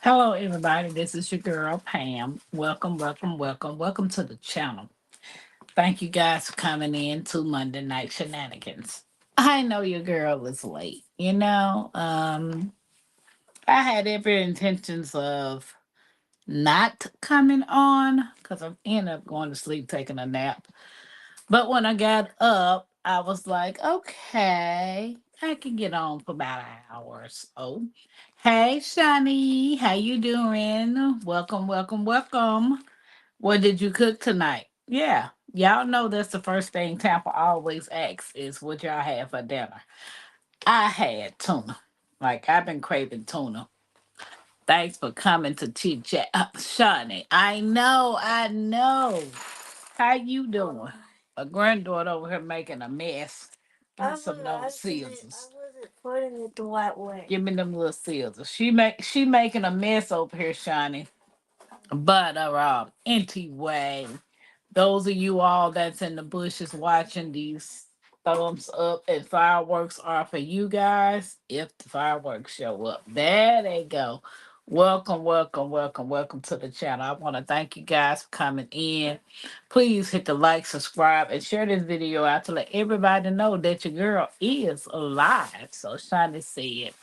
Hello, everybody. This is your girl, Pam. Welcome, welcome, welcome. Welcome to the channel. Thank you guys for coming in to Monday Night Shenanigans. I know your girl is late. I had every intentions of not coming on because I ended up going to sleep taking a nap. But when I got up, I was like, okay, I can get on for about an hour or so. Hey, Shani, how you doing? Welcome, welcome, welcome. What did you cook tonight? Yeah, y'all know that's the first thing Tampa always asks is what y'all have for dinner. I had tuna. Like I've been craving tuna. Thanks for coming to chit chat, Shani. I know. How you doing? A granddaughter over here making a mess. Give me some of those scissors. I wasn't putting it the right way. Give me them little scissors. She making a mess over here, Shani. But anyway, those of you all that's in the bushes watching, these thumbs up and fireworks are for you guys. If the fireworks show up, there they go. Welcome, welcome, welcome, welcome to the channel. I want to thank you guys for coming in. Please hit the like, subscribe, and share this video out to let everybody know that your girl is alive. So Shani said,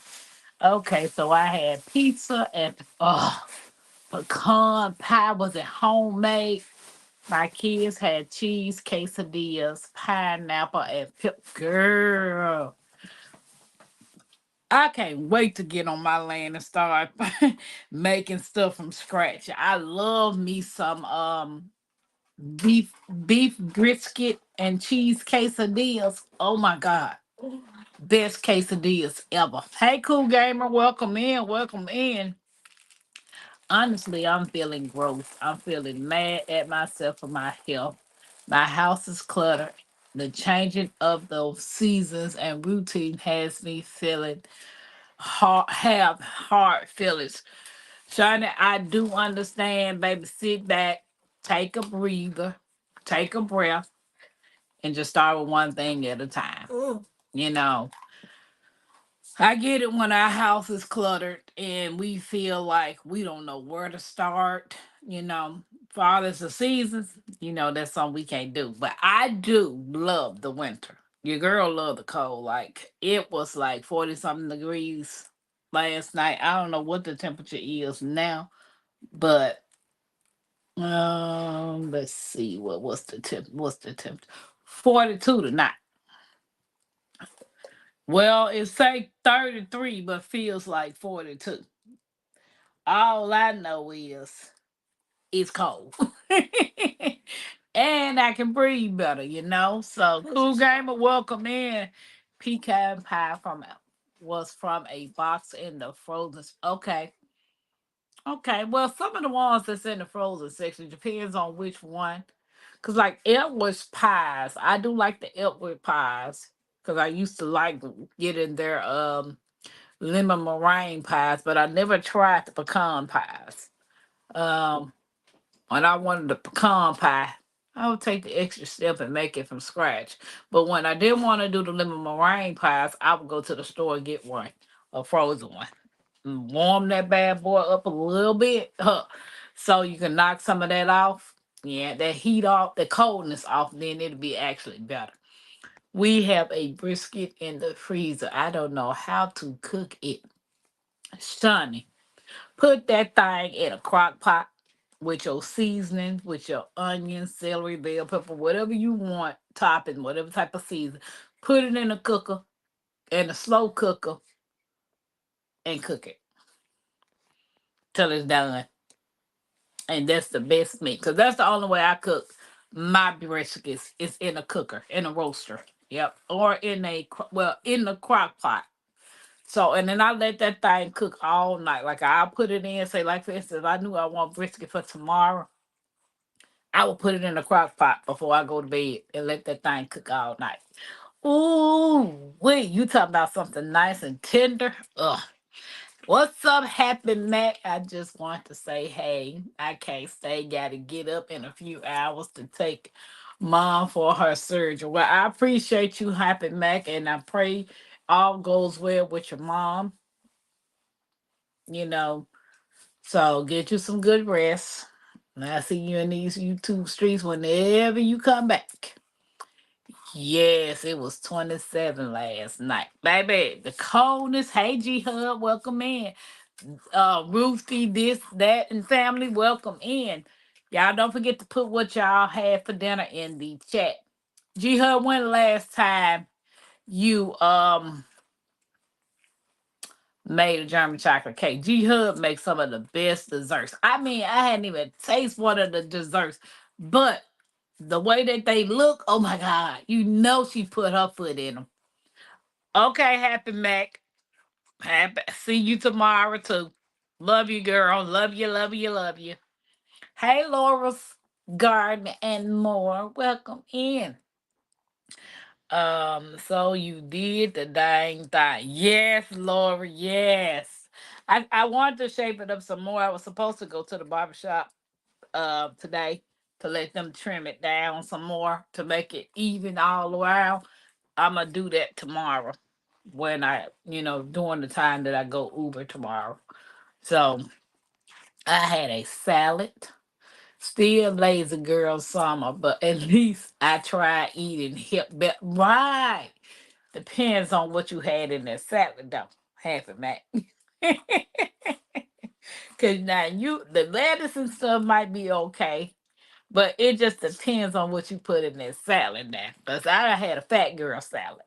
okay, so I had pizza and pecan pie. Was it homemade? My kids had cheese quesadillas, pineapple, and girl. I can't wait to get on my land and start making stuff from scratch. I love me some beef beef brisket and cheese quesadillas. Oh my god. Best quesadillas ever. Hey cool gamer, welcome in, welcome in. Honestly, I'm feeling growth. I'm feeling mad at myself for my health. My house is cluttered. The changing of those seasons and routine has me feeling have hard feelings. Shana, I do understand, baby. Sit back, take a breather, take a breath, and just start with one thing at a time. You know, I get it when our house is cluttered and we feel like we don't know where to start. Fathers of seasons, that's something we can't do. But I do love the winter. Your girl love the cold. Like it was like 40 something degrees last night. I don't know what the temperature is now, but let's see what's the temp 42 tonight. Well, it say 33, but feels like 42. All I know is it's cold. And I can breathe better. So cool gamer, welcome in. Pecan pie was from a box in the frozen. Okay. Okay. Well, some of the ones that's in the frozen section depends on which one. Cause like Eltwood pies, I do like the Eltwood pies. Cause I used to like getting their lemon meringue pies, but I never tried the pecan pies. Um, when I wanted the pecan pie, I would take the extra step and make it from scratch. But when I didn't want to do the lemon meringue pies, I would go to the store and get one, a frozen one. Warm that bad boy up a little bit, so you can knock some of that off. Yeah, that heat off, the coldness off, then it'll be actually better. We have a brisket in the freezer. I don't know how to cook it. Sonny, put that thing in a crock pot with your seasoning, with your onions, celery, bell pepper, whatever you want, topping, whatever type of season. Put it in a cooker, in a slow cooker, and cook it till it's done. And that's the best meat, because that's the only way I cook my briskets is in a cooker, in a roaster. Yep. Or in the crock pot. So, and then I let that thing cook all night. Like I'll put it in, say, like for instance, if I knew I want brisket for tomorrow, I would put it in a crock pot before I go to bed and let that thing cook all night. Ooh, wait, you talking about something nice and tender? Ugh. What's up, Happy Mac? I just want to say, hey, I can't stay. Got to get up in a few hours to take mom for her surgery. Well, I appreciate you, Happy Mac, and I pray all goes well with your mom, you know. So get you some good rest. And I see you in these YouTube streets whenever you come back. Yes, it was 27 last night. Baby, the coldness. Hey, G Hub, welcome in. Ruthie, this, that, and family, welcome in. Y'all don't forget to put what y'all had for dinner in the chat. G Hub, when the last time you made a German chocolate cake? G Hub makes some of the best desserts. I mean, I hadn't even tasted one of the desserts, but the way that they look, oh my God, you know she put her foot in them. Okay, Happy Mac. Happy, see you tomorrow too. Love you, girl. Love you, love you, love you. Hey, Laura's Garden and more. Welcome in. So you did the dang thing. Yes, Laura, yes. I wanted to shape it up some more. I was supposed to go to the barbershop today to let them trim it down some more to make it even all around. I'm gonna do that tomorrow when during the time that I go Uber tomorrow. So I had a salad. Still lazy girl summer, but at least I tried eating hip but right. Depends on what you had in that salad though. Half it, Mac. Cause now the lettuce and stuff might be okay, but it just depends on what you put in that salad now. Cause I had a fat girl salad.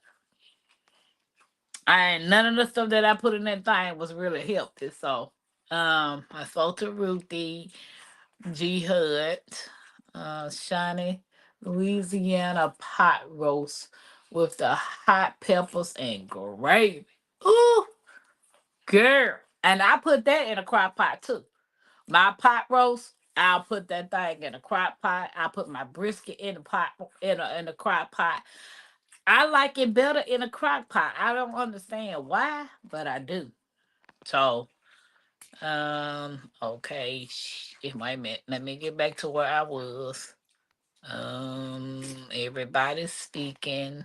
I ain't none of the stuff that I put in that thing was really healthy. So I spoke to Ruthie, G Hud, Shawnee, Louisiana pot roast with the hot peppers and gravy. Ooh, girl. And I put that in a crock pot too. My pot roast, I'll put that thing in a crock pot. I put my brisket in a pot in a crock pot. I like it better in a crock pot. I don't understand why, but I do. So, okay. Wait a minute. Let me get back to where I was. Everybody's speaking.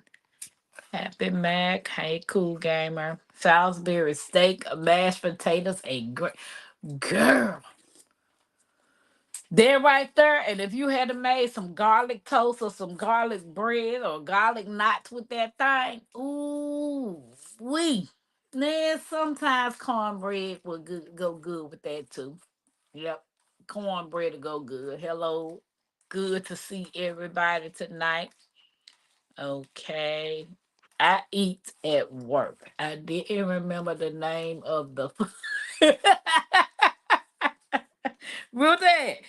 Happy Mac. Hey, cool gamer. Salisbury steak, mashed potatoes, and girl. They're right there. And if you had made some garlic toast or some garlic bread or garlic knots with that thing, ooh, we. Then sometimes cornbread will go good with that too. Yep. Cornbread will go good. Hello. Good to see everybody tonight. Okay. I eat at work. I didn't remember the name of the Ruthie,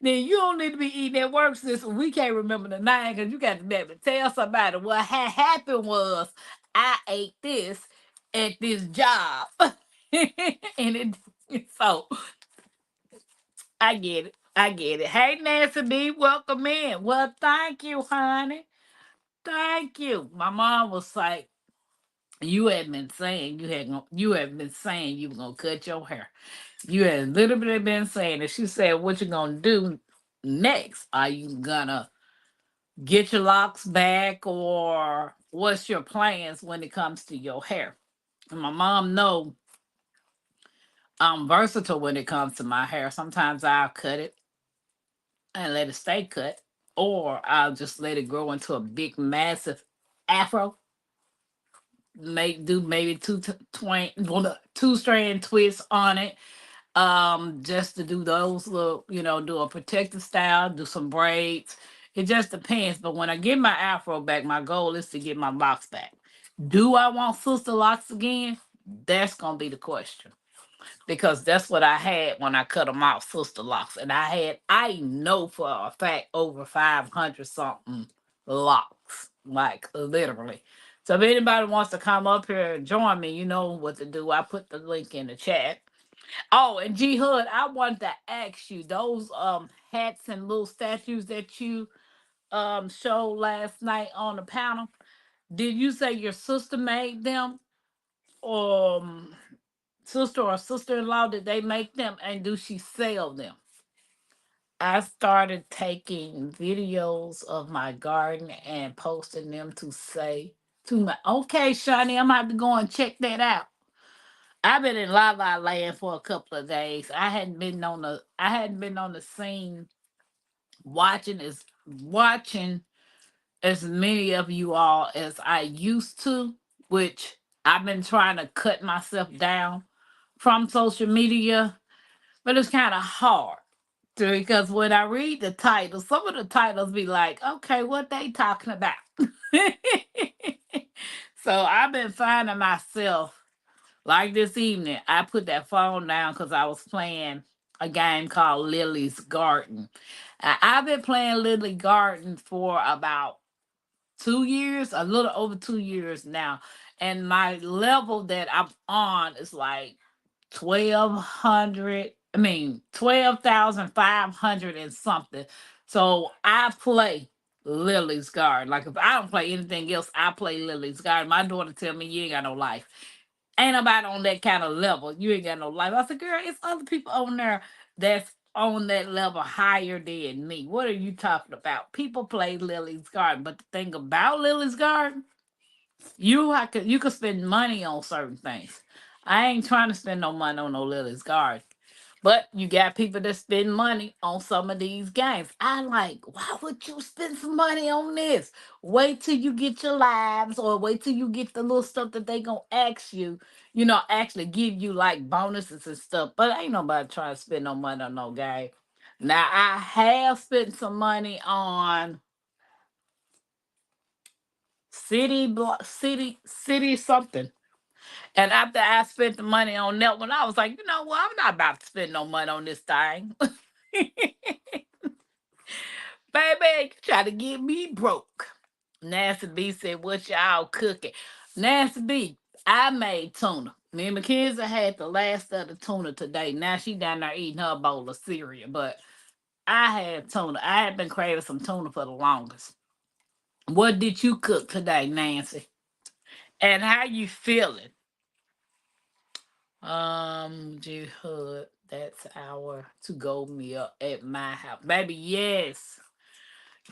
then you don't need to be eating at work, sis. We can't remember the name because you got to be able to tell somebody what had happened was I ate this at this job. And so I get it. I get it. Hey Nancy B, welcome in. Well, thank you, honey. Thank you. My mom was like, you had been saying you had been saying you were gonna cut your hair. You had literally been saying it. She said, what you gonna do next? Are you gonna get your locks back or what's your plans when it comes to your hair? And my mom know I'm versatile when it comes to my hair. Sometimes I'll cut it and let it stay cut, or I'll just let it grow into a big massive afro. Make do maybe two strand twists on it, just to do those little, do a protective style, do some braids. It just depends. But when I get my afro back, my goal is to get my locks back. Do I want sister locks again? That's gonna be the question, because that's what I had when I cut them off, sister locks, and I know for a fact over 500 something locks, like literally. So if anybody wants to come up here and join me, you know what to do. I put the link in the chat. Oh, and G Hood, I wanted to ask you those hats and little statues that you showed last night on the panel. Did you say your sister made them, or sister or sister-in-law, did they make them, and do she sell them? I started taking videos of my garden and posting them to say Too much. Okay, Shawnee, I'm gonna have to go and check that out. I've been in La La Land for a couple of days. I hadn't been on the scene watching as many of you all as I used to, which I've been trying to cut myself down from social media, but it's kind of hard because when I read the titles, some of the titles be like, okay, what they talking about? So I've been finding myself like this evening. I put that phone down because I was playing a game called Lily's Garden. I've been playing Lily Garden for about 2 years, a little over 2 years now. And my level that I'm on is like 1,200. I mean, 12,500 and something. So I play Lily's Garden. Like if I don't play anything else, I play Lily's Garden. My daughter tell me you ain't got no life. Ain't nobody on that kind of level. You ain't got no life. I said, girl, it's other people on there that's on that level higher than me. What are you talking about? People play Lily's Garden, but the thing about Lily's Garden, you could spend money on certain things. I ain't trying to spend no money on no Lily's Garden. But you got people that spend money on some of these games. I like, why would you spend some money on this? Wait till you get your lives or wait till you get the little stuff that they gonna ask you, actually give you like bonuses and stuff. But ain't nobody trying to spend no money on no game. Now I have spent some money on city something. And after I spent the money on that one, I was like, you know what? I'm not about to spend no money on this thing. Baby, you try to get me broke. Nancy B said, what y'all cooking? Nancy B, I made tuna. Me and Mackenzie had the last of the tuna today. Now she down there eating her bowl of cereal. But I had tuna. I had been craving some tuna for the longest. What did you cook today, Nancy? And how you feeling? Jihad, that's our to go meal at my house. Baby, yes.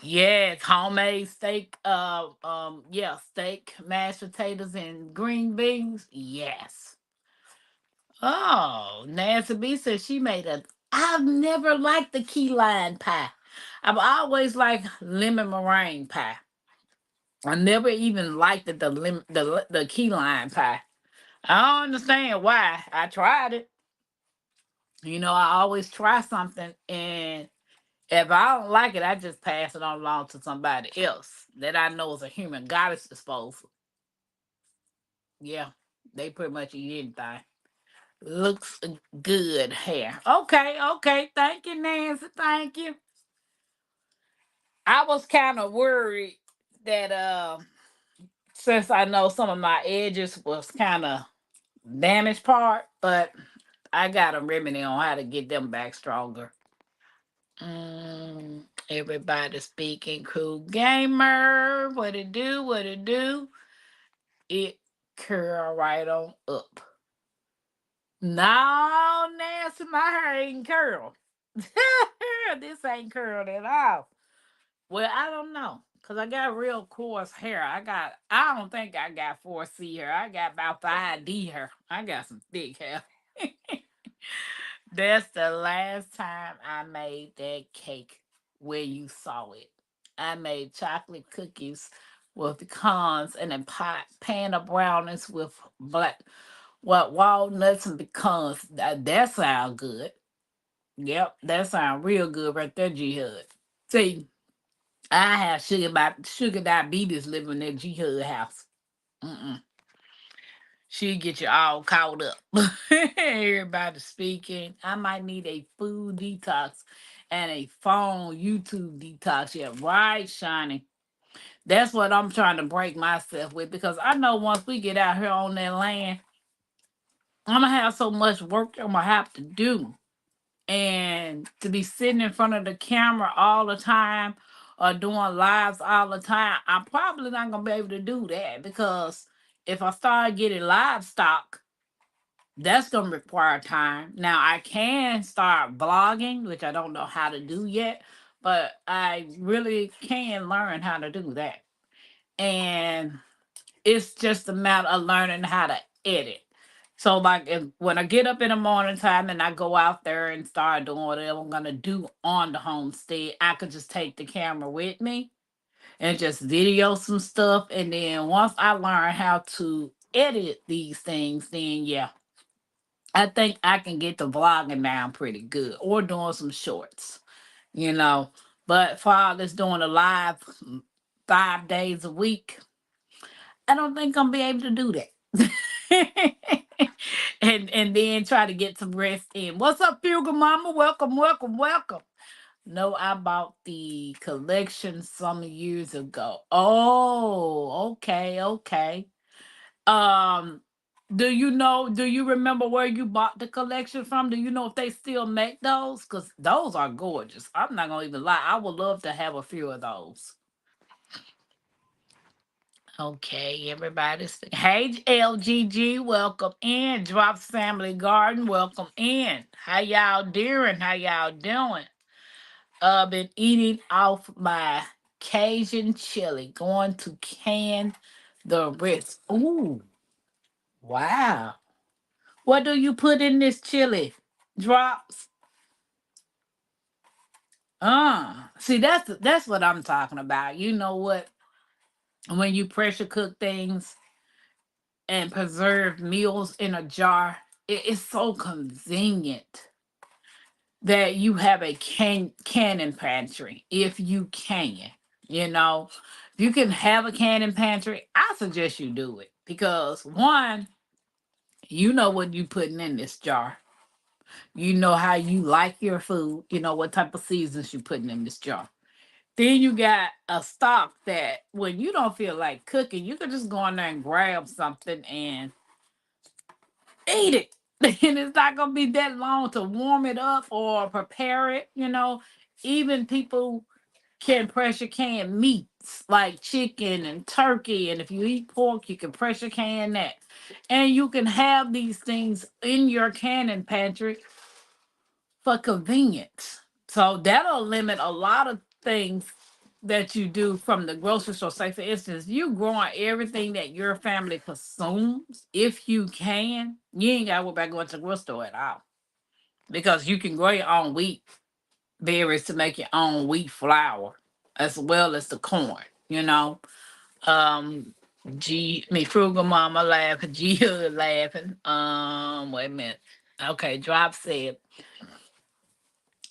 Yes, homemade steak, yeah, steak, mashed potatoes, and green beans. Yes. Oh, Nancy B said she made a. I've never liked the key lime pie. I've always liked lemon meringue pie. I never even liked the key lime pie. I don't understand why. I tried it. I always try something, and if I don't like it, I just pass it on along to somebody else that I know is a human goddess disposal. Yeah, they pretty much eat anything. Looks good hair. Okay, okay. Thank you, Nancy. Thank you. I was kind of worried that since I know some of my edges was kind of damaged part, but I got a remedy on how to get them back stronger. Everybody speaking cool gamer. What it do? What it do? It curl right on up. No, Nancy, my hair ain't curled. This ain't curled at all. Well, I don't know. Cause I got real coarse hair. I don't think I got 4C hair. I got about 5D hair. I got some thick hair. That's the last time I made that cake where you saw it. I made chocolate cookies with pecans and a pan of brownies with walnuts and pecans. That sounds good. Yep, that sounds real good right there, G Hud. See, I have sugar diabetes living at G Hud house. Mm-mm. She'll get you all caught up. Everybody speaking. I might need a food detox and a phone YouTube detox. Yeah, right, Shiny. That's what I'm trying to break myself with because I know once we get out here on that land, I'm gonna have so much work I'm gonna have to do. And to be sitting in front of the camera all the time or doing lives all the time, I'm probably not gonna be able to do that because if I start getting livestock, that's gonna require time. Now I can start vlogging, which I don't know how to do yet, but I really can learn how to do that. And It's just a matter of learning how to edit. So like if when I get up in the morning time and I go out there and start doing whatever I'm gonna do on the homestead, I could just take the camera with me and just video some stuff. And then once I learn how to edit these things, then yeah, I think I can get the vlogging down pretty good or doing some shorts, you know. But for all this doing a live 5 days a week, I don't think I'm be able to do that. And then try to get some rest in. What's up, Fugal Mama? Welcome, welcome, welcome. No, I bought the collection some years ago. Oh, okay, okay. Um, do you remember where you bought the collection from? Do you know if they still make those? Because those are gorgeous. I'm not gonna even lie. I would love to have a few of those. Okay, everybody's hey LGG, welcome in. Drops Family Garden, welcome in. How y'all doing? How y'all doing? Been eating off my Cajun chili, going to can the rest. Ooh, wow. What do you put in this chili? Drops. See that's what I'm talking about. You know what? When you pressure cook things and preserve meals in a jar, it is so convenient that you have a canning pantry if you can. You know, if you can have a canning pantry, I suggest you do it because one, you know what you putting in this jar. You know how you like your food. You know what type of seasons you putting in this jar. Then you got a stock that when you don't feel like cooking, you can just go in there and grab something and eat it. And it's not gonna be that long to warm it up or prepare it, you know. Even people can pressure can meats like chicken and turkey. And if you eat pork, you can pressure can that. And you can have these things in your canning pantry for convenience. So that'll limit a lot of things that you do from the grocery store. Say, for instance, you growing everything that your family consumes, if you can, you ain't got to worry about going to the grocery store at all because you can grow your own wheat berries to make your own wheat flour as well as the corn, you know. Um, Frugal Mama laughing, G Hood laughing. Wait a minute. Okay, Drop said,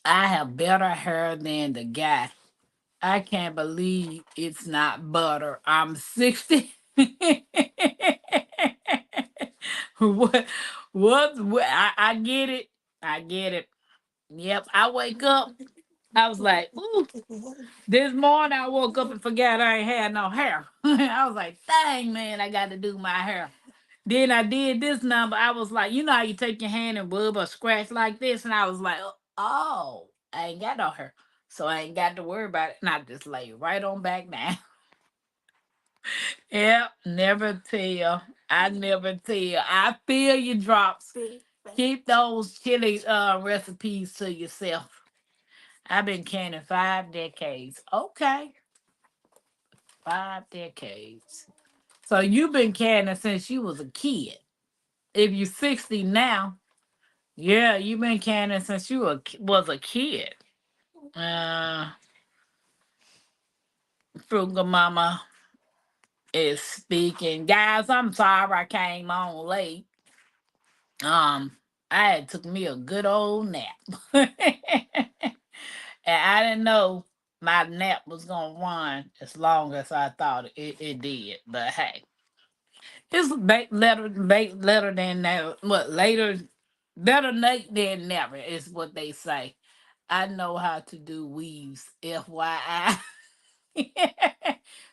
I have better hair than the guy. I can't believe it's not butter. I'm 60. what what I get it. I get it. Yep. I wake up. I was like, ooh, this morning I woke up and forgot I ain't had no hair. I was like, dang man, I got to do my hair. Then I did this number. I was like, you know how you take your hand and rub or scratch like this? And I was like, oh, I ain't got no hair. So I ain't got to worry about it. And I just lay right on back down. Yep, never tell. I never tell. I feel you drops. Keep those chili recipes to yourself. I've been canning 5 decades. Okay, 5 decades. So you've been canning since you was a kid. If you're 60 now, yeah, you've been canning since you was a kid. Uh, Frugal Mama is speaking. Guys, I'm sorry I came on late. Um, I had took me a good old nap. And I didn't know my nap was gonna run as long as I thought it did. But hey, it's better than never. What later, better late than never is what they say. I know how to do weaves, FYI.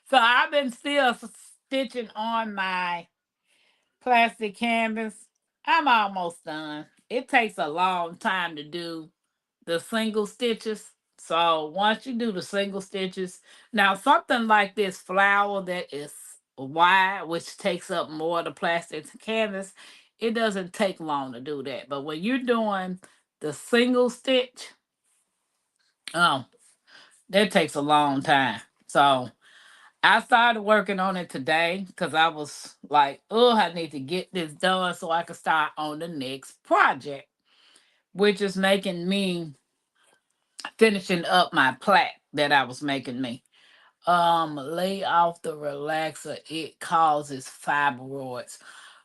So I've been still stitching on my plastic canvas. I'm almost done. It takes a long time to do the single stitches. So once you do the single stitches, now something like this flower that is wide, which takes up more of the plastic canvas, it doesn't take long to do that. But when you're doing the single stitch, oh, that takes a long time. So I started working on it today because I was like, oh, I need to get this done so I can start on the next project, which is making me finishing up my plaque that I was making me. Lay off the relaxer. It causes fibroids.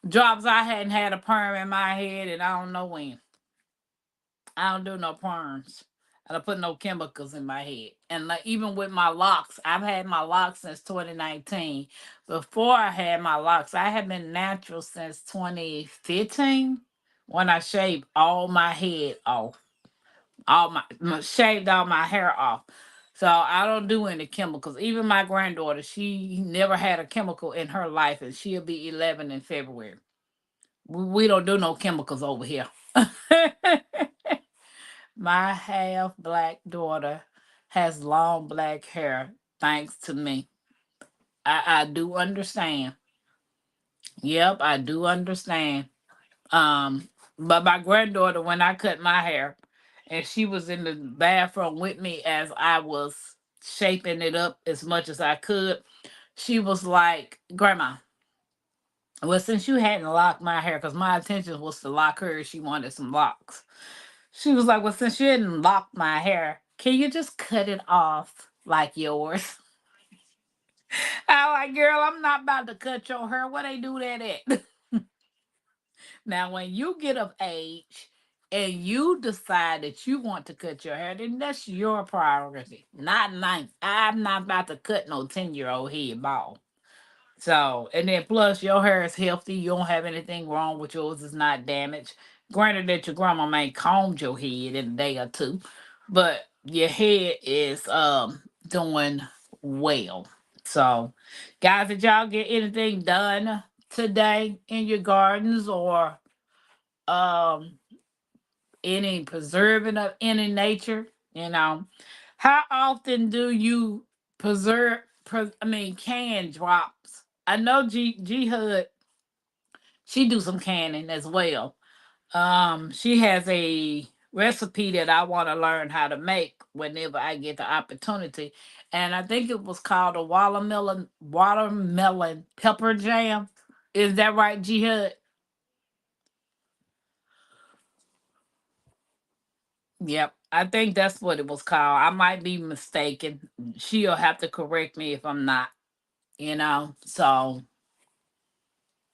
Drops, I hadn't had a perm in my head and I don't know when. I don't do no perms. I don't put no chemicals in my head. And like even with my locks, I've had my locks since 2019. Before I had my locks, I have been natural since 2015 when I shaved all my head off. Shaved all my hair off. So I don't do any chemicals. Even my granddaughter, she never had a chemical in her life and she'll be 11 in February. We don't do no chemicals over here. My half black daughter has long black hair thanks to me. I do understand. Yep, I do understand. But my granddaughter, when I cut my hair, and she was in the bathroom with me as I was shaping it up as much as I could, she was like, Grandma, well, since you hadn't locked my hair, because my intention was to lock her, she wanted some locks. She was like, well, since you hadn't locked my hair, can you just cut it off like yours? I'm like, girl, I'm not about to cut your hair. Where they do that at? Now, when you get of age and you decide that you want to cut your hair, then that's your priority, not mine. I'm not about to cut no 10-year-old head bald. So, and then plus your hair is healthy. You don't have anything wrong with yours. It's not damaged. Granted that your grandma may combed your head in a day or two, but your head is doing well. So, guys, did y'all get anything done today in your gardens or um any preserving of any nature? You know, how often do you can drops? I know G Hud, she do some canning as well. She has a recipe that I want to learn how to make whenever I get the opportunity, and I think it was called a watermelon pepper jam. Is that right, G Hud? Yep, I think that's what it was called. I might be mistaken. She'll have to correct me if I'm not, you know. So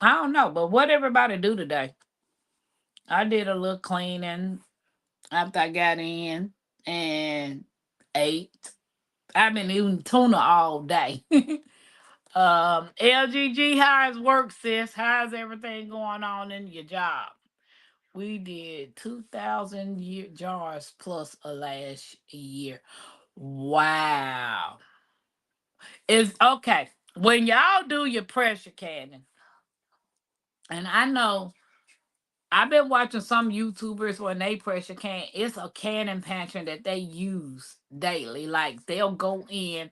I don't know, but what everybody do today? I did a little cleaning after I got in and ate. I've been eating tuna all day. LGG, how's work, sis? How's everything going on in your job? We did 2,000 jars plus a last year. Wow. It's okay. When y'all do your pressure canning, and I know I've been watching some YouTubers when they pressure can, it's a canning pantry that they use daily. Like they'll go in,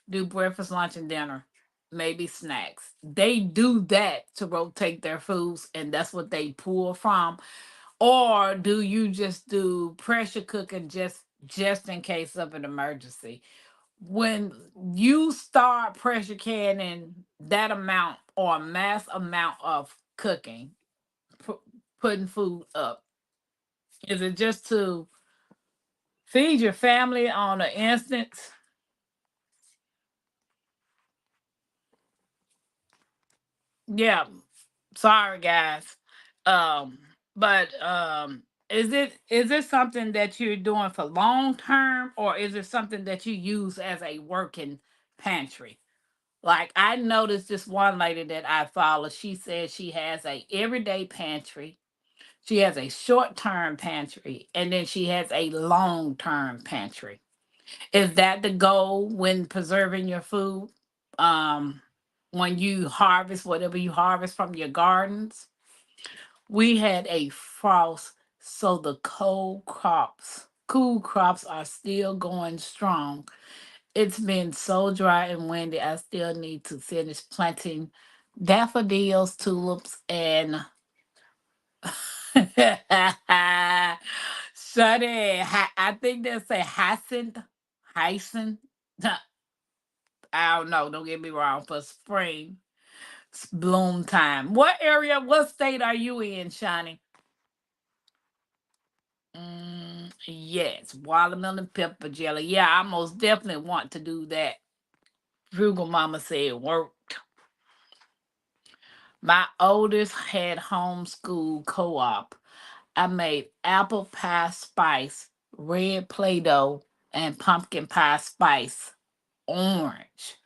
do breakfast, lunch, and dinner, maybe snacks. They do that to rotate their foods, and that's what they pull from. Or do you just do pressure cooking just in case of an emergency? When you start pressure canning that amount or mass amount of cooking, pu- putting food up, is it just to feed your family on an instance? Yeah, sorry guys. Um, but is it something that you're doing for long term or is it something that you use as a working pantry? Like I noticed this one lady that I follow, she says she has a everyday pantry, she has a short term pantry, and then she has a long term pantry. Is that the goal when preserving your food? Um, when you harvest whatever you harvest from your gardens? We had a frost, so the cool crops are still going strong. It's been so dry and windy. I still need to finish planting daffodils, tulips, and Shuddy. I think they say hyacinth. Hyacinth. I don't know. Don't get me wrong. For spring bloom time. What area? What state are you in, Shani? Yes, watermelon pepper jelly. Yeah, I most definitely want to do that. Frugal Mama said worked. My oldest had homeschool co-op. I made apple pie spice, red Play-Doh, and pumpkin pie spice orange.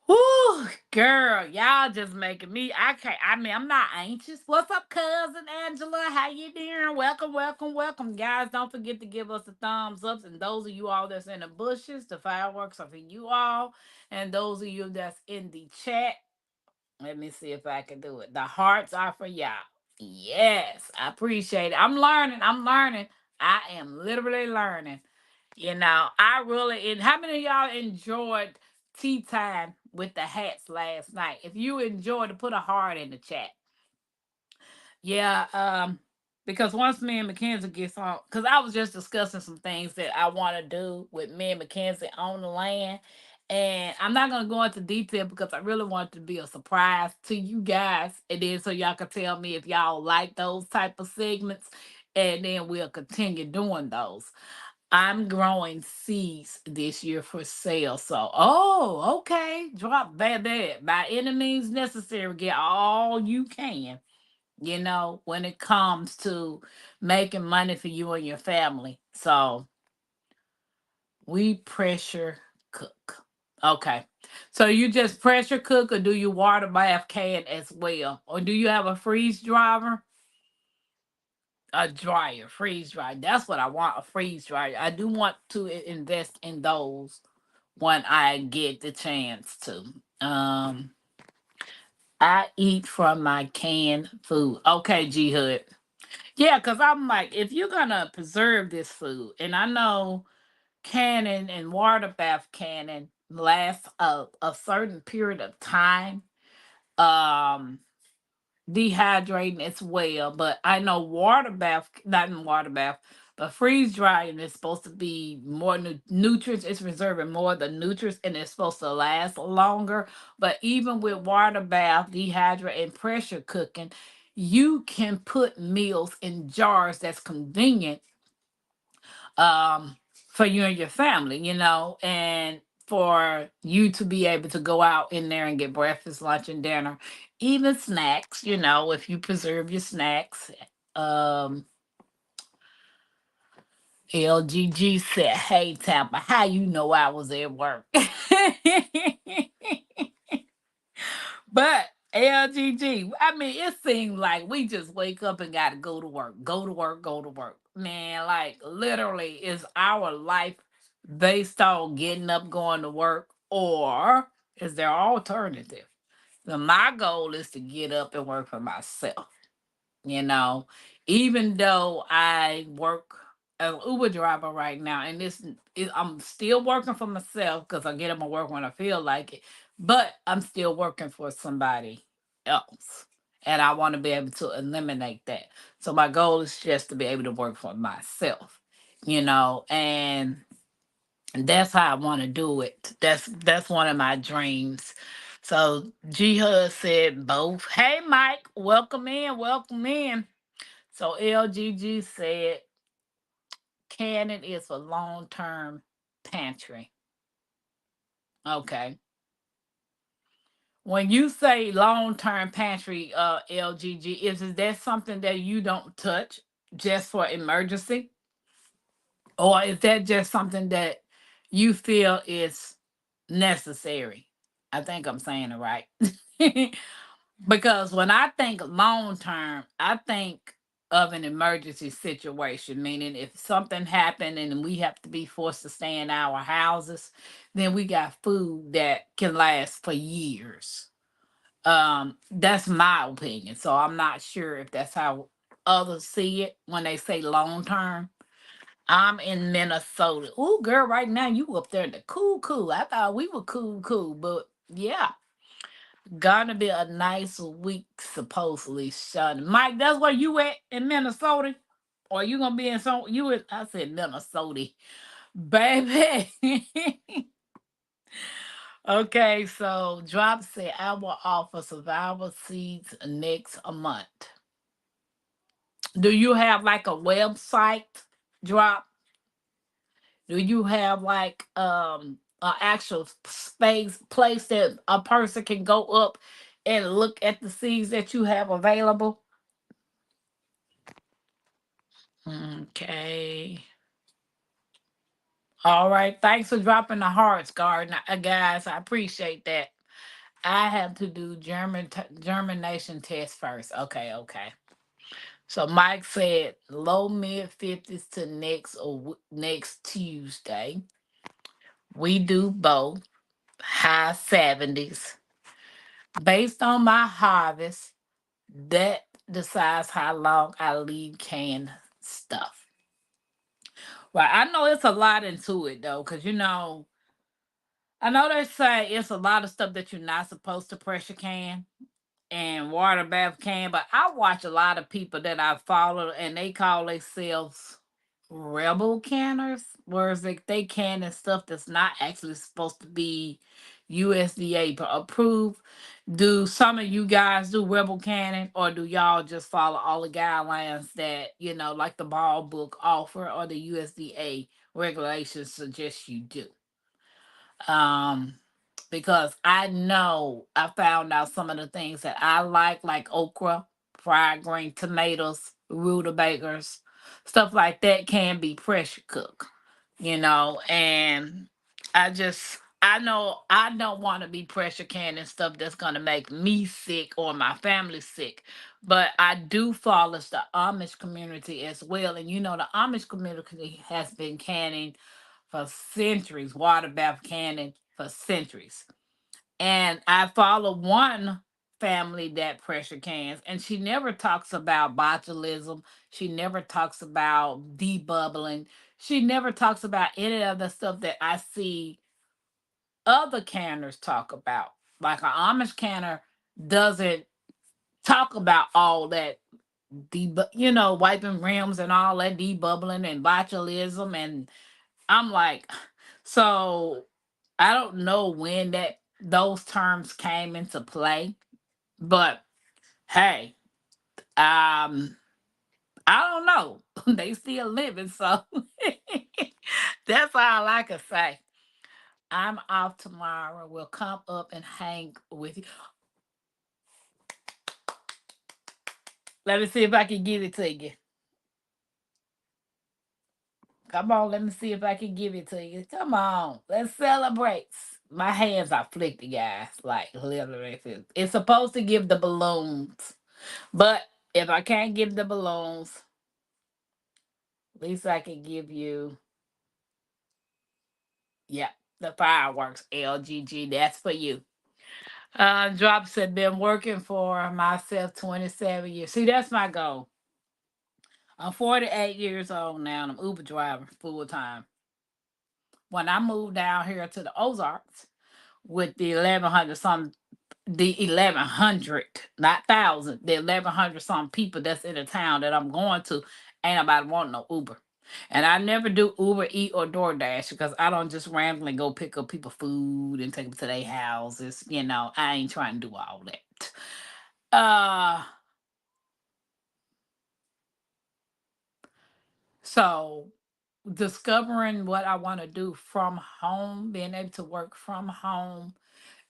Whoo, girl, y'all just making me. I can't. I mean, I'm not anxious. What's up, cousin Angela? How you doing? Welcome, welcome, welcome, guys. Don't forget to give us a thumbs up. And those of you all that's in the bushes, the fireworks are for you all. And those of you that's in the chat, let me see if I can do it. The hearts are for y'all. Yes, I appreciate it. I'm learning. I'm learning. I am literally learning. I really and how many of y'all enjoyed tea time with the hats last night? If you enjoyed to put a heart in the chat. Yeah, because once me and Mackenzie gets on, because I was just discussing some things that I want to do with me and Mackenzie on the land. And I'm not gonna go into detail because I really want it to be a surprise to you guys. And then so y'all can tell me if y'all like those type of segments. And then we'll continue doing those. I'm growing seeds this year for sale. So, oh, okay. Drop that. By any means necessary, get all you can, when it comes to making money for you and your family. So, we pressure cook. Okay. So, you just pressure cook or do you water bath can as well? Or do you have a freeze dryer? A dryer, freeze dryer. That's what I want, a freeze dryer. I do want to invest in those when I get the chance to. Um, I eat from my canned food. Okay, G Hood. Yeah, because I'm like, if you're gonna preserve this food, and I know canning and water bath canning lasts a certain period of time. Um, Dehydrating as well. But I know water bath, not in water bath, but freeze drying is supposed to be more nutrients. It's reserving more of the nutrients and it's supposed to last longer. But even with water bath, dehydrate, and pressure cooking, you can put meals in jars that's convenient for you and your family, and for you to be able to go out in there and get breakfast, lunch, and dinner, even snacks, if you preserve your snacks. Um, LGG said, "Hey Tampa, how you know I was at work?" But LGG, I mean, it seems like we just wake up and got to go to work, go to work, go to work. Man, like literally, is our life based on getting up, going to work, or is there alternative? So my goal is to get up and work for myself you know, even though I work as an Uber driver right now, and I'm still working for myself because I get up and work when I feel like it, but I'm still working for somebody else. And I want to be able to eliminate that. So my goal is just to be able to work for myself, and that's how I want to do it. That's one of my dreams. So G Hud said both. Hey Mike, welcome in, welcome in. So LGG said canning is for long term pantry. Okay. When you say long term pantry, LGG, is that something that you don't touch just for emergency? Or is that just something that you feel is necessary? I think I'm saying it right. Because when I think long term, I think of an emergency situation, meaning if something happened and we have to be forced to stay in our houses, then we got food that can last for years. That's my opinion. So I'm not sure if that's how others see it when they say long term. I'm in Minnesota. Ooh, girl, right now you up there in the cool. I thought we were cool, but yeah, gonna be a nice week supposedly, son. Mike, that's where you at in Minnesota, or you gonna be in some? I said Minnesota, baby. Okay, so Drop said I will offer survival seeds next month. Do you have like a website, Drop? Do you have like an actual space place that a person can go up and look at the seeds that you have available? Okay. All right. Thanks for dropping the hearts, Garden guys. I appreciate that. I have to do germination test first. Okay, okay. So Mike said low mid 50s to next Tuesday. We do both high 70s. Based on my harvest, that decides how long I leave canned stuff. Well, I know it's a lot into it though, because I know they say it's a lot of stuff that you're not supposed to pressure can and water bath can, but I watch a lot of people that I follow and they call themselves rebel canners, whereas they can and stuff that's not actually supposed to be USDA approved. Do some of you guys do rebel canning, or do y'all just follow all the guidelines that like the ball book offer or the USDA regulations suggest you do? um because I know I found out some of the things that I like okra, fried green tomatoes, rutabagas, stuff like that can be pressure cooked, and I know I don't want to be pressure canning stuff that's gonna make me sick or my family sick. But I do follow the Amish community as well. And the Amish community has been canning for centuries, water bath canning for centuries. And I follow one family that pressure cans, and she never talks about botulism. She never talks about debubbling. She never talks about any of the stuff that I see other canners talk about. Like an Amish canner doesn't talk about all that wiping rims and all that debubbling and botulism. And I'm like, so I don't know when that those terms came into play, but hey, I don't know. They still living, so that's all I can say. I'm off tomorrow. We'll come up and hang with you. Let me see if I can give it to you. Come on, let me see if I can give it to you. Come on, let's celebrate. My hands are flicky, guys. Like literally, it's supposed to give the balloons, but if I can't give the balloons, at least I can give you, yeah, the fireworks. LGG, that's for you. Drops have been working for myself 27 years. See, that's my goal. I'm 48 years old now and I'm Uber driver full time. When I moved down here to the Ozarks with the 1100 some, the 1100, not thousand, the 1100 some people that's in the town that I'm going to, ain't nobody want no Uber. And I never do Uber Eat or DoorDash because I don't just randomly go pick up people food and take them to their houses. I ain't trying to do all that. Uh so discovering what I want to do from home, being able to work from home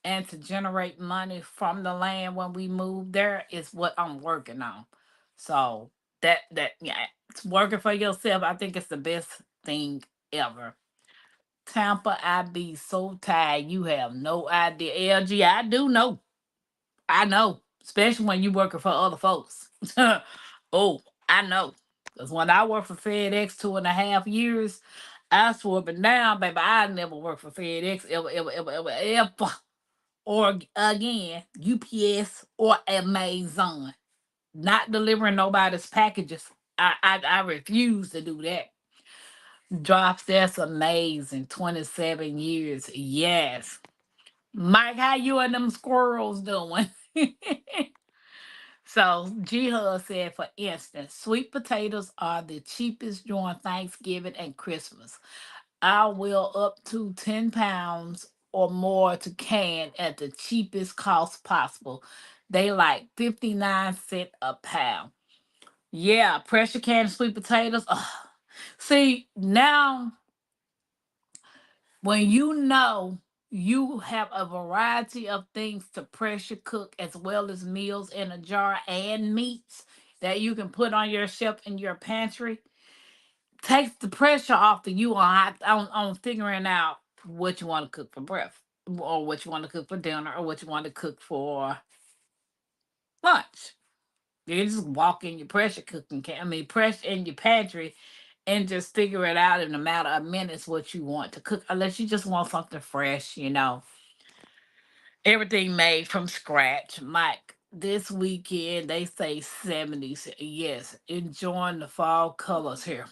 and to generate money from the land when we move there is what I'm working on. So that yeah, it's working for yourself. I think it's the best thing ever. Tampa, I be so tired. You have no idea. LG, I do know. I know. Especially when you working for other folks. Oh, I know. Because when I worked for FedEx 2.5 years, I swore up and down, baby, I never worked for FedEx ever, ever, ever, ever, ever. Or again, UPS or Amazon. Not delivering nobody's packages. I refuse to do that. Drops, that's amazing. 27 years. Yes. Mike, how you and them squirrels doing? So Jihad said, for instance, sweet potatoes are the cheapest during Thanksgiving and Christmas. I will up to 10 pounds or more to can at the cheapest cost possible. They like 59 cents a pound. Yeah, pressure can sweet potatoes. Ugh. See, now when you know you have a variety of things to pressure cook as well as meals in a jar and meats that you can put on your shelf in your pantry, takes the pressure off of you on figuring out what you want to cook for breakfast or what you want to cook for dinner or what you want to cook for lunch. You just walk in your pressure cooking can I mean press in your pantry and just figure it out in a matter of minutes what you want to cook, unless you just want something fresh, everything made from scratch. Mike, this weekend they say 70s. Yes, enjoying the fall colors here.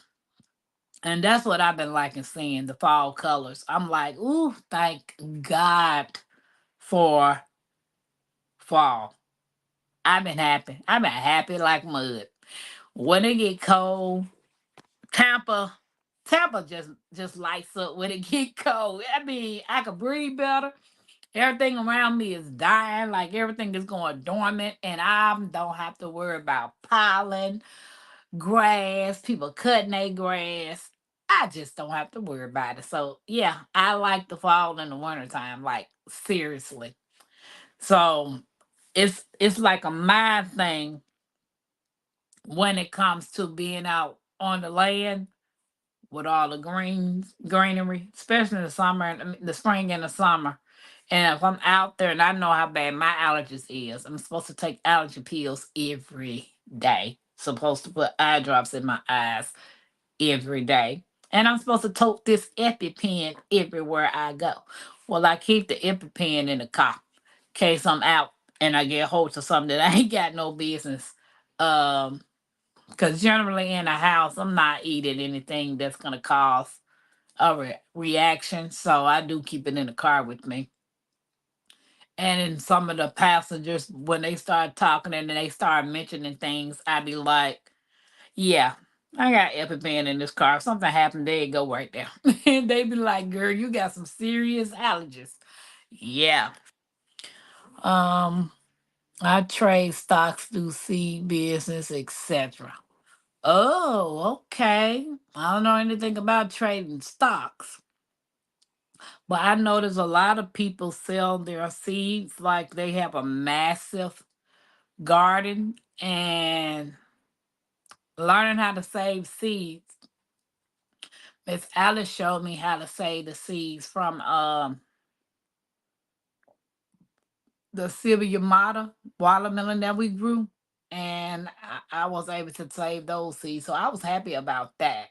And that's what I've been liking seeing, the fall colors. I'm like, ooh, thank God for fall. I've been happy. I've been happy like mud. When it get cold, Tampa, Tampa just lights up when it get cold. I mean, I could breathe better. Everything around me is dying, like everything is going dormant, and I don't have to worry about pollen, grass, people cutting their grass. I just don't have to worry about it. So yeah, I like the fall and the wintertime, like seriously. So it's like a mind thing when it comes to being out on the land with all the greenery, especially in the summer, and the spring and the summer. And if I'm out there and I know how bad my allergies is, I'm supposed to take allergy pills every day. Supposed to put eye drops in my eyes every day. And I'm supposed to tote this EpiPen everywhere I go. Well, I keep the EpiPen in the car in case I'm out and I get hold of something that I ain't got no business. Um, because generally in the house, I'm not eating anything that's gonna cause a reaction. So I do keep it in the car with me. And then some of the passengers, when they start talking and they start mentioning things, I be like, yeah, I got EpiPen in this car. If something happened, there you go right there. And they be like, girl, you got some serious allergies. Yeah. Um, I trade stocks, do seed business, etc. Oh, okay. I don't know anything about trading stocks, but I know there's a lot of people sell their seeds like they have a massive garden and learning how to save seeds. Miss Alice showed me how to save the seeds from the Sylvia Mata watermelon that we grew. And I was able to save those seeds. So I was happy about that.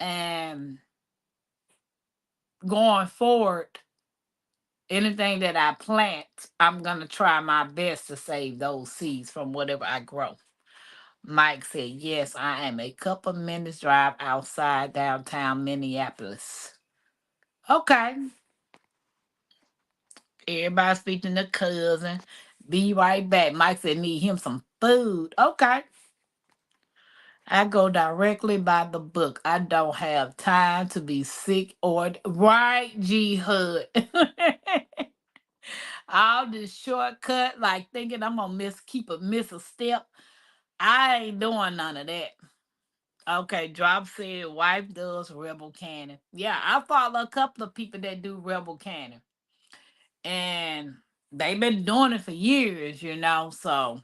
And going forward, anything that I plant, I'm gonna try my best to save those seeds from whatever I grow. Mike said, yes, I am a couple minutes drive outside downtown Minneapolis. Okay. Everybody speaking to cousin. Be right back. Mike said need him some food. Okay. I go directly by the book. I don't have time to be sick or right, G Hood. All this shortcut, like thinking I'm gonna miss a step. I ain't doing none of that. Okay, Drop said wife does rebel canning. Yeah, I follow a couple of people that do rebel canning. And they've been doing it for years. So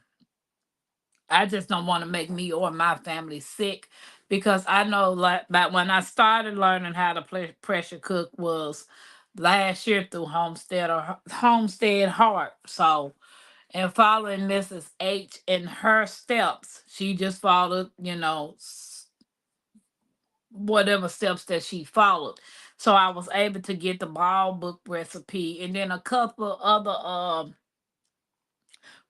I just don't want to make me or my family sick because I know like back when I started learning how to pressure cook was last year through Homestead Heart. So and following Mrs. H in her steps, she just followed, whatever steps that she followed. So I was able to get the ball book recipe and then a couple other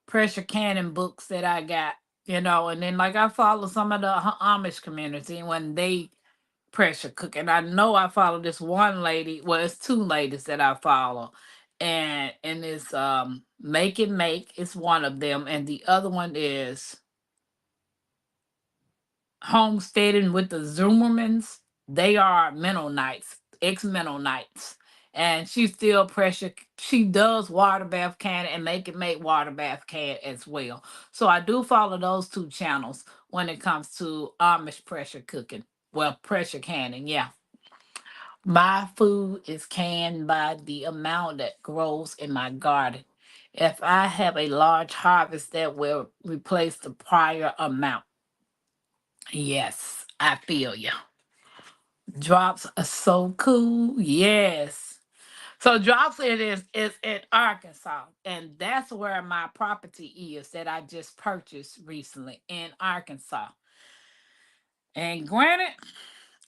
pressure canning books that I got. And then like I follow some of the Amish community when they pressure cook. And I know I follow this one lady, well, it's two ladies that I follow. And it's Make and Make is one of them, and the other one is Homesteading with the Zoomermans. They are Mennonites, ex Mennonites. And she still pressure. She does water bath can and make water bath can as well. So I do follow those two channels when it comes to Amish pressure cooking. Well, pressure canning, yeah. My food is canned by the amount that grows in my garden. If I have a large harvest, that will replace the prior amount. Yes, I feel you. Drops are so cool. Yes. So drops is in Arkansas, and that's where my property is that I just purchased recently in Arkansas. And granted,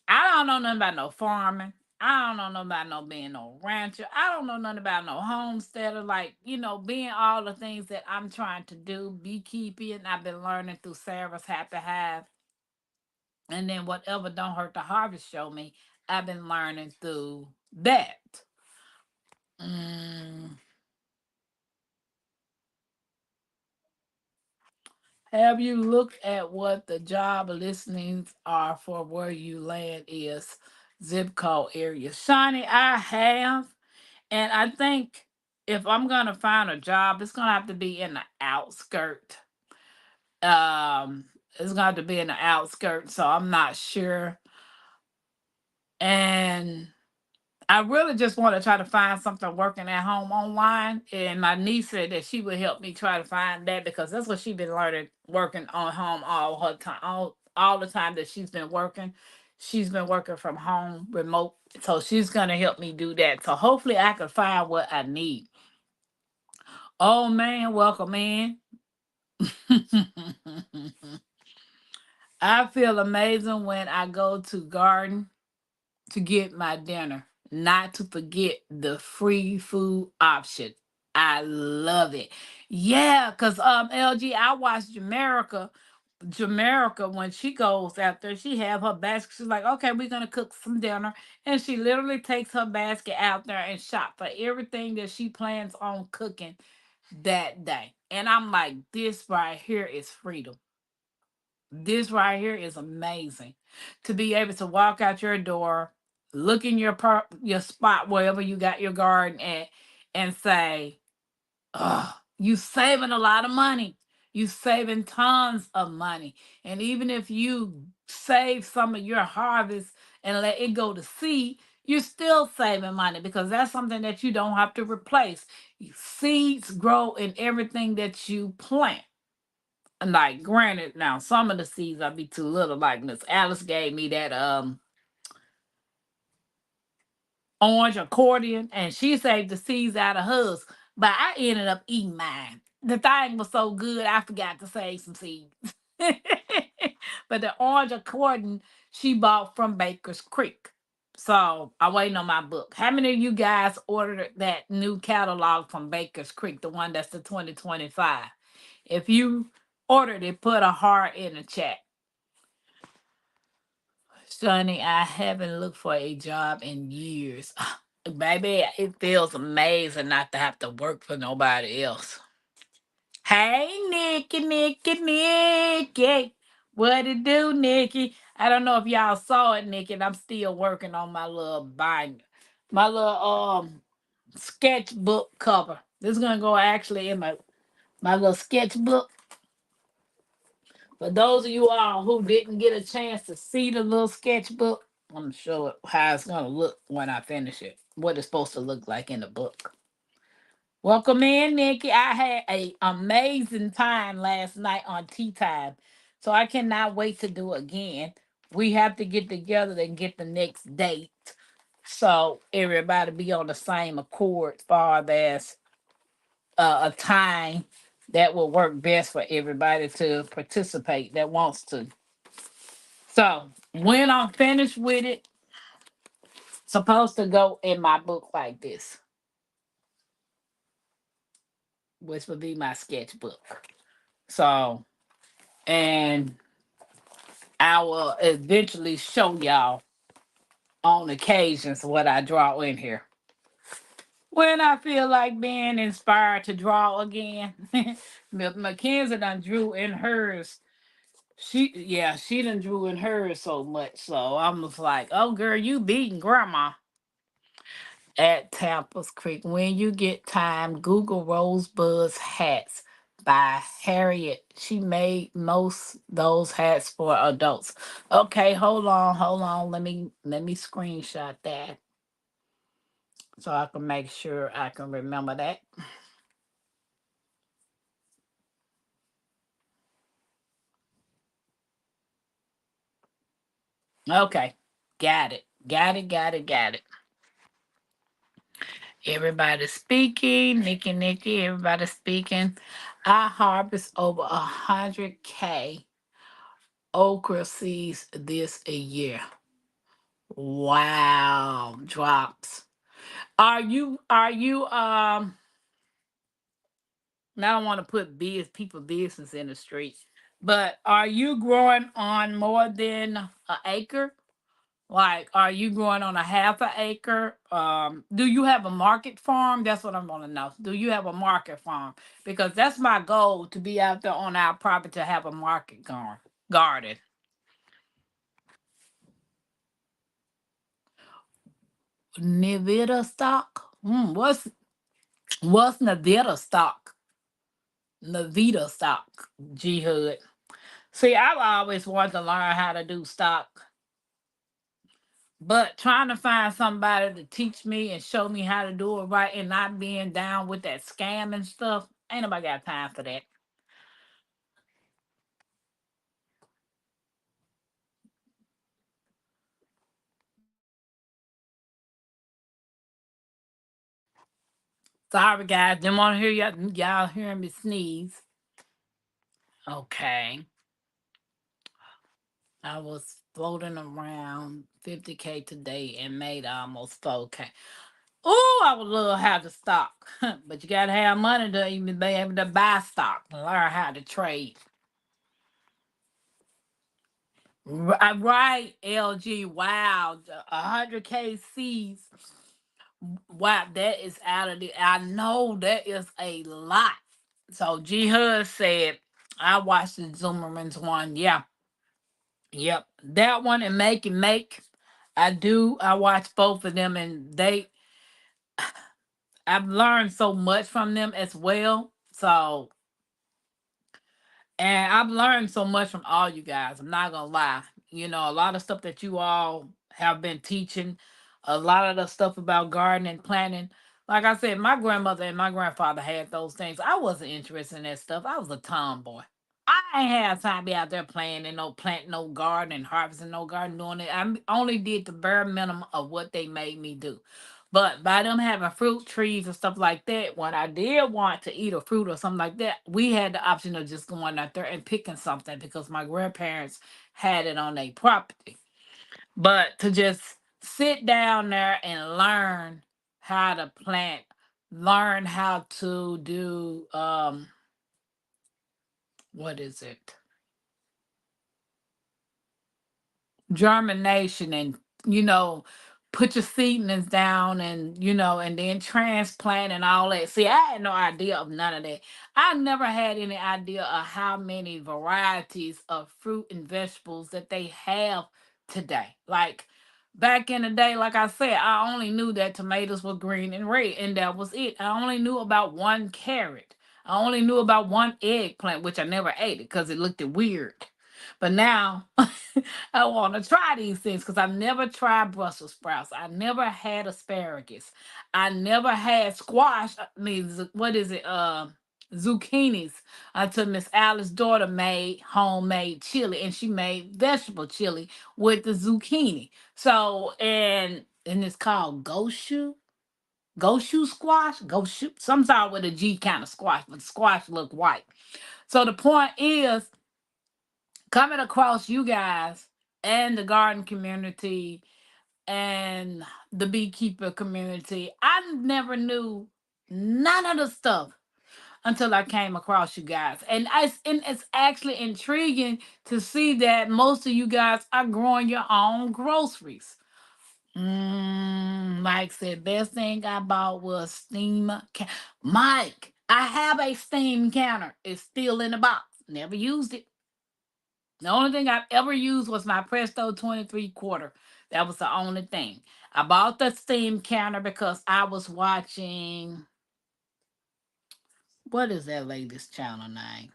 I don't know nothing about no farming. I don't know nothing about no being no rancher. I don't know nothing about no homesteader. Like, being all the things that I'm trying to do, beekeeping. I've been learning through Sarah's Happy Hive. And then whatever Don't Hurt the Harvest show me, I've been learning through that. Mm, have you looked at what the job listings are for where you land is? Zip code area. Shani, I have. And I think if I'm gonna find a job, it's gonna have to be in the outskirt. Um, it's gonna have to be in the outskirts, so I'm not sure. And I really just want to try to find something working at home online. And my niece said that she would help me try to find that because that's what she's been learning working on home all her time, all the time that she's been working. She's been working from home remote. So she's gonna help me do that. So hopefully I can find what I need. Oh man, welcome in. I feel amazing when I go to garden to get my dinner. Not to forget the free food option. I love it. Yeah, cause LG, I watched Jamaica when she goes out there, she have her basket. She's like, okay, we're gonna cook some dinner, and she literally takes her basket out there and shop for everything that she plans on cooking that day. And I'm like, this right here is freedom. This right here is amazing. To be able to walk out your door, look in your spot wherever you got your garden at, and say, "Oh, you saving a lot of money. You saving tons of money. And even if you save some of your harvest and let it go to seed, you're still saving money because that's something that you don't have to replace. Seeds grow in everything that you plant. Like granted, now some of the seeds I be too little. Like Miss Alice gave me that orange accordion, and she saved the seeds out of hers. But I ended up eating mine. The thing was so good, I forgot to save some seeds. But the orange accordion she bought from Baker's Creek. So I'm waiting on my book. How many of you guys ordered that new catalog from Baker's Creek, the one that's the 2025? If you ordered it, put a heart in the chat. Sonny, I haven't looked for a job in years. Baby, it feels amazing not to have to work for nobody else. Hey, Nikki. What it do, Nikki? I don't know if y'all saw it, Nikki. I'm still working on my little binder, my little sketchbook cover. This is gonna go actually in my little sketchbook. For those of you all who didn't get a chance to see the little sketchbook, I'm gonna show it how it's gonna look when I finish it. What it's supposed to look like in the book. Welcome in, Nikki. I had a amazing time last night on tea time, so I cannot wait to do it again. We have to get together and get the next date, so everybody be on the same accord, far as a time that will work best for everybody to participate that wants to. So when I'm finished with it, supposed to go in my book like this, which would be my sketchbook. So, and I will eventually show y'all on occasions what I draw in here. When I feel like being inspired to draw again, Mackenzie done drew in hers. She done drew in hers so much. So I'm just like, oh girl, you beating grandma. at Tampa's Creek. When you get time, Google Rosebud's hats by Harriet. She made most those hats for adults. Okay, hold on. Let me screenshot that so I can make sure I can remember that. Okay. Got it. Got it. Everybody speaking. Nikki, everybody speaking. I harvest over 100K okra seeds this a year. Wow. Drops. Are you I don't want to put people business in the streets, but are you growing on more than an acre? Like, are you growing on a half an acre? Do you have a market farm? That's what I want to know. Do you have a market farm? Because that's my goal, to be out there on our property to have a market garden. Nvidia stock. What's Nvidia stock? Nvidia stock. G Hood. See, I've always wanted to learn how to do stock, but trying to find somebody to teach me and show me how to do it right and not being down with that scam and stuff, ain't nobody got time for that. Sorry, guys. Didn't want to hear y'all hearing me sneeze. Okay. I was floating around 50K today and made almost 4K. Oh, I would love how to stock. But you got to have money to even be able to buy stock and learn how to trade. Right, LG. Wow, 100K C's. Wow, that is out of the. I know that is a lot. So G Hud said, I watched the Zoomerman's one. Yeah, yep, that one and Make and Make. I do. I watch both of them, and I've learned so much from them as well. So, and I've learned so much from all you guys. I'm not gonna lie. A lot of stuff that you all have been teaching, a lot of the stuff about gardening, planting. Like I said, my grandmother and my grandfather had those things. I wasn't interested in that stuff. I was a tomboy. I ain't had time to be out there playing and no planting, no garden and harvesting, no garden doing it. only did the bare minimum of what they made me do. But by them having fruit trees and stuff like that, when I did want to eat a fruit or something like that, we had the option of just going out there and picking something because my grandparents had it on their property. But to just sit down there and learn how to plant, learn how to do what is it? Germination and you know put your seedlings down and and then transplant and all that. See, I had no idea of none of that. I never had any idea of how many varieties of fruit and vegetables that they have today. Like back in the day, like I said, I only knew that tomatoes were green and red, and that was it. I only knew about one carrot. I only knew about one eggplant, which I never ate it because it looked weird. But now I want to try these things because I never tried Brussels sprouts. I never had asparagus. I never had squash. I mean, what is it? Zucchinis. Until Miss Alice's daughter made homemade chili, and she made vegetable chili with the zucchini. So and it's called Goshu squash. Goshu. Some sort with a G kind of squash, but the squash look white. So the point is coming across you guys and the garden community and the beekeeper community, I never knew none of the stuff until I came across you guys. And it's actually intriguing to see that most of you guys are growing your own groceries. Mike said, best thing I bought was Mike, I have a steam counter. It's still in the box. Never used it. The only thing I've ever used was my Presto 23 quarter. That was the only thing. I bought the steam counter because I was watching, what is that lady's channel name?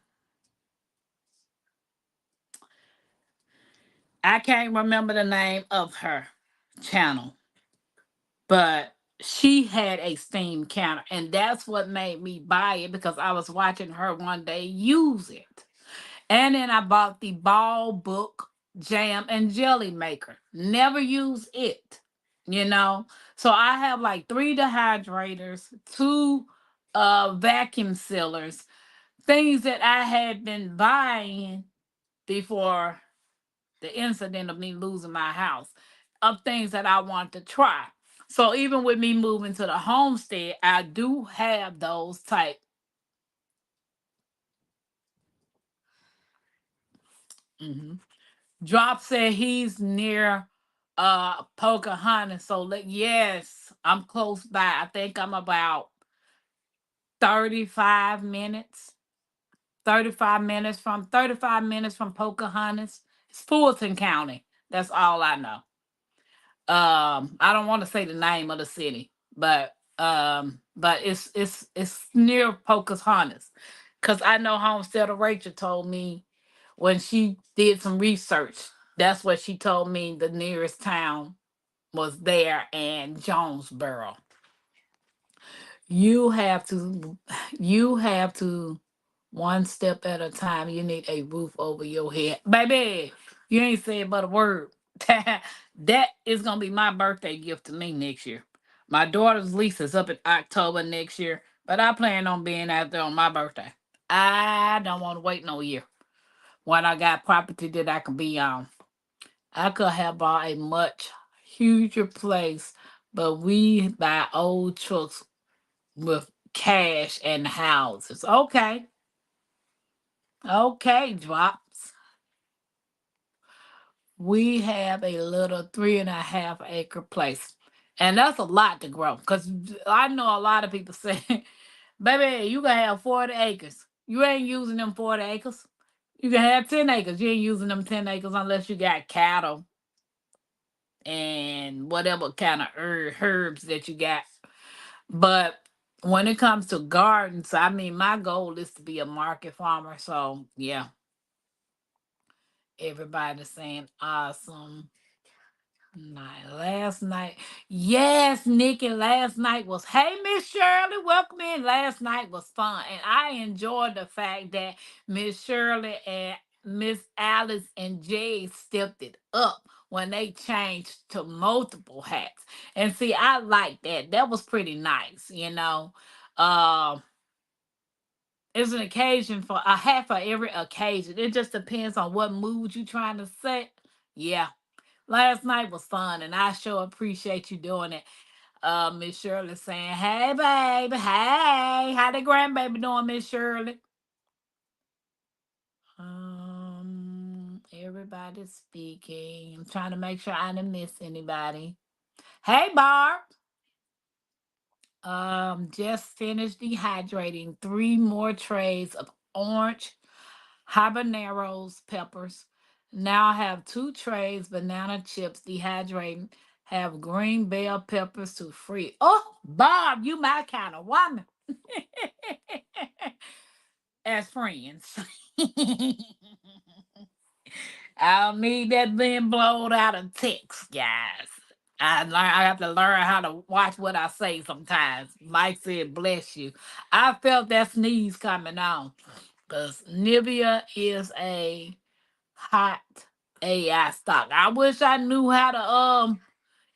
I can't remember the name of her channel, but she had a steam counter, and that's what made me buy it because I was watching her one day use it. And then I bought the Ball Book Jam and Jelly Maker. Never use it, you know. So I have like three dehydrators, two vacuum sealers, things that I had been buying before the incident of me losing my house, of things that I want to try. So even with me moving to the homestead, I do have those type. Mhm. Drop said he's near Pocahontas. So yes, I'm close by. I think I'm about 35 minutes. 35 minutes from Pocahontas. It's Fulton County. That's all I know. I don't want to say the name of the city, but it's near Pocahontas. Cause I know Homesteader Rachel told me when she did some research, that's what she told me the nearest town was there, and Jonesboro. You have to you have to one step at a time. You need a roof over your head. Baby, you ain't said but a word. That is gonna be my birthday gift to me next year. My daughter's lease is up in October next year, but I plan on being out there on my birthday. I don't want to wait no year when I got property that I can be on. I could have bought a much huger place, but we buy old trucks with cash and houses. Okay. Okay, drops. We have a little 3.5 acre place. And that's a lot to grow. Because I know a lot of people say, baby, you can have 40 acres. You ain't using them 40 acres. You can have 10 acres. You ain't using them 10 acres unless you got cattle and whatever kind of herbs that you got. But when it comes to gardens, I mean, my goal is to be a market farmer. So, yeah, everybody's saying awesome. Last night, yes, Nikki. Last night was. Hey, Miss Shirley, welcome in. Last night was fun, and I enjoyed the fact that Miss Shirley and Miss Alice and Jay stepped it up when they changed to multiple hats. And see, I like that. That was pretty nice, you know. Um, it's an occasion for a hat for every occasion. It just depends on what mood you trying to set. Yeah, last night was fun, and I sure appreciate you doing it. Miss Shirley saying, "Hey, baby, hey, how the grandbaby doing, Miss Shirley?" Everybody's speaking. I'm trying to make sure I didn't miss anybody. Hey, Barb. Just finished dehydrating 3 more trays of orange habaneros peppers. Now I have 2 trays banana chips dehydrating. Have green bell peppers to free. Oh, Bob, you my kind of woman. As friends. I don't need that being blown out of text, guys. I have to learn how to watch what I say sometimes. Mike said, bless you. I felt that sneeze coming on. Because Nivea is a hot AI stock. I wish I knew how to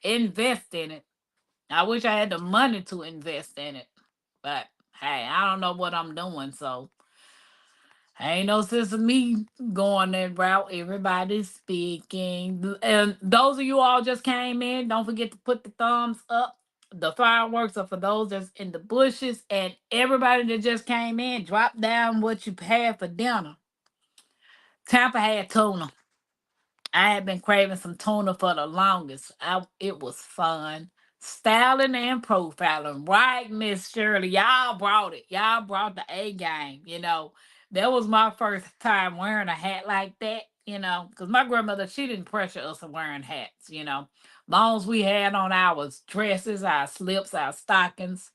invest in it. I wish I had the money to invest in it. But hey, I don't know what I'm doing, so ain't no sense of me going that route. Everybody's speaking. And those of you all just came in, don't forget to put the thumbs up. The fireworks are for those that's in the bushes. And everybody that just came in, drop down what you had for dinner. Tampa had tuna. I had been craving some tuna for the longest. It was fun. Styling and profiling. Right, Miss Shirley. Y'all brought it. Y'all brought the A game. You know, that was my first time wearing a hat like that. because my grandmother, she didn't pressure us in wearing hats. Long as we had on our dresses, our slips, our stockings,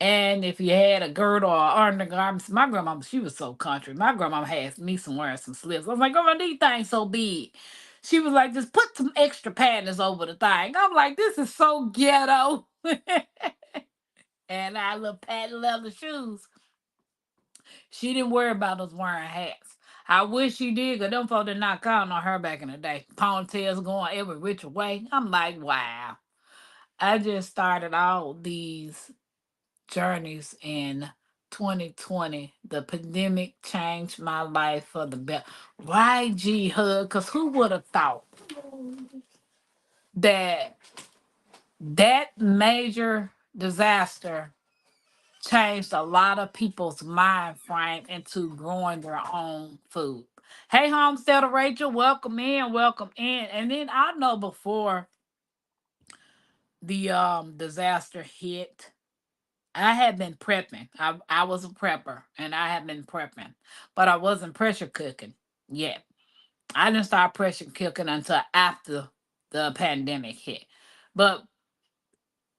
and if you had a girdle or undergarments, my grandma, she was so country. My grandma had me some wearing some slips. I was like, Grandma, these things so big. She was like, just put some extra panties over the thing. I'm like, this is so ghetto. And our little patent leather shoes. She didn't worry about us wearing hats. I wish she did, because them folks did not count on her back in the day. Ponytails going every which way. I'm like, wow. I just started all these journeys in 2020. The pandemic changed my life for the better. YG Hug, because who would have thought that that major disaster changed a lot of people's mind frame into growing their own food. Hey, Homesteader Rachel, welcome in, welcome in. And then I know before the disaster hit, I had been prepping. I was a prepper and I had been prepping, but I wasn't pressure cooking yet. I didn't start pressure cooking until after the pandemic hit. But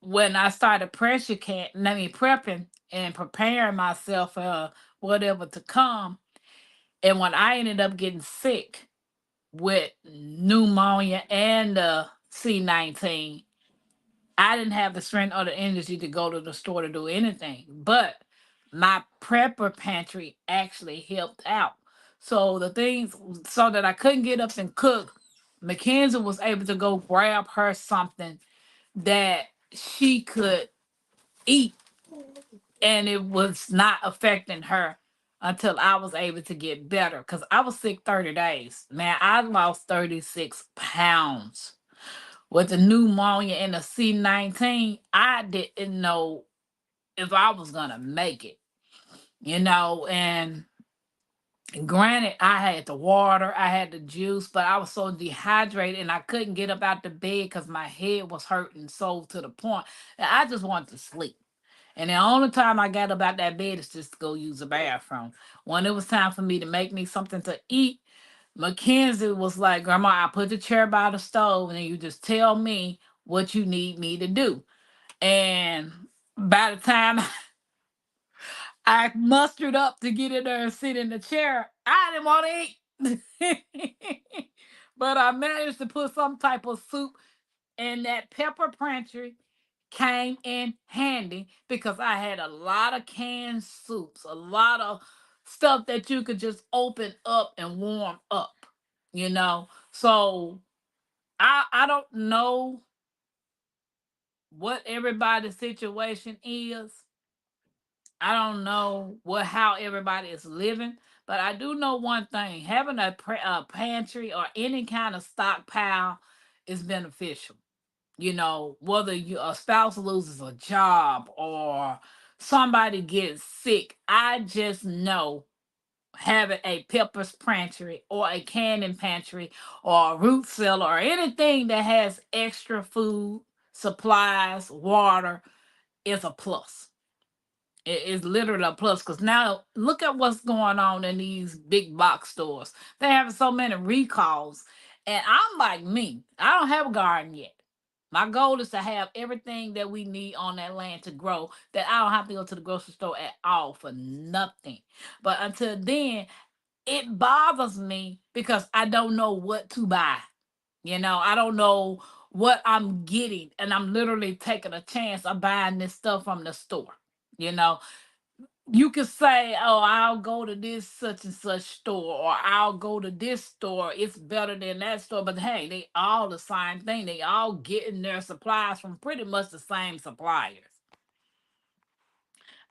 when I started prepping and preparing myself for whatever to come, and when I ended up getting sick with pneumonia and C-19, I didn't have the strength or the energy to go to the store to do anything. But my prepper pantry actually helped out. So the things, so that I couldn't get up and cook, Mackenzie was able to go grab her something that she could eat, and it was not affecting her until I was able to get better. Because I was sick 30 days. Man, I lost 36 pounds. With the pneumonia and the C-19, I didn't know if I was going to make it. And granted, I had the water, I had the juice, but I was so dehydrated and I couldn't get up out the bed because my head was hurting so to the point that I just wanted to sleep. And the only time I got up out that bed is just to go use the bathroom. When it was time for me to make me something to eat, Mackenzie was like, Grandma, I put the chair by the stove and then you just tell me what you need me to do. And by the time I mustered up to get in there and sit in the chair, I didn't want to eat. But I managed to put some type of soup, and that pepper pantry came in handy because I had a lot of canned soups, a lot of stuff that you could just open up and warm up. So I don't know what everybody's situation is. I don't know how everybody is living, but I do know one thing: having a pantry or any kind of stockpile is beneficial. Whether a spouse loses a job or somebody gets sick, I just know having a pepper's pantry or a canning pantry or a root cellar or anything that has extra food, supplies, water is a plus. It is literally a plus because now look at what's going on in these big box stores. They have so many recalls. And I'm like me, I don't have a garden yet. My goal is to have everything that we need on that land to grow, that I don't have to go to the grocery store at all for nothing. But until then, it bothers me because I don't know what to buy. I don't know what I'm getting, and I'm literally taking a chance of buying this stuff from the store. You know, you could say, "Oh, I'll go to this such and such store, or I'll go to this store. It's better than that store." But hey, they all the same thing. They all getting their supplies from pretty much the same suppliers.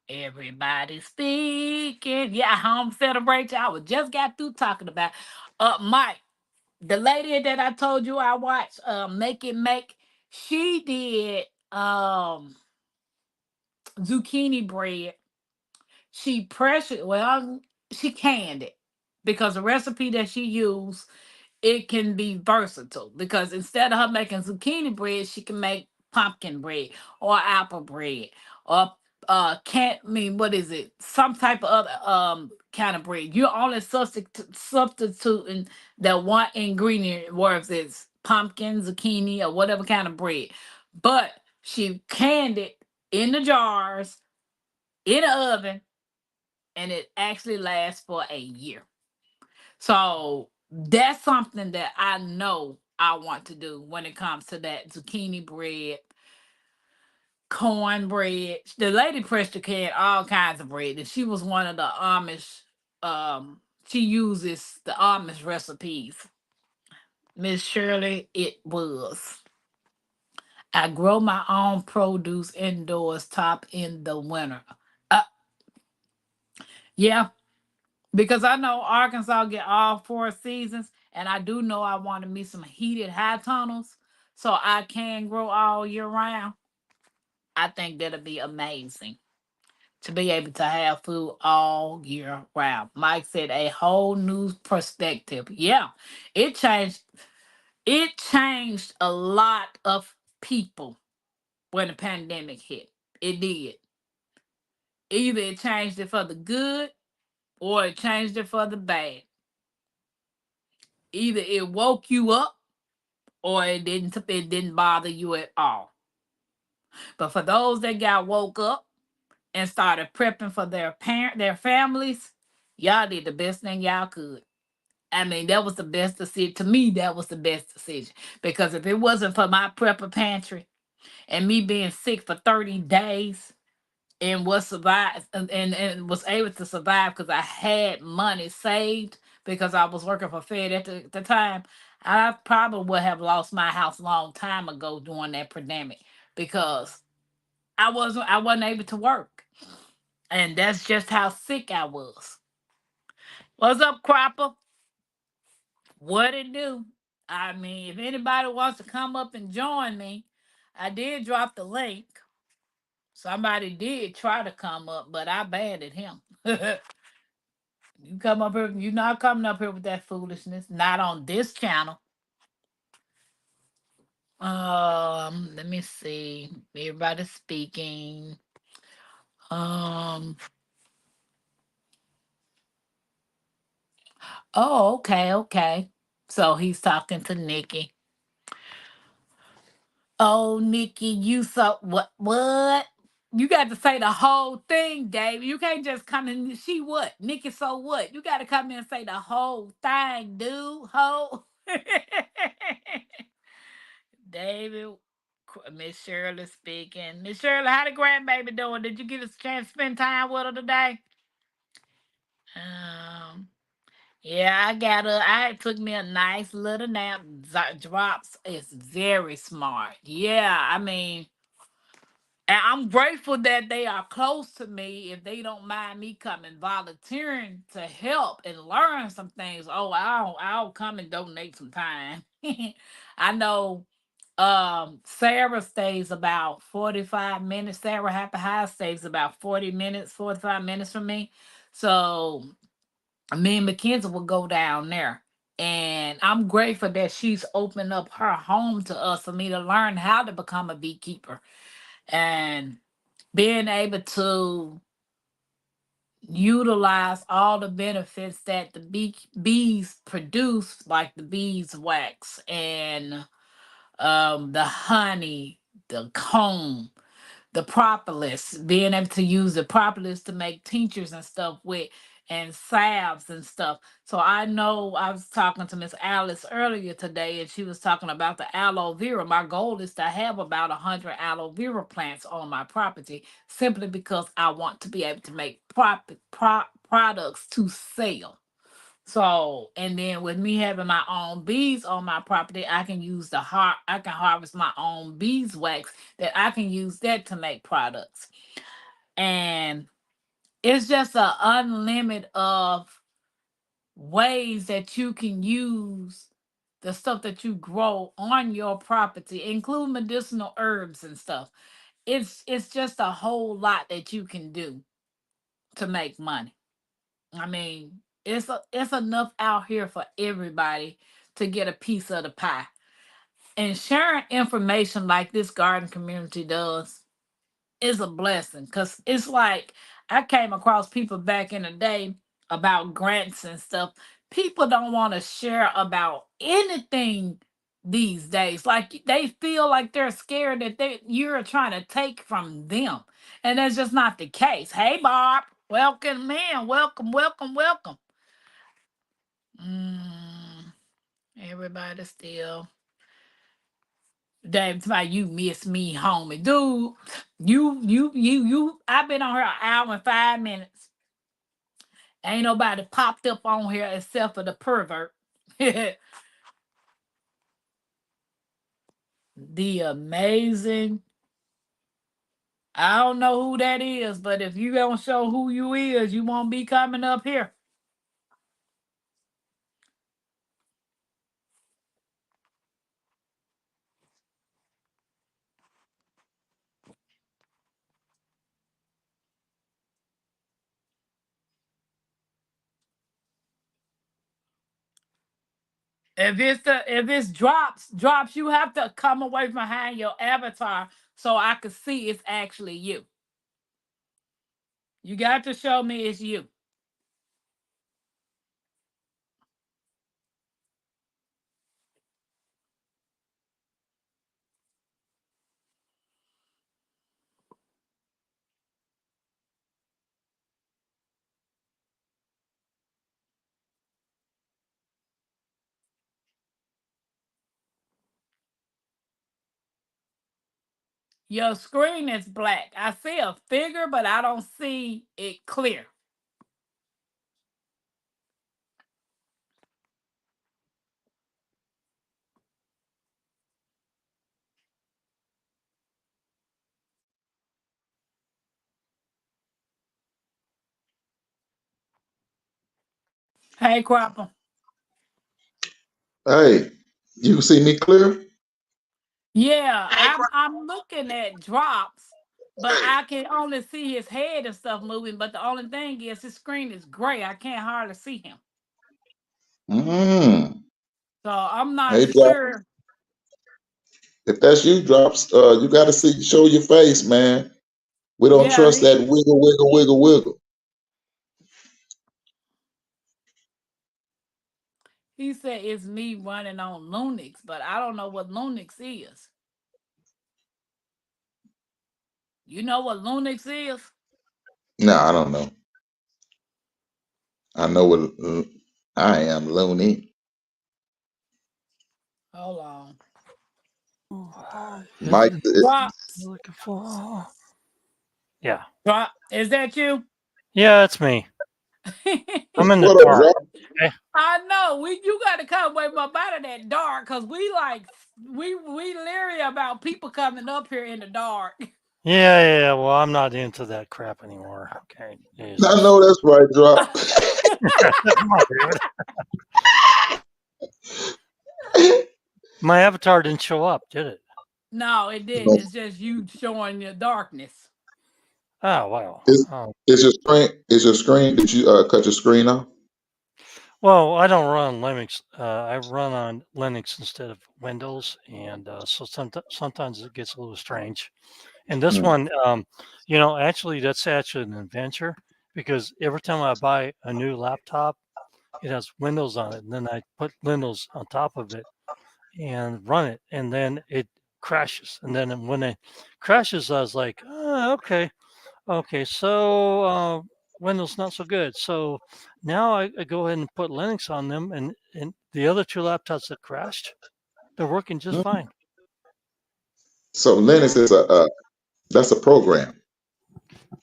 Everybody speaking. Yeah, home celebration. I was just got through talking about Mike. The lady that I told you I watched Make It Make, she did zucchini bread. She canned it because the recipe that she used, it can be versatile because instead of her making zucchini bread, she can make pumpkin bread or apple bread or can't mean what is it? Some type of other kind of bread. You're only substituting that one ingredient, whether it's pumpkin, zucchini, or whatever kind of bread. But she canned it in the jars in the oven, and it actually lasts for a year. So that's something that I know I want to do when it comes to that zucchini bread, cornbread. The lady pressed can all kinds of bread, and she was one of the Amish. She uses the Amish recipes. Miss Shirley, it was. I grow my own produce indoors, top in the winter. Uh, yeah, because I know Arkansas get all 4 seasons, and I do know I wanted me some heated high tunnels, so I can grow all year round. I think that'll be amazing to be able to have food all year round. Mike said a whole new perspective. Yeah, it changed. It changed a lot of people when the pandemic hit. It did. Either it changed it for the good or it changed it for the bad. Either it woke you up or it didn't bother you at all. But for those that got woke up and started prepping for their families, y'all did the best thing y'all could. I mean, that was the best decision. To me, that was the best decision. Because if it wasn't for my prepper pantry and me being sick for 30 days and was survived and was able to survive because I had money saved because I was working for Fed at the time, I probably would have lost my house a long time ago during that pandemic because I wasn't able to work. And that's just how sick I was. What's up, Cropper? What it do? I mean, if anybody wants to come up and join me, I did drop the link. Somebody did try to come up, but I banned him. You come up here, you're not coming up here with that foolishness. Not on this channel. Let me see. Everybody speaking. Um, oh, okay, okay. So he's talking to Nikki. Oh, Nikki, you so what? You got to say the whole thing, Dave. You can't just come in. She what? Nikki, so what? You got to come in and say the whole thing, dude. Whole. David, Miss Shirley speaking. Miss Shirley, how the grandbaby doing? Did you get a chance to spend time with her today? Um, yeah, I got her. I took me a nice little nap. Drops is very smart. Yeah, I mean, and I'm grateful that they are close to me. If they don't mind me coming volunteering to help and learn some things, oh, I'll come and donate some time. I know Sarah stays about 45 minutes. Sarah Happy High stays about 40 minutes, 45 minutes from me. So me and Mackenzie will go down there. And I'm grateful that she's opened up her home to us for me to learn how to become a beekeeper. And being able to utilize all the benefits that the bees produce, like the beeswax and the honey, the comb, the propolis, being able to use the propolis to make tinctures and stuff with, and salves and stuff. So I know I was talking to Miss Alice earlier today, and she was talking about the aloe vera. My goal is to have about 100 aloe vera plants on my property, simply because I want to be able to make products to sell. So, and then with me having my own bees on my property, I can use I can harvest my own beeswax that I can use that to make products. And it's just a unlimited of ways that you can use the stuff that you grow on your property, include medicinal herbs and stuff. It's just a whole lot that you can do to make money. I mean, it's enough out here for everybody to get a piece of the pie. And sharing information like this garden community does, is a blessing because it's like I came across people back in the day about grants and stuff. People don't want to share about anything these days. Like they feel like they're scared that you're trying to take from them. And that's just not the case. Hey Barb, welcome in. Welcome, welcome, welcome. Mm, everybody still. Dave, like you miss me, homie, dude. I've been on here an hour and 5 minutes. Ain't nobody popped up on here except for the pervert. The amazing. I don't know who that is, but if you don't show who you is, you won't be coming up here. If it's drops, you have to come away from behind your avatar so I can see it's actually you. You got to show me it's you. Your screen is black. I see a figure, but I don't see it clear. Hey, Cropper. Hey, you can see me clear? Yeah, I'm looking at drops, but I can only see his head and stuff moving. But the only thing is his screen is gray. I can't hardly see him. Mm. So I'm not Hey, Drop. sure. If that's you, Drops, you got to see, show your face, man. We don't Yeah, trust that wiggle, wiggle, wiggle, wiggle. he said it's me running on Lunix, but I don't know what Lunix is. You know what Lunix is? No, I don't know. I know what I am, loony. Hold on. Is Mike, it Drops. looking for? Yeah. Drop. Is that you? Yeah, it's me. I'm in the what up, dark. Drop? Okay. I know. You gotta come way up out of that dark because we like we leery about people coming up here in the dark. Yeah. Well, I'm not into that crap anymore. Okay. I Jesus. know that's right, Drop. Come on, David. My avatar didn't show up, did it? No, it didn't. No, It's just you showing your darkness. Oh, wow. is Oh. is your screen? Is your screen? Did you cut your screen off? Well, I don't run Linux. I run on Linux instead of Windows, and so sometimes it gets a little strange. And this Mm. one, actually, that's actually an adventure because every time I buy a new laptop, it has Windows on it, and then I put Windows on top of it and run it, and then it crashes. And then when it crashes, I was like, okay, so Windows not so good. So now I go ahead and put Linux on them, and the other two laptops that crashed, they're working just Mm. fine. So Linux Yeah. is that's a program.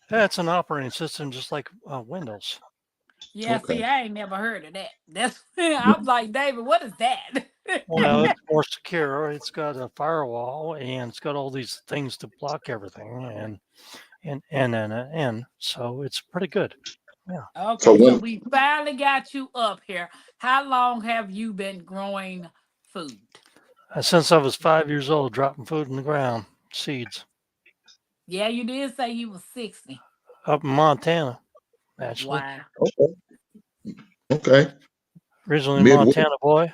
Yeah, it's an operating system just like Windows. Yeah, see, Okay. I ain't never heard of that. That's I'm like, David, what is that? Well, it's more secure. It's got a firewall and it's got all these things to block everything and so it's pretty good. Yeah. So Okay, so when we finally got you up here. How long have you been growing food? Since I was 5 years old, dropping food in the ground, seeds Yeah, you did say you was 60. up in Montana, actually. Wow. okay, okay, Originally Midwest. Montana boy,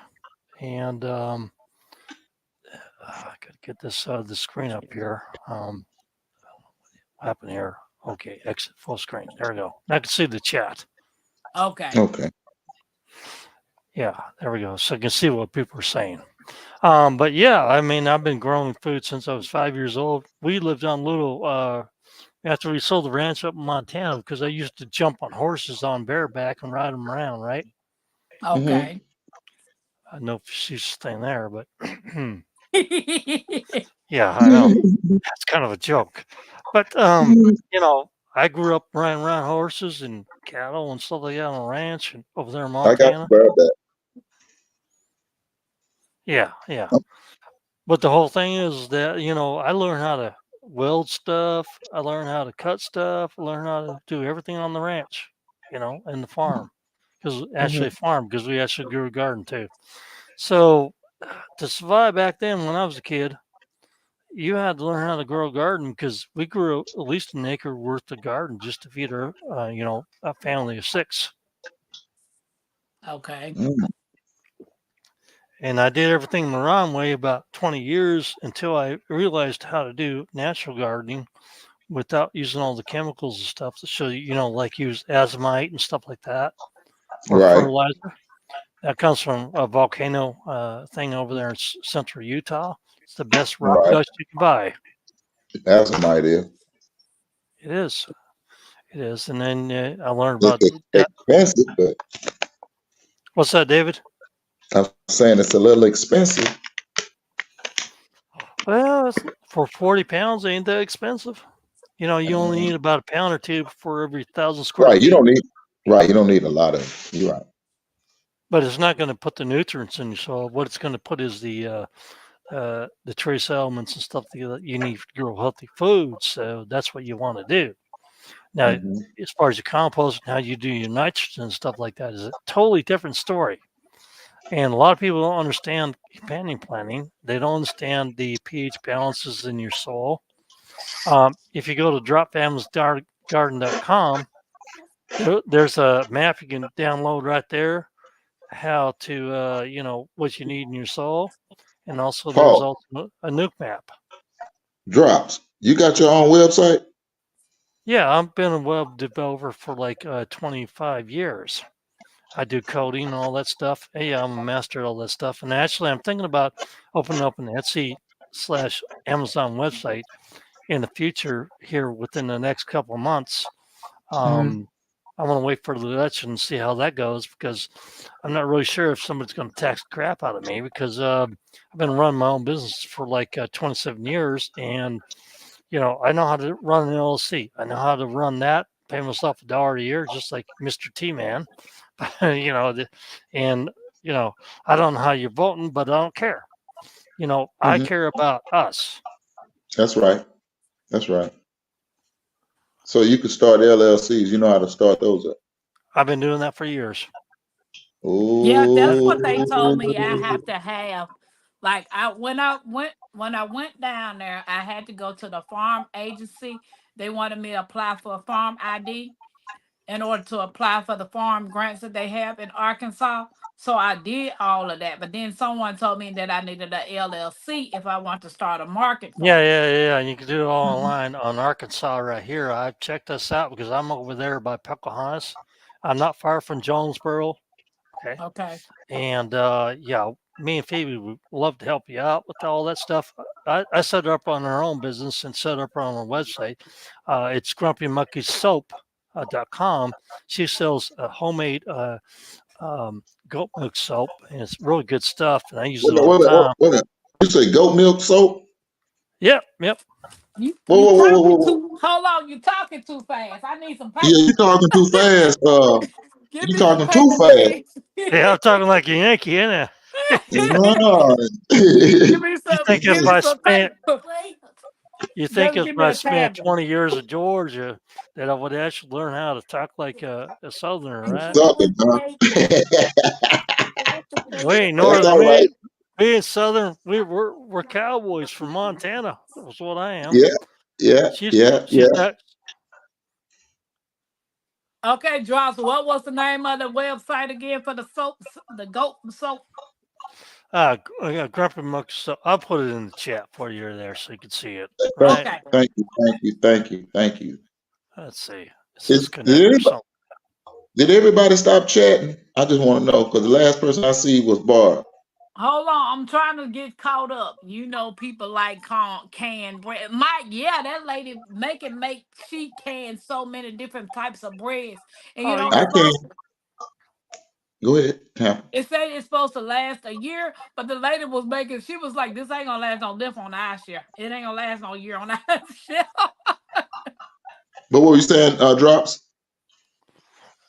and I could get this the screen up here. What happened here? Okay, exit full screen. There we go. I can see the chat. Okay. Okay. Yeah, there we go. So I can see what people are saying. But yeah, I mean, I've been growing food since I was 5 years old. We lived on little after we sold the ranch up in Montana because I used to jump on horses on bareback and ride them around. Right? Mm-hmm. Okay. I know she's staying there, but yeah, I know that's kind of a joke. But I grew up riding around horses and cattle and stuff like that on a ranch and over there in I got you, Montana. bro. That. Yeah, yeah. But the whole thing is that, I learned how to weld stuff. I learned how to cut stuff. I learned how to do everything on the ranch, and the farm. Because actually, Mm-hmm. farm, because we actually grew a garden too. So to survive back then when I was a kid, you had to learn how to grow a garden because we grew at least an acre worth of garden just to feed our, a family of six. Okay. Mm. And I did everything the wrong way about 20 years until I realized how to do natural gardening without using all the chemicals and stuff that show like use azomite and stuff like that or Right. fertilizer. That comes from a volcano thing over there in central Utah. It's the best rock Right. dust you can buy. That's an idea. It is. It is. And then I learned It's about that. expensive, but What's that, David? I'm saying it's a little expensive. Well, for 40 pounds, ain't that expensive. You only need about a pound or two for every 1,000 square Right. You feet. don't need. Right. You don't need a lot of. You're right. But it's not going to put the nutrients in your soil. What it's going to put is the trace elements and stuff that you need to grow healthy food. So that's what you want to do. Now, Mm-hmm. as far as your compost and how you do your nitrogen and stuff like that is a totally different story. And a lot of people don't understand companion planting. They don't understand the pH balances in your soil. If you go to dropfamiliesgarden.com, there's a map you can download right there, how to, what you need in your soil. And also there's Paul, also a nuke map. drops. You got your own website? Yeah, I've been a web developer for like 25 years. I do coding and all that stuff. Hey, I'm a master at all that stuff. And actually, I'm thinking about opening up an Etsy/Amazon website in the future here within the next couple of months. Mm-hmm. Um, I want to wait for the election and see how that goes because I'm not really sure if somebody's going to tax the crap out of me because I've been running my own business for like 27 years and I know how to run an LLC. I know how to run that, pay myself $1 a year, just like Mr. T Man. And I don't know how you're voting, but I don't care. I Mm-hmm. care about us. That's right. That's right. So you could start LLCs. You know how to start those up. I've been doing that for years. Yeah, That, that's Oh. what they told me I have to have. Like when I went down there, I had to go to the farm agency. They wanted me to apply for a farm ID in order to apply for the farm grants that they have in Arkansas. So I did all of that. But then someone told me that I needed a LLC if I want to start a market yeah, farm. yeah, yeah. You can do it all online on Arkansas right here. I checked this out because I'm over there by Pocahontas. I'm not far from Jonesboro. Okay. Okay. And yeah, me and Phoebe would love to help you out with all that stuff. I set her up on our own business and set her up on our website. It's grumpymonkeysoap.com. She sells a homemade goat milk soap, and it's really good stuff. And I use Wait a it minute, all wait the a minute, time. wait a minute. You say goat milk soap? Yep, yep. Whoa, You whoa, whoa, whoa, whoa, talking whoa. too hold on, you talking too fast. I need some Yeah, you paper. talking too fast. Give You me some talking too paper, fast. please. Yeah, I'm talking like a Yankee, ain't I? No. You think Give if me I some spent paper. You think Just if give me I a spent tablet. 20 years in Georgia that I would actually learn how to talk like a Southerner, right? Something, huh? We ain't That's Northern. all right. We ain't Southern. We're cowboys from Montana. That's what I am. Yeah, yeah, She's yeah, she's yeah. got Okay, Drops, what was the name of the website again for the soap, the goat soap? Grumpy Monkey. So I'll put it in the chat for you there so you can see it. Thank, Right. Okay. thank you, thank you, thank you, thank you. Let's see. It says Is, connect did or anybody, something. did everybody stop chatting? I just want to know because the last person I see was Barb. Hold on, I'm trying to get caught up. You know, people like canned bread. Mike, yeah, that lady she canned so many different types of breads, and you Oh, know you it's I got can't. supposed. Go ahead, Tampa. It said it's supposed to last a year, but the lady was making. She was like, "This ain't gonna last no lift on the ice shelf. It ain't gonna last no year on the ice shelf." But what were you saying, Drops?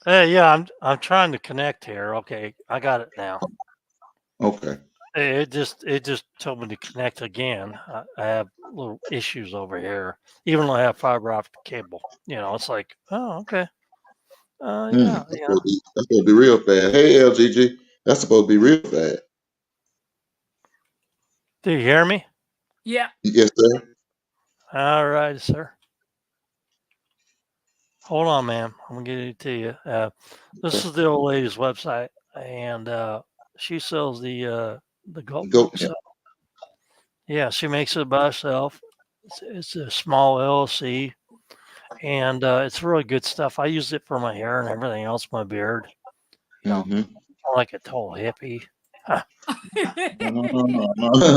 Hey, yeah, I'm trying to connect here. Okay, I got it now. Okay. It just told me to connect again. I have little issues over here, even though I have fiber optic cable. It's like, oh, okay, yeah, yeah. That's supposed to be real fast. Hey, LGG, that's supposed to be real fast. Do you hear me? Yeah. Yes, sir. All right, sir. Hold on, ma'am. I'm gonna get it to you. This Okay. is the old lady's website, and she sells the goat Go. milk. So yeah, she makes it by herself. It's a small LLC, and it's really good stuff. I use it for my hair and everything else, my beard. Mm-hmm. I'm like a total hippie. Huh. No,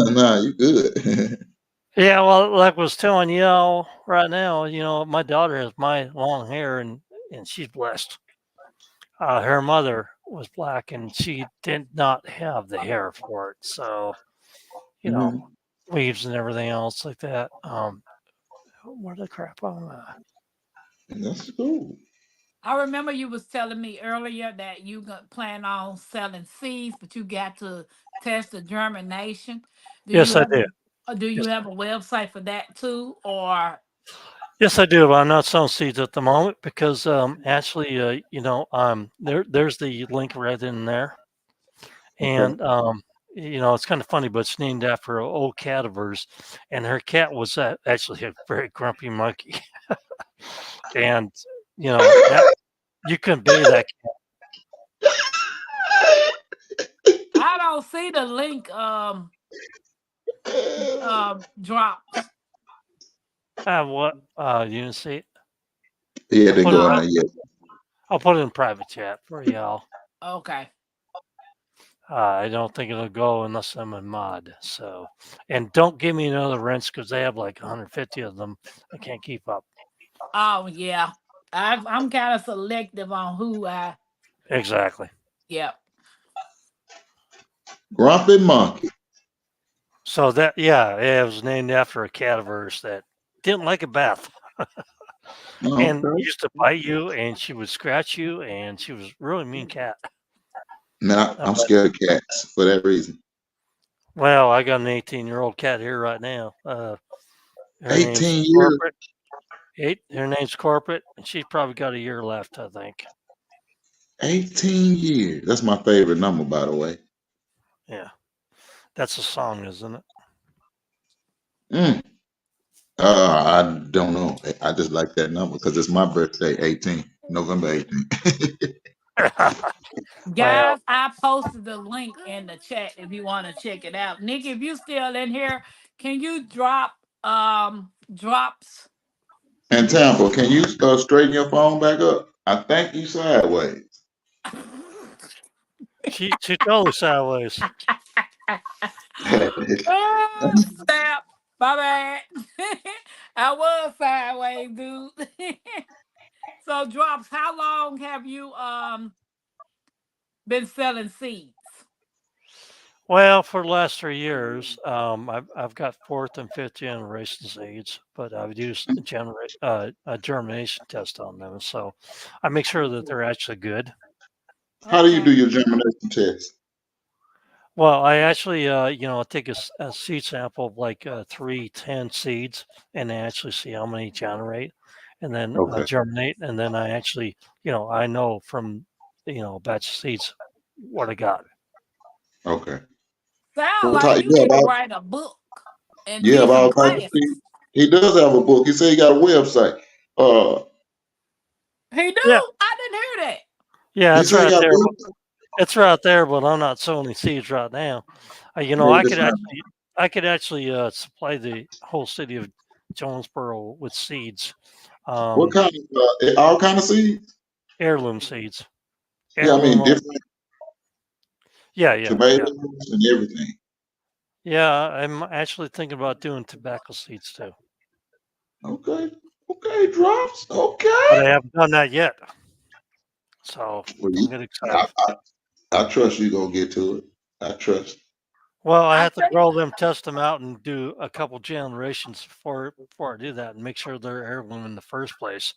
nah, you good. Yeah, well, like I was telling you right now, my daughter has my long hair, and she's blessed. Her mother was black, and she did not have the hair for it. So, you know, Mhm. weaves and everything else like that. Where the crap on That's cool. I remember you was telling me earlier that plan on selling seeds, but you got to test the germination. Do you Yes, I have did. do you Yes, have a website for that too, or yes, I do. But I'm not selling seeds at the moment because actually, there's the link right in there, Okay. and it's kind of funny, but it's named after an old cat of hers, and her cat was actually a very grumpy monkey, and that you couldn't bathe that I don't see the link drops. cat. What? You didn't see it? Yeah, I'll didn't put it. go in No. there yet. I'll put it in private chat for y'all. Okay. I don't think it'll go unless I'm a mod. So, and don't give me another rinse because they have like 150 of them. I can't keep up. Oh yeah. I'm kind of selective on who I. Exactly. Yeah. Grumpy Monkey. So that, yeah, it was named after a cat of hers that didn't like a bath Oh, and okay. used to bite you, and she would scratch you, and she was a really mean cat. Now I'm But scared of cats for that reason. well, I got an 18-year-old cat here right now. Her name's 18 years. Corporate. Her name's Corporate, and she's probably got a year left, I think. 18 years. That's my favorite number, by the way. Yeah, that's a song, isn't it? Mm. I don't know. I just like that number because it's my birthday, 18, November 18th. Well, Guys, I posted the link in the chat if you want to check it out. Nikki, if you still in here, can you drop drops? And Tampa, can you straighten your phone back up? I think you sideways. she totally sideways. Oh, snap. My bad. I was sideways, dude. So drops, how long have you been selling seeds? Well, for the last 3 years, I've got fourth and fifth generation seeds, but I've used a germination test on them, so I make sure that they're actually good. How do you do Okay. your germination test? Well, I actually, take a seed sample of like 310 seeds, and I actually see how many generate, and then Okay. germinate, and then I actually, I know from, a batch of seeds what I got. Okay. Sound What like type? you need to write a book and You have teach some all types of seeds. classes. He does have a book. He said he got a website. Uh, He do? Yeah, I didn't hear that. yeah, he it's said he right got a there. website. it's right there, but I'm not sowing any seeds right now. Maybe this time. I could actually supply the whole city of Jonesboro with seeds, What um, kind of all kind of seeds? heirloom seeds, Yeah, I heirloom mean only. different Yeah, yeah, yeah, tomatoes and everything. yeah. I'm actually thinking about doing tobacco seeds too, Okay, okay, drops. but Okay. I haven't done that yet. So Well, I'm getting I, excited. I, I trust you gonna get to it. I trust. Well, I I have to think grow them, test them out, and do a couple generations before I do that, and make sure they're heirloom in the first place.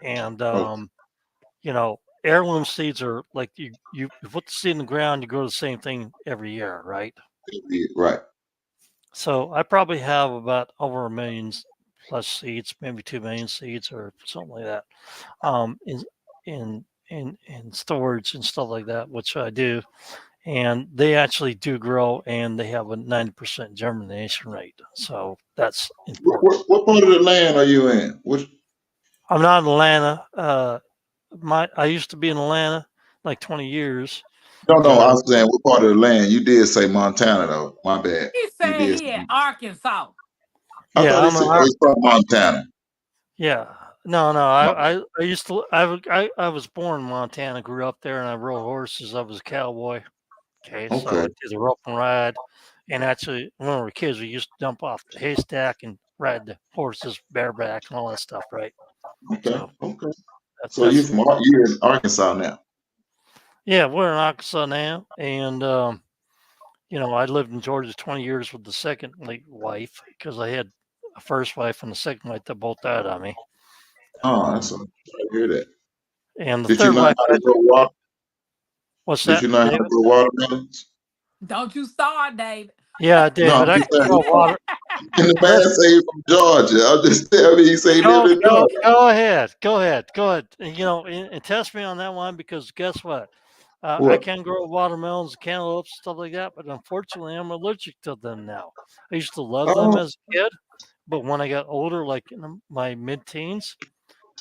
And Oh, heirloom seeds are like you put the seed in the ground, you grow the same thing every year, right? yeah, right. So I probably have about over a million plus seeds, maybe 2 million seeds or something like that, in in storage and stuff like that, which I do, and they actually do grow, and they have a 90% germination rate. So that's important. What part of the land are you in? Which? I'm not in Atlanta. I used to be in Atlanta like 20 years No, no. I because was saying what part of the land. You did say Montana though. My bad. he You said did. he in Arkansas. I yeah, thought he said oh, he's from Montana. yeah. No, Oh, I used to I was born in Montana, grew up there, and I rode horses. I was a cowboy. Okay, so okay. I did the rope and ride, and actually when we were kids, we used to dump off the haystack and ride the horses bareback and all that stuff, right? Okay. So Okay. So that's you're in Arkansas now. yeah. We're in Arkansas now, and I lived in Georgia 20 years with the second late wife because I had a first wife and a second wife that both died on me. Oh, Um, that's all. I hear that. and the Did you third learn wife how died. to grow water? What's Did that, you learn how to David? grow watermelons? Don't you start, David. Yeah, No, David, I'm I just can saying. grow water. And the man Listen, say he from Georgia. I'm just telling me he say he lived in Georgia. go ahead, go ahead. And test me on that one because guess what? I What? can grow watermelons, cantaloupes, stuff like that, but unfortunately, I'm allergic to them now. I used to love them Oh, as a kid, but when I got older, like in my mid-teens,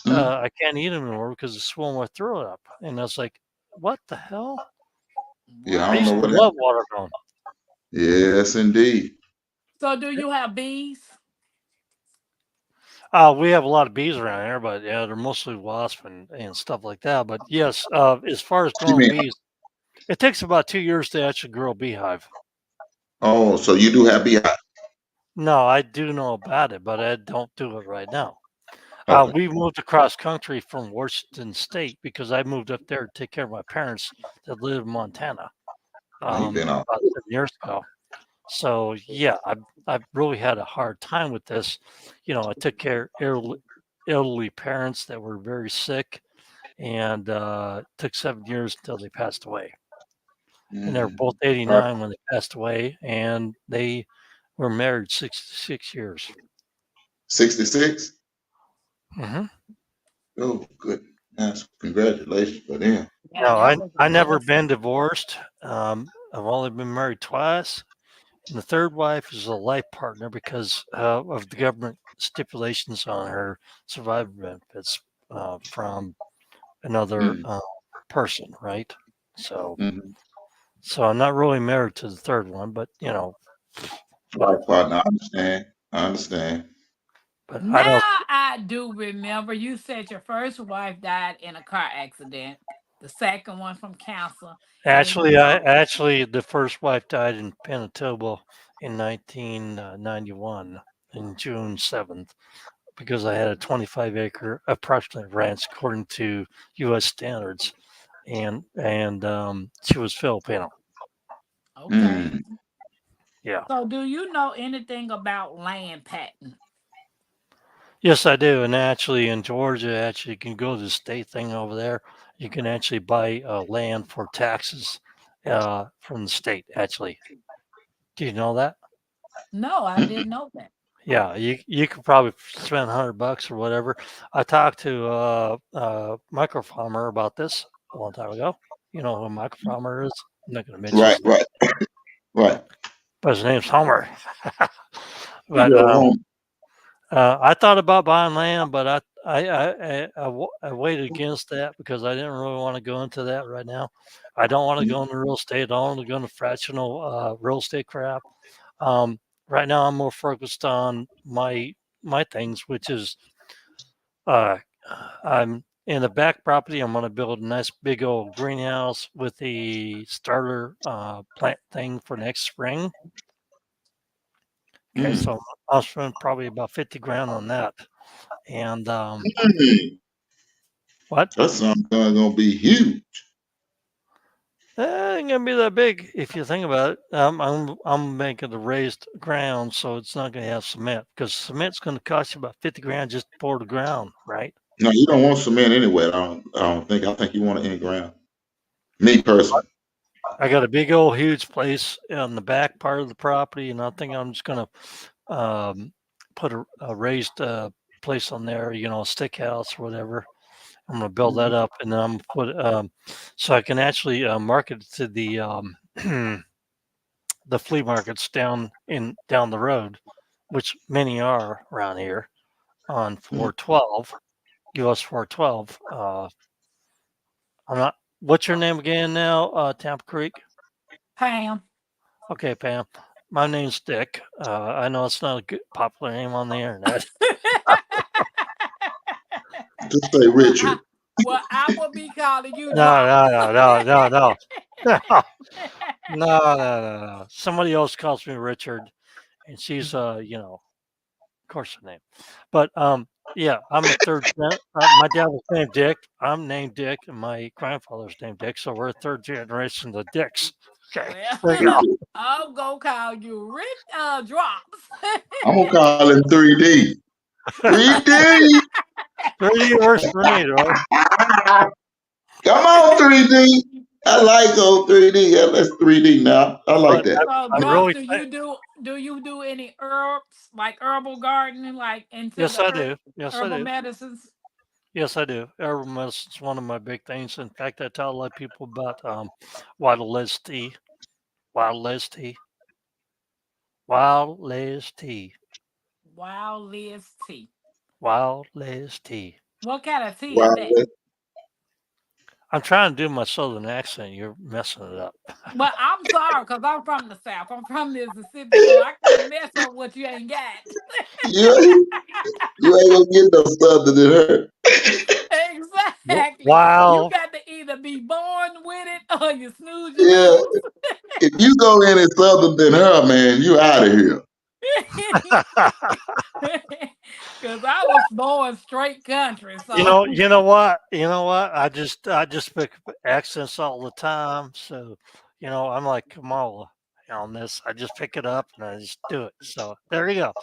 mm, I can't eat them anymore because it swelled my throat up. And I was like, "What the hell?" yeah, I I don't know used to what love happened. watermelon. Yes, indeed. So do you have bees? We have a lot of bees around here, but yeah, they're mostly wasps and stuff like that. But yes, as far as You growing mean bees, it takes about 2 years to actually grow a beehive. oh, so you do have beehive? No, I do know about it, but I don't do it right now. Okay. We moved across country from Washington State because I moved up there to take care of my parents that live in Montana Now you've been off. about 7 years ago. So yeah, I've really had a hard time with this. I took care of elderly parents that were very sick, and took 7 years until they passed away. And they were Mm. both All right. 89 when they passed away, and they were married 66 years. 66? Hmm. Oh, good. Yes, congratulations for them. Yeah, that was a I never blessing. been divorced. I've only been married twice, and the third wife is a life partner because of the government stipulations on her survivor benefits from another Mm. person, right? So, Mm. so I'm not really married to the third one, but Right, whatever. partner. I understand. I understand. But I don't. Now I do remember you said your first wife died in a car accident, the second one from cancer, and Actually, the first wife died in Manitoba in 1991 in June 7th because I had a 25-acre approximately ranch according to U.S. standards, and she was Filipino. okay. Mm. Yeah. So do you know anything about land patent? Yes, I do. And actually, in Georgia, actually, you can go to the state thing over there. You can actually buy land for taxes from the state. Actually, do you know that? No, I didn't know that. Yeah, you could probably spend $100 or whatever. I talked to a micro farmer about this a long time ago. You know who a micro farmer is? I'm not going to mention Right, his name, right, right. but his name's Homer. but Go home. I thought about buying land, but I weighed against that because I didn't really want to go into that right now. I don't want to go into real estate. I don't want to go into fractional real estate crap. Right now, I'm more focused on my things, which is uh, I'm in the back property. I'm going to build a nice big old greenhouse with the starter plant thing for next spring. Okay, Mm. so I'll spend probably about 50 grand on that. And Mm. what? That sounds gonna be huge. Ain't gonna be that big if you think about it. I'm making the raised ground, so it's not gonna have cement because cement's gonna cost you about 50 grand just to pour the ground, right? No, you don't want cement anyway. I don't think. I think you want it in the ground. Me personally. I got a big old huge place on the back part of the property, and I think I'm just gonna um, put a raised place on there, a stick house or whatever. I'm gonna build that Mhm. up, and then I'm gonna put so I can actually market it to the the flea markets down the road, which many are around here on Mhm. 412 US 412. I'm not. What's your name again now? Tampa Creek. Pam. Okay, Pam. My name's Dick. I know it's not a good, popular name on the internet. Just say well, I, Richard. I will be calling you No, Drops. no, no, no, no, no. No, no, no, no. Somebody else calls me Richard, and she's of course her name. But yeah, I'm a third. My dad was named Dick. I'm named Dick, and my grandfather's named Dick. So we're a third generation of Dicks. Okay, Well, there you go. I'm gonna call you Rich Drops. I'm gonna call him 3D. 3D. 30 works for me, right? Come on, 3D. I like old 3D. Yeah, let's 3D now. I like But that. So I Drops, really do think, you do any herbs like herbal gardening, like into yes, the I do. Yes, I herbal do. medicines? Yes, I do. Herbal medicine's one of my big things. In fact, I tell a lot of people about wild Liz tea, wild Liz tea, wild Liz tea, Wild Liz tea. wild Liz tea. What kind of tea is Wow. that? I'm trying to do my southern accent. You're messing it up. Well, I'm sorry, because I'm from the South. I'm from Mississippi, so I can't mess up what you ain't got. You, you ain't gonna get no southern than her. Exactly. You Wild. got to either be born with it or you snooze, you Yeah. lose. If you go any southern than her, man, you out of here. Because I was born straight country, you so know, you know what? You know what? I just pick accents all the time. So, I'm like Kamala on this. I just pick it up and I just do it. So there you go.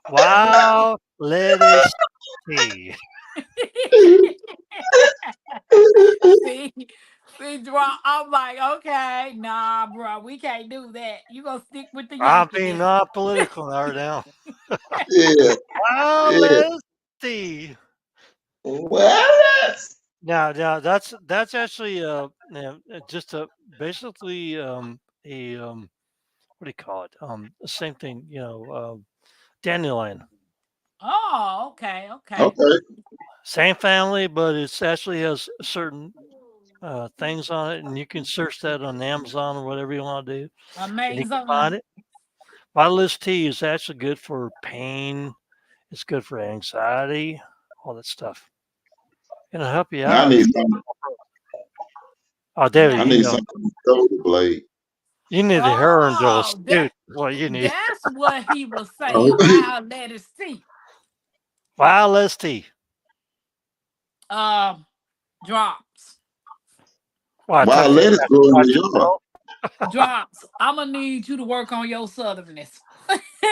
Wow, lettuce tea. see, I'm like, okay, nah, bro, we can't do that. You gonna stick with the I'm being Yankees. not political now. Yeah. Wow, Yeah. lettuce tea. Well, that's Now that's actually just a basically a what do you call it? The same thing, dandelion. Oh, okay, okay. okay. Same family, but it's actually has certain things on it, and you can search that on Amazon or whatever you want to do, and you can find Amazing. it. Vitalis tea is actually good for pain. It's good for anxiety, all that stuff. It'll help you I out. need some. Oh, David, I Now, need some shoulder blade. you need a heroin dose, oh, dude. What you need? that's what he was saying. Oh, Wow, let us see. Vitalis tea. Um, Drops. Well, I wild took the lettuce test grow in twice the in a yard. row. Drops. I'm gonna need you to work on your southernness.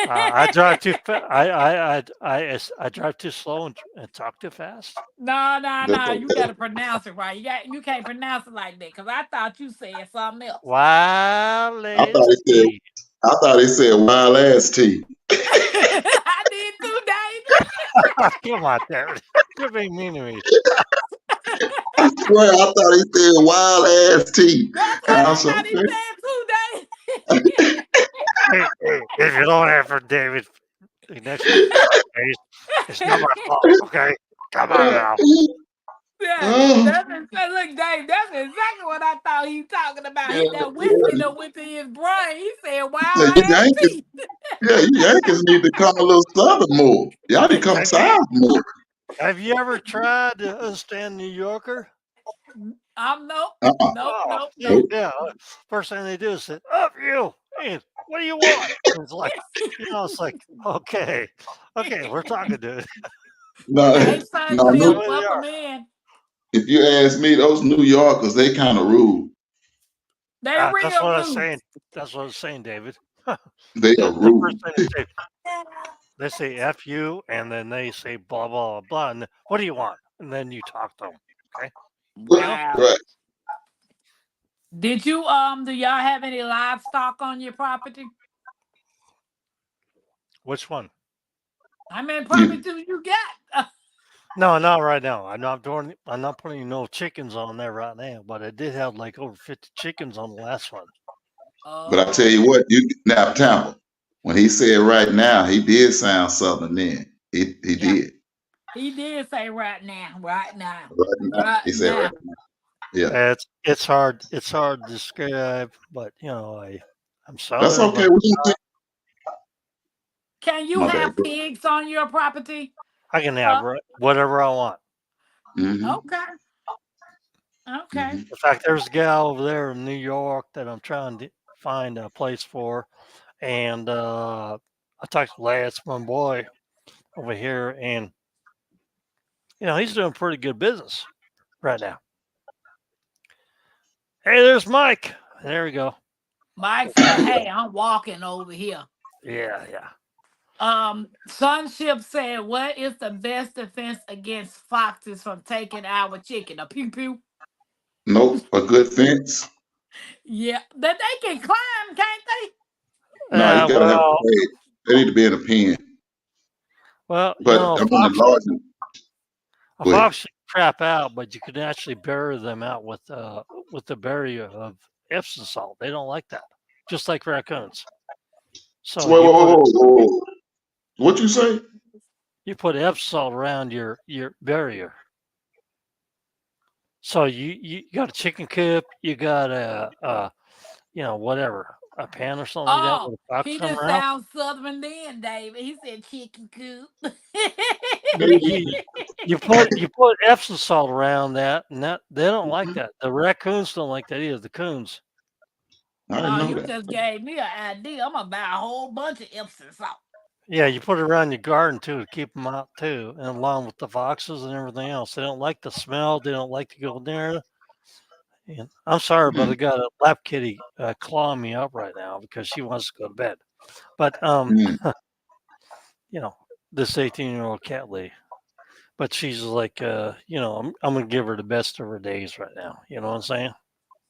I drive too fa- I drive too slow and talk too fast. No, no, That's no. You okay. gotta pronounce it right. You can't pronounce it like that because I thought you said something else. I thought Vitalis he said. tea. I thought he said wild ass tea. I did too, David. Come on, David. You're being mean to me. I swear, I thought he said wild ass tea. That's what I I was thought he okay. said too, David. Hey, if you don't answer David the next few days, it's not my fault. Okay, come on now. Yeah, Oh, look, Dave. That's exactly what I thought he talking about. yeah, He that whiskey yeah. that went through his brain. He said, "Wow, Yeah, I you had Yankees, teeth." yeah, you Yankees need to come a little southern more. Y'all need to come Have you south more. have you ever tried to understand New Yorker? I'm nope, Uh-uh. nope, Oh, nope, see, nope. Nope. yeah. First thing they do is say, "Up you!" And what do you want? And it's like, it's like, okay, we're talking, dude. No, Hey, no, That's the sonship, way they welcome are. in. if you ask me, those New Yorkers, they kind of rude. They That's real what I was rude. saying. That's what I was saying, David. They are The first rude. thing they say "f you," and then they say blah blah blah. And what do you want? And then you talk to them. Okay, you know Wow. Right. Did you do y'all have any livestock on your property? which one? How many Yeah. property do you got? No, not right now. I'm not doing. I'm not putting no chickens on there right now. But I did have like over 50 chickens on the last one. But I tell Oh, you what, you now Tampa, when he said right now, he did sound southern then. He yeah. did. He did say right now, right now, Right now. He right said right now. now. Yeah. It's hard to describe. But I'm That's southern, okay. but We don't think Can you my have bad. pigs on your property? I can have Uh, whatever I want. Mm-hmm. okay, okay. Mm-hmm. In fact, there's a gal over there in New York that I'm trying to find a place for, and I talked to Lance, my boy over here, and he's doing pretty good business right now. Hey, there's Mike. There we go. Mike said, "Hey, I'm walking over here." Yeah, yeah. Sonship said, "What is the best defense against foxes from taking our chicken? A pew pew." Nope. A good fence. Yeah, that they can climb, can't they? No, you gotta have a Well, cage. They need to be in a pen. well, But I mean the large a go ahead. fox should crap out, but you can actually bury them out with the barrier of Epsom salt. They don't like that, just like raccoons. So Whoa, whoa, whoa, whoa, whoa. What you say? you put Epsom salt around your barrier. So you got a chicken coop, you got whatever, a pan or something like that Oh, with a fox he come just around. sounds southern then, David. He said chicken coop. You you put Epsom salt around that, and that they don't like that. The raccoons don't like that either. The coons. I didn't Oh, know you that. just gave me an idea. I'm gonna buy a whole bunch of Epsom salt. Yeah, you put it around your garden too to keep them out too, and along with the foxes and everything else. They don't like the smell. They don't like to go there. And I'm sorry, but Mm, I got a lap kitty clawing me up right now because she wants to go to bed. But mm. you know, this 18-year-old cat lady. But she's like, I'm gonna give her the best of her days right now. You know what I'm saying?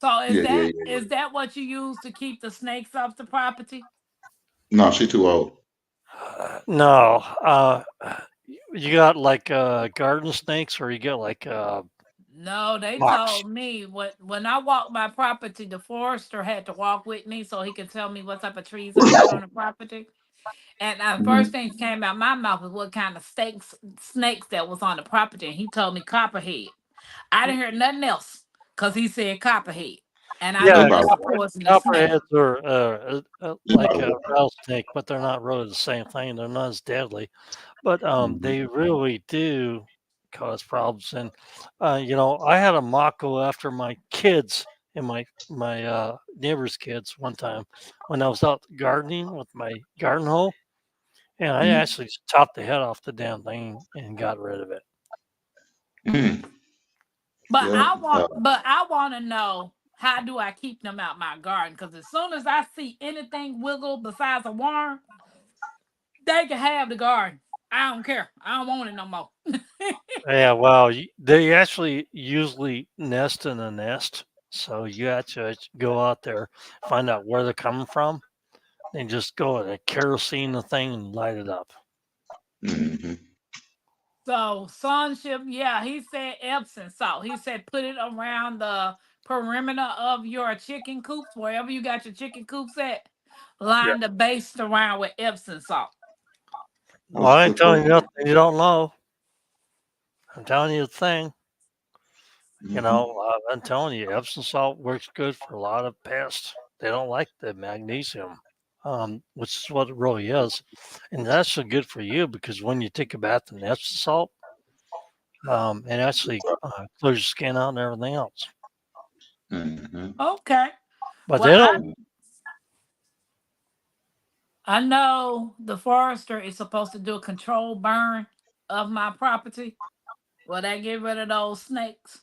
So Yeah, yeah, yeah, is yeah. that what you use to keep the snakes off the property? No, she too old. No, you got like garden snakes, or you got like No, they box. told me when I walked my property, the forester had to walk with me so he could tell me what type of trees I got on the property. And the first Mhm. thing that came out my mouth was what kind of snakes that was on the property. And he told me copperhead. I didn't hear nothing else because he said copperhead. And I They Yeah, know about that's a poisonous snake. copperheads are they like about a rattlesnake, but they're not really the same thing. They're not as deadly, but mhm. they really do cause problems. And I had a mock go after my kids and my neighbor's kids one time when I was out gardening with my garden hoe, and I Mhm. actually chopped the head off the damn thing and got rid of it. Mhm. But Yeah. I want to know, how do I keep them out my garden? Because as soon as I see anything wiggle besides a worm, they can have the garden. I don't care. I don't want it no more. Yeah, well, they actually usually nest in a nest, so you have to go out there, find out where they're coming from, and just go and kerosene the thing and light it up. Mhm. So sonship, yeah, he said Epsom salt. He said put it around the perimeter of your chicken coops, wherever you got your chicken coops at. Yeah. Line the base around with Epsom salt. Well, That's a I ain't good telling you program. nothing you don't know. I'm telling you the thing. Hmm. I'm telling you, Epsom salt works good for a lot of pests. They don't like the magnesium, which is what it really is. And that's actually good for you because when you take a bath in Epsom salt, it actually clears your skin out and everything else. Hmm. Okay. But Well, they I don't. I know the forester is supposed to do a control burn of my property. Will that get rid of those snakes?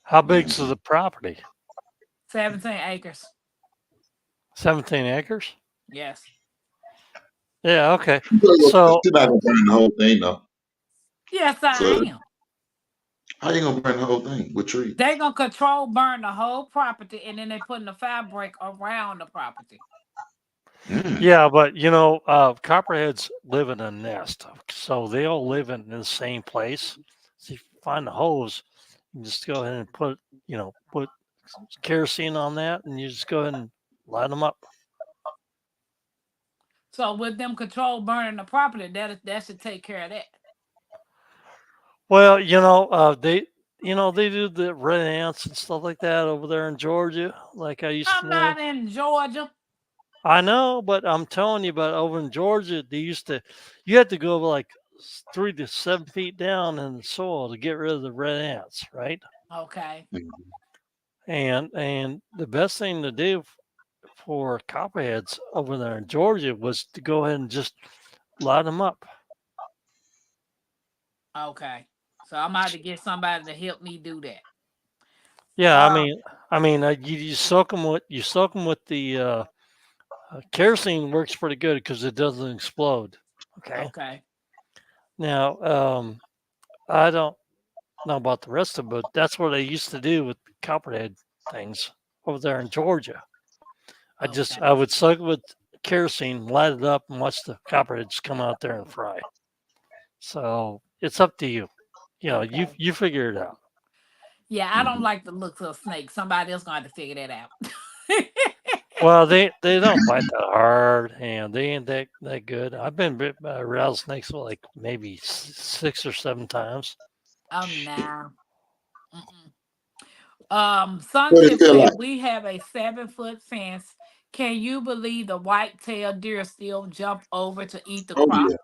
How big's Hmm. the property? 17 acres. 17 acres? Yes. Yeah, okay. But So, you're not gonna burn the whole thing though. Yes, I So am. how you gonna burn the whole thing with They trees? gonna control burn the whole property and then they putting the fabric around the property. Mm. yeah, but copperheads live in a nest. So they all live in the same place. So if you find the hose, you just go ahead and put kerosene on that and you just go ahead and light them up. So with them control burning the property, that should take care of that. Well, they do the red ants and stuff like that over there in Georgia, like I used to I'm live. not in Georgia. I know, but I'm telling you, but over in Georgia, you had to go like 3 to 7 feet down in the soil to get rid of the red ants, right? Okay. Mhm. And the best thing to do for copperheads over there in Georgia was to go ahead and just light them up. Okay. So I'm about to get somebody to help me do that. Yeah, Uh, you soak them with the kerosene works pretty good because it doesn't explode. Okay. okay. Now, I don't know about the rest of it, but that's what I used to do with copperhead things over there in Georgia. Okay. I would soak it with kerosene, light it up, and watch the copperheads come out there and fry. So it's up to you. Okay. You figure it out. Yeah, I don't Mhm. like the looks of snakes. Somebody else gonna have to figure that out. Well, they don't bite that hard, and they ain't that good. I've been bit by rattlesnakes like maybe 6 or 7 times. Nah. Mm-mm. What it Suntip feel like? said we have a 7 foot fence. Can you believe the white-tailed deer still jump over to eat the Oh crop? yeah.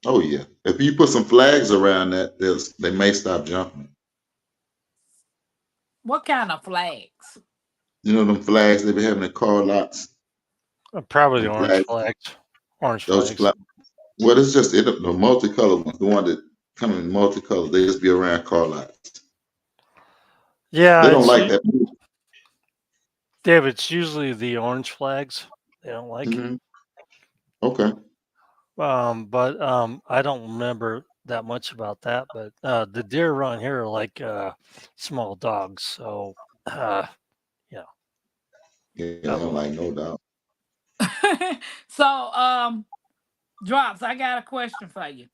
Oh yeah. If you put some flags around that, they may stop jumping. What kind of flags? You know them flags they be having in car lots. Probably the Them orange flags. flags. Orange Those flags. flags. Well, it's just the multicolored ones, the one that come in multicolored. They just be around car lots. Yeah, They don't like that. Dave. It's usually the orange flags they don't like. Hmm. Okay. But I don't remember that much about that. But the deer around here are like small dogs, so uh, yeah. Yeah, they Uh, don't like no doubt. So, drops. I got a question for you.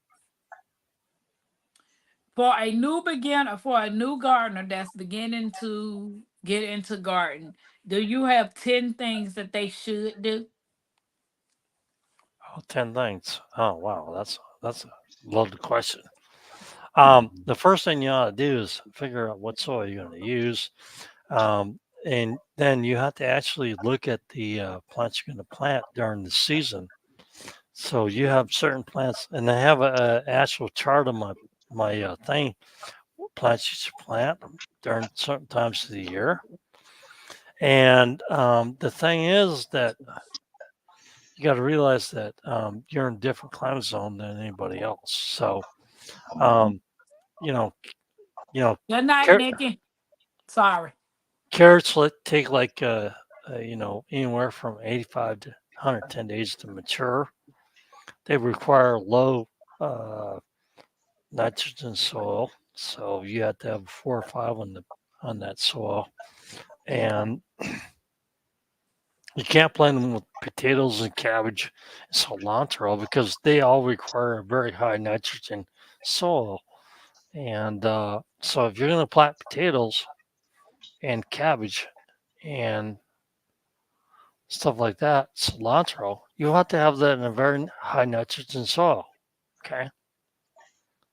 For a new gardener that's beginning to get into garden, do you have 10 things that they should do? 10 things. Oh wow, that's a loaded question. Mhm. The first thing you ought to do is figure out what soil you're going to use. And then you have to actually look at the plants you're going to plant during the season. So you have certain plants, and I have a actual chart on my thing. What plants you should plant during certain times of the year. And the thing is that you got to realize that you're in a different climate zone than anybody else. So um, you know, you know, Good night, car- Nikki. Sorry. carrots take like anywhere from 85 to 110 days to mature. They require low uh, nitrogen soil, so you have to have 4 or 5 on that soil, and you can't plant them with potatoes and cabbage and cilantro because they all require a very high nitrogen soil. And so if you're going to plant potatoes and cabbage and stuff like that, cilantro, you have to have that in a very high nitrogen soil. Okay.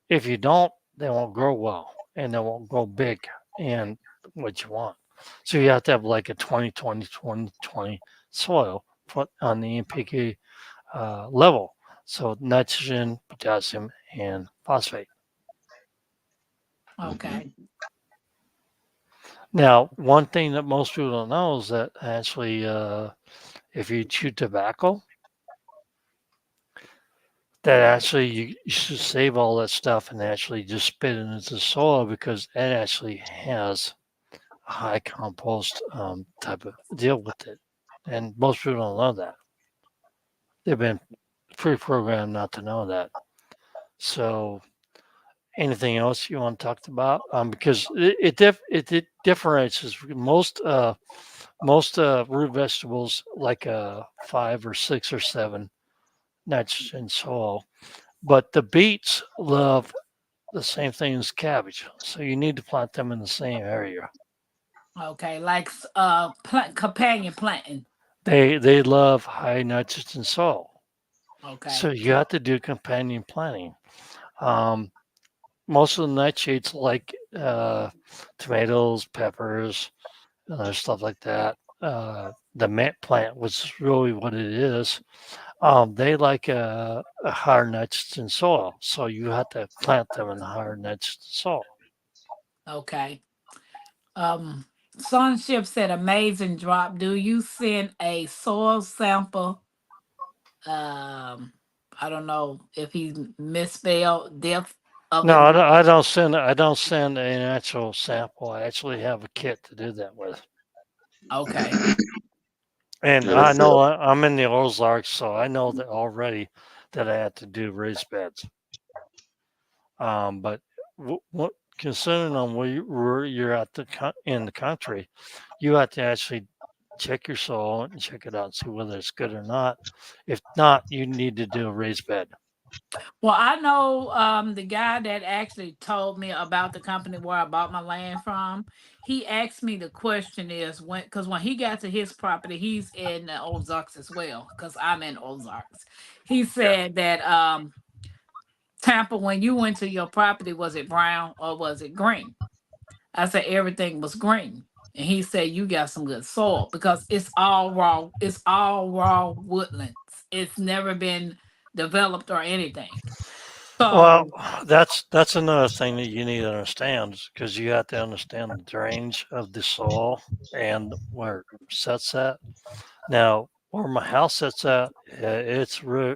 If you don't, they won't grow well and they won't grow big. and what you want. So you have to have like a 20-20-20-20 soil put on the NPK level. So nitrogen, potassium, and phosphate. Hmm. Okay. Now, one thing that most people don't know is that actually, if you chew tobacco, that actually you should save all that stuff and actually just spit it into the soil because it actually has a high compost type of deal with it. And most people don't know that. They've been pre-programmed not to know that. So, anything else you want to talk about? Because it differentiates most root vegetables like 5 or 6 or 7 nitrogen soil, but the beets love the same thing as cabbage, so you need to plant them in the same area. Okay. Like companion planting. They love high nitrogen soil, so Okay. you have to do companion planting. Um, Most of the nightshades like tomatoes, peppers, stuff like that. The mint plant, which is really what it is, they like a higher nitrogen soil, so you have to plant them in higher nitrogen soil. Okay. Um, Sonship said, "Amazing drop. Do you send a soil sample?" Um, I don't know if he misspelled depth of No, it. I don't send an actual sample. I actually have a kit to do that with. Okay. And Yeah, they I know sell. I'm in the Ozarks, so I know that already that I had to do raised beds. But what considering on where you're at in the country, you have to actually check your soil and check it out and see whether it's good or not. If not, you need to do a raised bed. Well, I know the guy that actually told me about the company where I bought my land from. He asked me the question is when he got to his property, he's in the Ozarks as well because I'm in Ozarks. He said that Tampa, when you went to your property, was it brown or was it green? I said everything was green. And he said you got some good soil because it's all raw. It's all raw woodlands. It's never been developed or anything. Well, So that's another thing that you need to understand because you have to understand the drainage of the soil and where it sets at. Now, where my house sits at, it's real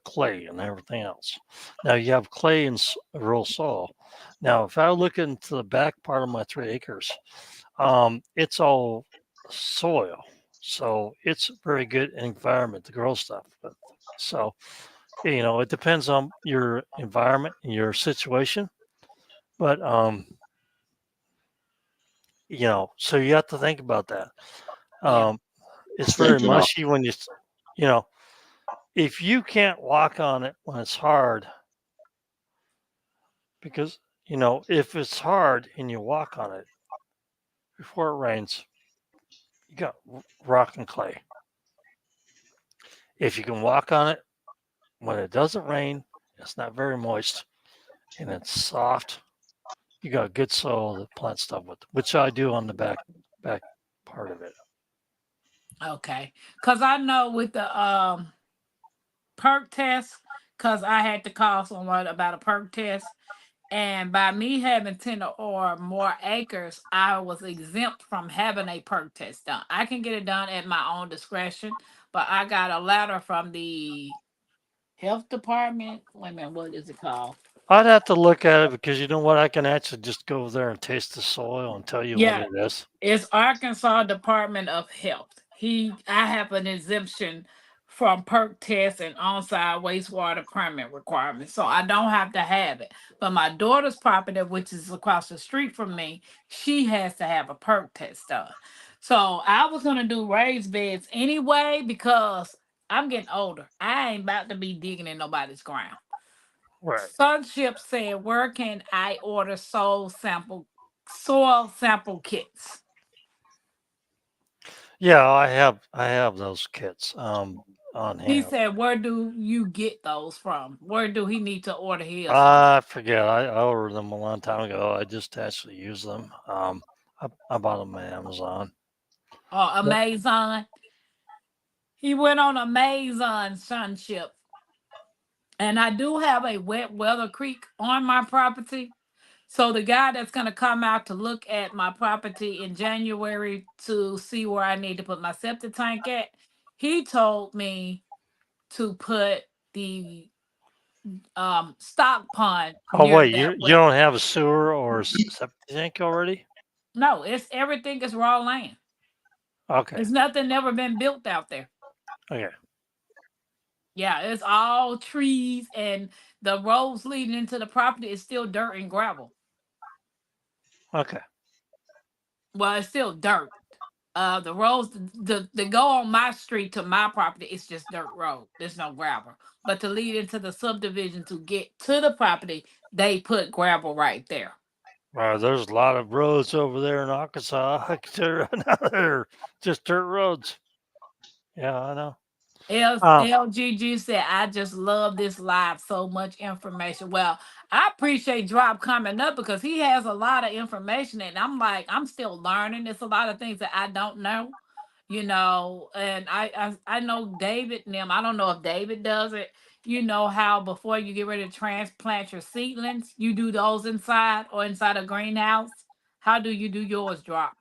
clay and everything else. Now you have clay and real soil. Now, if I look into the back part of my 3 acres, it's all soil, so it's a very good environment to grow stuff with. So it depends on your environment and your situation, but so you have to think about that. yeah. Um, it's very Thinking off. mushy when you know, if you can't walk on it when it's hard, because if it's hard and you walk on it before it rains, you got rock and clay. If you can walk on it when it doesn't rain, it's not very moist and it's soft, you got good soil to plant stuff with, which I do on the back part of it. Okay. Cause I know with the perk test, cause I had to call someone about a perk test. And by me having 10 or more acres, I was exempt from having a perk test done. I can get it done at my own discretion, but I got a letter from the health department. Wait a minute, what is it called? I'd have to look at it because you know what? I can actually just go over there and taste the soil and tell you what Yeah, it is. it's Arkansas Department of Health. I have an exemption from perk tests and on-site wastewater permit requirements, so I don't have to have it. But my daughter's property, which is across the street from me, she has to have a perk test done. So I was gonna do raised beds anyway because I'm getting older. I ain't about to be digging in nobody's ground. Right. Sonship said, "Where can I order soil sample kits?" Yeah, I have those kits. on He hand. said, "Where do you get those from? Where do he need to order his from?" I forget. I ordered them a long time ago. I just actually use them. I bought them on Amazon. Or But, Amazon. He went on Amazon sonship. And I do have a wet weather creek on my property. So the guy that's going to come out to look at my property in January to see where I need to put my septic tank at, he told me to put the stock pond oh near wait, that you well. don't have a sewer or a septic tank already? No, it's everything is raw land. Okay, There's nothing never been built out there. okay, Yeah, it's all trees, and the roads leading into the property is still dirt and gravel. okay, Well, it's still dirt. The roads the go on my street to my property, it's just dirt road. There's no gravel. But to lead into the subdivision to get to the property, they put gravel right there. well, there's a lot of roads over there in Arkansas. I can tell you right now, they're just dirt roads. Yeah, I know. Um, LGG said, "I just love this live. So much information." Well, I appreciate Drop coming up because he has a lot of information, and I'm like, I'm still learning. There's a lot of things that I don't know, and I know David and them. I don't know if David does it. You know how before you get ready to transplant your seedlings, you do those inside or inside a greenhouse. How do you do yours, Drop?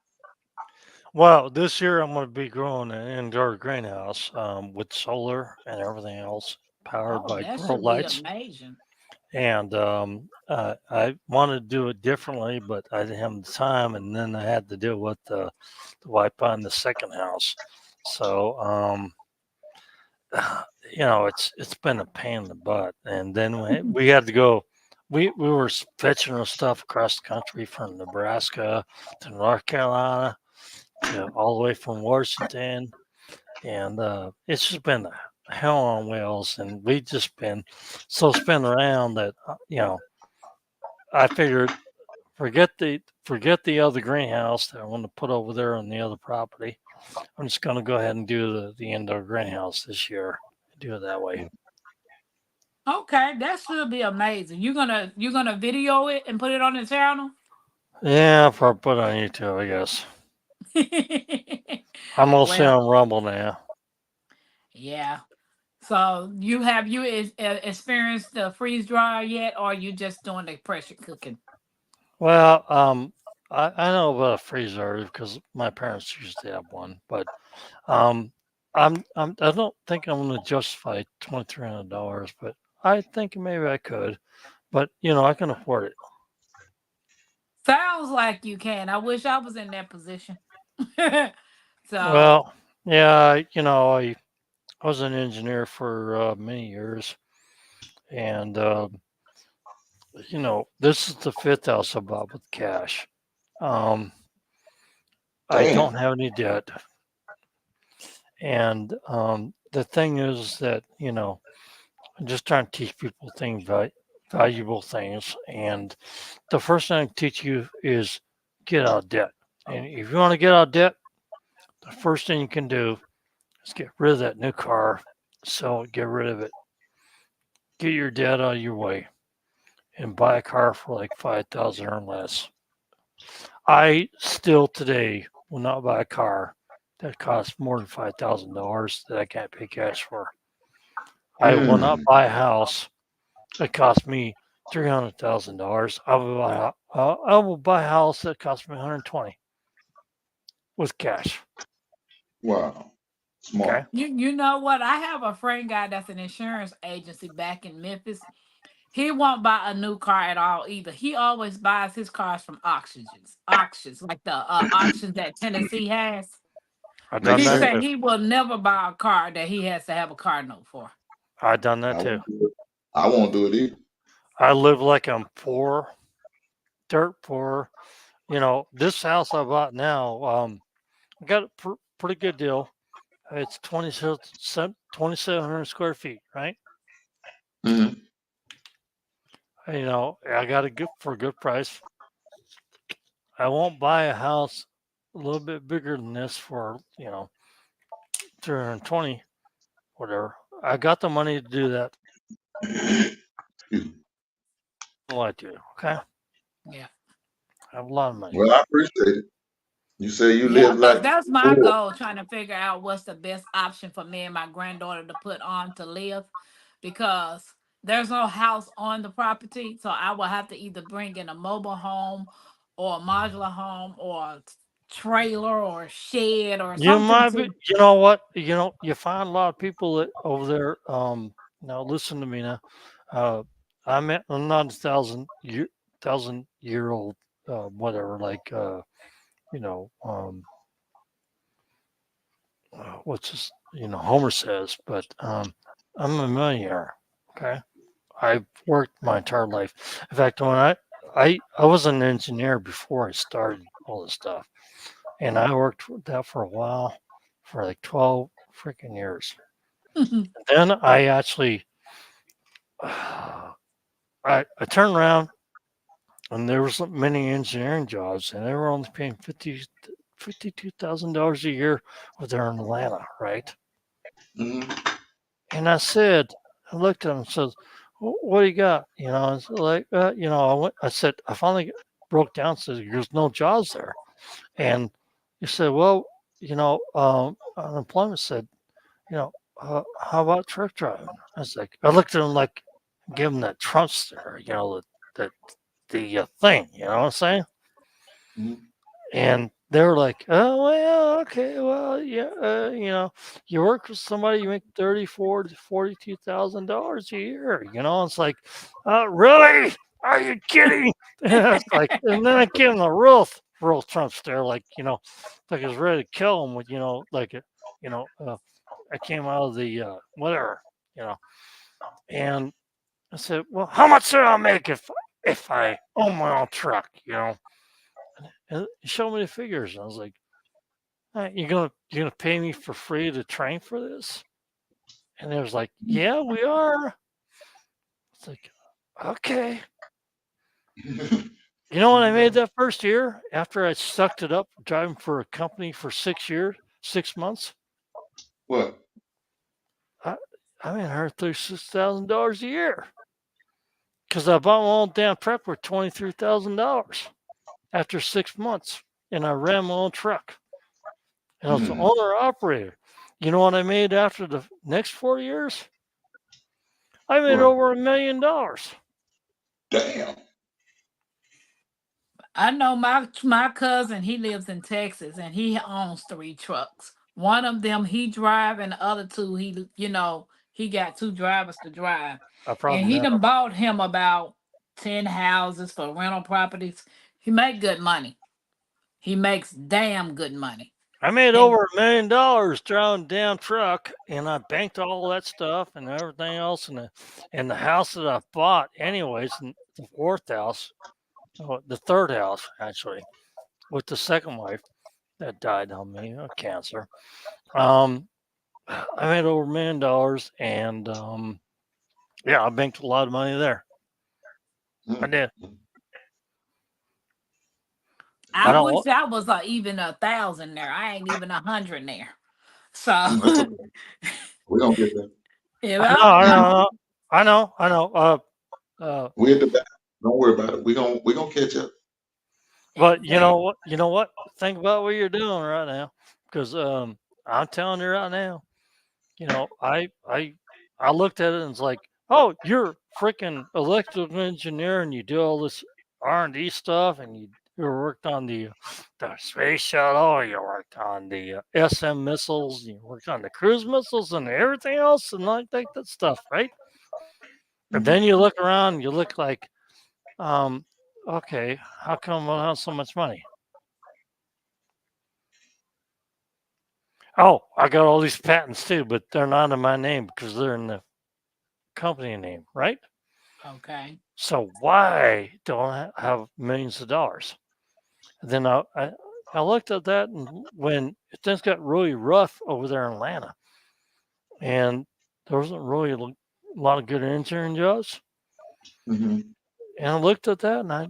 well, this year I'm going to be growing an indoor greenhouse with solar and everything else, powered Oh, by that grow should be lights. amazing. And I wanted to do it differently, but I didn't have the time, and then I had to deal with the wife buying the second house. So it's been a pain in the butt. And then we had to go. We were fetching our stuff across the country from Nebraska to North Carolina to all the way from Washington, and it's just been a hell on wheels. And we just been so spin around that I figured forget the other greenhouse that I want to put over there on the other property. I'm just going to go ahead and do the indoor greenhouse this year. Do it that way. Okay, that should be amazing. You're gonna video it and put it on the channel. Yeah, I'll probably put it on YouTube, I guess. I'm mostly Well, on Rumble now. yeah. So you experienced the freeze dryer yet, or you just doing the pressure cooking? Well, I know about a freezer because my parents used to have one, but um, I don't think I'm going to justify $2,300, but I think maybe I could. But I can afford it. Sounds like you can. I wish I was in that position. So, Well, yeah, I was an engineer for many years, and this is the fifth house I bought with cash. Um, I don't Damn. have any debt, and the thing is that I'm just trying to teach people things, valuable things, and the first thing I teach you is get out of debt. And if you want to get out of debt, the first thing you can do is get rid of that new car, sell it, get rid of it, get your debt out of your way, and buy a car for like 5,000 or less. I still today will not buy a car that costs more than $5,000 that I can't pay cash for. I will not Mm. buy a house that costs me $300,000. I will buy a house that costs me 120 with cash. Wow. Okay. Smart. you know what? I have a friend guy that's an insurance agency back in Memphis. He won't buy a new car at all either. He always buys his cars from auctions like the auctions that Tennessee has. I've done Makes He that said too. sense. he will never buy a car that he has to have a car note for. I've done that I too. won't do it. I won't do it either. I live like I'm poor, dirt poor. This house I bought now, I got a pretty good deal. It's 2,700 square feet, right? Hmm. I got it good for a good price. I won't buy a house a little bit bigger than this for 320. whatever. I got the money to do that. Excuse me. What I do, okay? Yeah. I have a lot of money. Well, I appreciate it. You say you Yeah, live because like that's my poor. goal, trying to figure out what's the best option for me and my granddaughter to put on to live, because there's no house on the property. So I will have to either bring in a mobile home or a modular home or a trailer or a shed or You something might be, to. you know what? You find a lot of people that over there. Now listen to me now. Uh, I'm not a thousand year old, whatever. Like, you know, what's this? Homer says, but I'm a millionaire. Okay, I've worked my entire life. In fact, when I was an engineer before I started all this stuff, and I worked with that for a while, for like 12 freaking years. Then I actually, I turned around and there was many engineering jobs, and they were only paying $52,000 a year over there in Atlanta, right? Mm-hmm. And I looked at him and said, "What do you got?" It's like, I said, I finally broke down and said, "There's no jobs there." And he said, "Well, unemployment said, how about truck driving?" I was like, I looked at him like, give him that Trump stare, the, the thing, you know what I'm saying? Mm-hmm. And they were like, "Oh, well, okay, well, yeah, you work with somebody, you make 34 to $42,000 a year." It's like, really? Are you kidding? It's like, and then I gave him a real Trump stare, like, like I was ready to kill him with, like, you know, uh, I came out of the whatever, you know, and I said, "Well, how much should I make if I own my own truck?" And he showed me the figures. And I was like, you're gonna pay me for free to train for this?" And they was like, "Yeah, we are." It's like, okay. You know what I made that first year after I sucked it up driving for a company for 6 years, 6 months? What? I, I made $136,000 a year because I bought my own damn truck for $23,000 after 6 months, and I ran my own truck, and I was the Mm, owner operator. You know what I made after the next 4 years? I made what? over $1 million. Damn. I know my cousin, he lives in Texas and he owns three trucks. One of them he drive and the other two he got two drivers to drive. I And probably he met. done bought him about 10 houses for rental properties. He make good money. He makes damn good money. I made And over $1 million driving a damn truck, and I banked all that stuff and everything else, and the house that I bought, anyways, and the fourth house, the third house actually, with the second wife that died on me of cancer. Um, I made over $1 million, and yeah, I banked a lot of money there. I Mm, did. mm. I I don't. wish I was even 1,000 there. I ain't even 100 there. So That's okay. We're gonna get there. if I know. I, I I'm know. I know. I know. Uh, We're at the back. Don't worry about it. We're gonna catch up. But you know exactly. what? You know what? Think about what you're doing right now, because I'm telling you right now. I looked at it and it's like, oh, you're freaking electrical engineer and you do all this R&D stuff, and you worked on the space shuttle, you worked on the SM missiles, you worked on the cruise missiles and everything else, and like that stuff, right? And Mhm. then you look around, and you look like, um, okay, how come I have so much money? Oh, I got all these patents too, but they're not in my name because they're in the company name, right? Okay. So why don't I have millions of dollars? And then I looked at that, and when things got really rough over there in Atlanta, and there wasn't really a lot of good engineering jobs, Mhm. and I looked at that, and I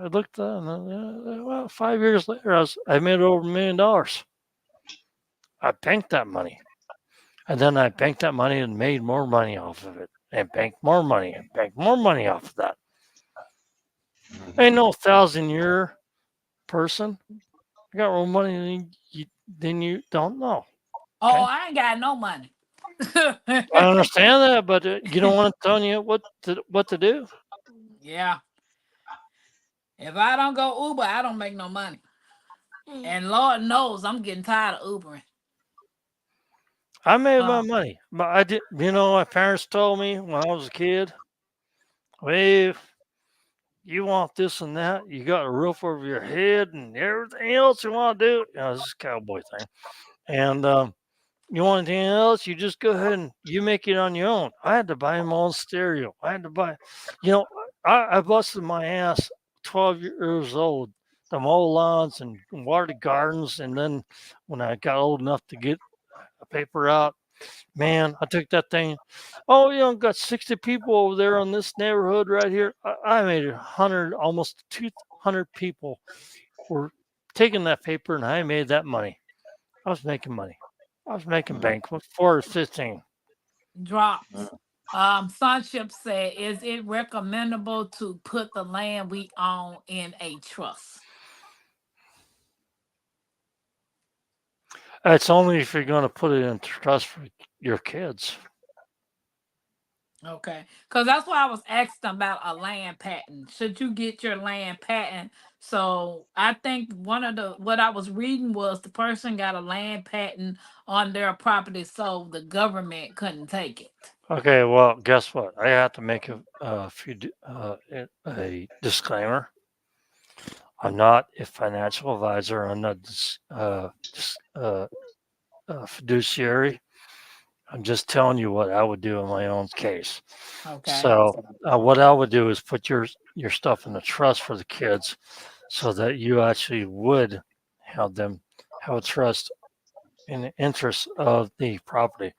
looked at, and well, 5 years later, I made over $1 million. I banked that money. And then I banked that money and made more money off of it, and banked more money and banked more money off of that. Ain't no 1,000-year person. I got more money than you don't know. Oh, Okay, I ain't got no money. I understand that, but you don't want to tell you what to do. Yeah. If I don't go Uber, I don't make no money. And Lord knows I'm getting tired of Ubering. I made my Oh, money, but I did. My parents told me when I was a kid, well, if you want this and that, you got a roof over your head and everything else you want to do. This is a cowboy thing. And you want anything else, you just go ahead and you make it on your own. I had to buy my own stereo. I had to buy, you know, I busted my ass 12 years old to mow lawns and water the gardens. And then when I got old enough to get a paper out, man, I took that thing. Oh, got 60 people over there in this neighborhood right here. I made 100, almost 200 people were taking that paper, and I made that money. I was making money. I was making bank with 4 or 15. drops. Sonship said, is it recommendable to put the land we own in a trust? It's only if you're going to put it in trust for your kids. Okay. Because that's why I was asking about a land patent. Should you get your land patent? So I think what I was reading was the person got a land patent on their property so the government couldn't take it. Okay, well, guess what? I have to make a disclaimer. I'm not a financial advisor. I'm not a fiduciary. I'm just telling you what I would do in my own case. Okay. So, what I would do is put your stuff in a trust for the kids, so that you actually would have them have a trust in the interest of the property.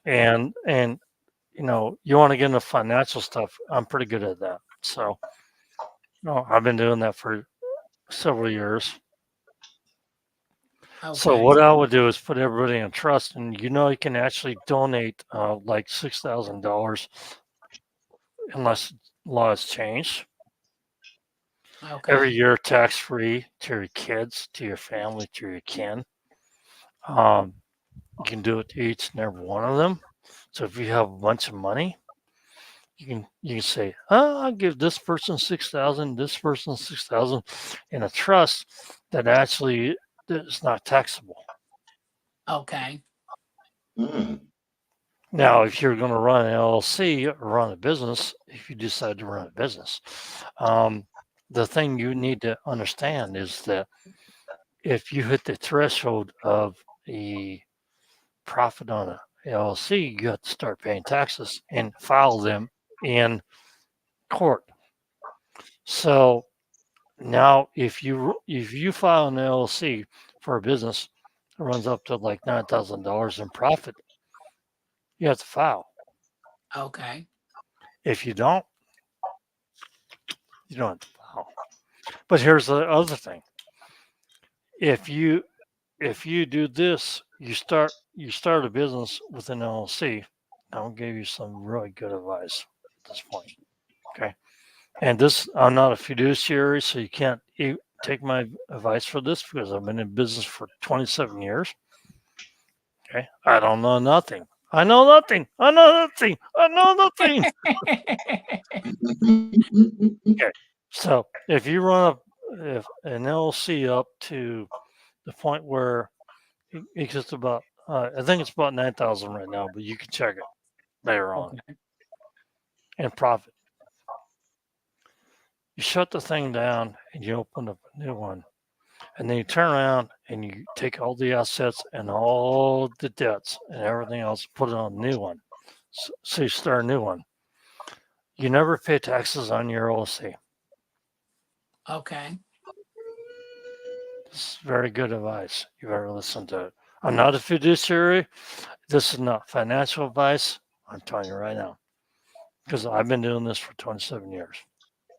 And you want to get into financial stuff. I'm pretty good at that. So, no, I've been doing that for several years. So Okay. what I would do is put everybody in trust, and you can actually donate like $6,000 unless laws change every Okay. year, tax free to your kids, to your family, to your kin. Um, you can do it to each and every one of them. So if you have a bunch of money, you can say, oh, I'll give this person 6,000, this person 6,000, in a trust that actually is not taxable. Okay. Mm. Now, if you're going to run an LLC or run a business, if you decide to run a business, um, the thing you need to understand is that if you hit the threshold of the profit on a LLC, you have to start paying taxes and file them in court. So now, if you file an LLC for a business that runs up to like $9,000 in profit, you have to file. Okay. If you don't, you don't have to file. But here's the other thing: if you do this, you start a business with an LLC. I'll give you some really good advice at this point. Okay, and this I'm not a fiduciary, so you can't take my advice for this because I've been in business for 27 years. Okay, I don't know nothing. I know nothing. I know nothing. I know nothing. Okay, so if you run up if an LLC up to the point where it's just about, I think it's about 9,000 right now, but you can check it later on. Okay. And profit. You shut the thing down and you open up a new one. And then you turn around and you take all the assets and all the debts and everything else, put it on a new one. So you start a new one. You never pay taxes on your LLC. Okay. This is very good advice. You better listen to it. I'm not a fiduciary. This is not financial advice. I'm telling you right now, because I've been doing this for 27 years.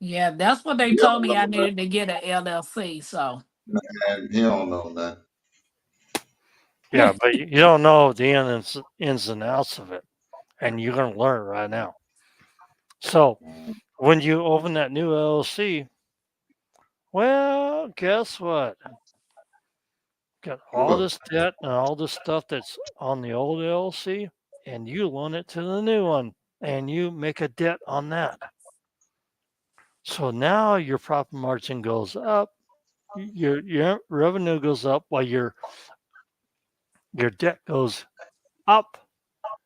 Yeah, that's what they He told don't me I know needed to get a LLC. So nothing. He don't know nothing. Yeah, but you don't know the ins and outs of it, and you're going to learn it right now. So when you open that new LLC, well, guess what? Got all Well, this debt and all this stuff that's on the old LLC, and you loan it to the new one, and you make a debt on that. So now your profit margin goes up, your revenue goes up while your debt goes up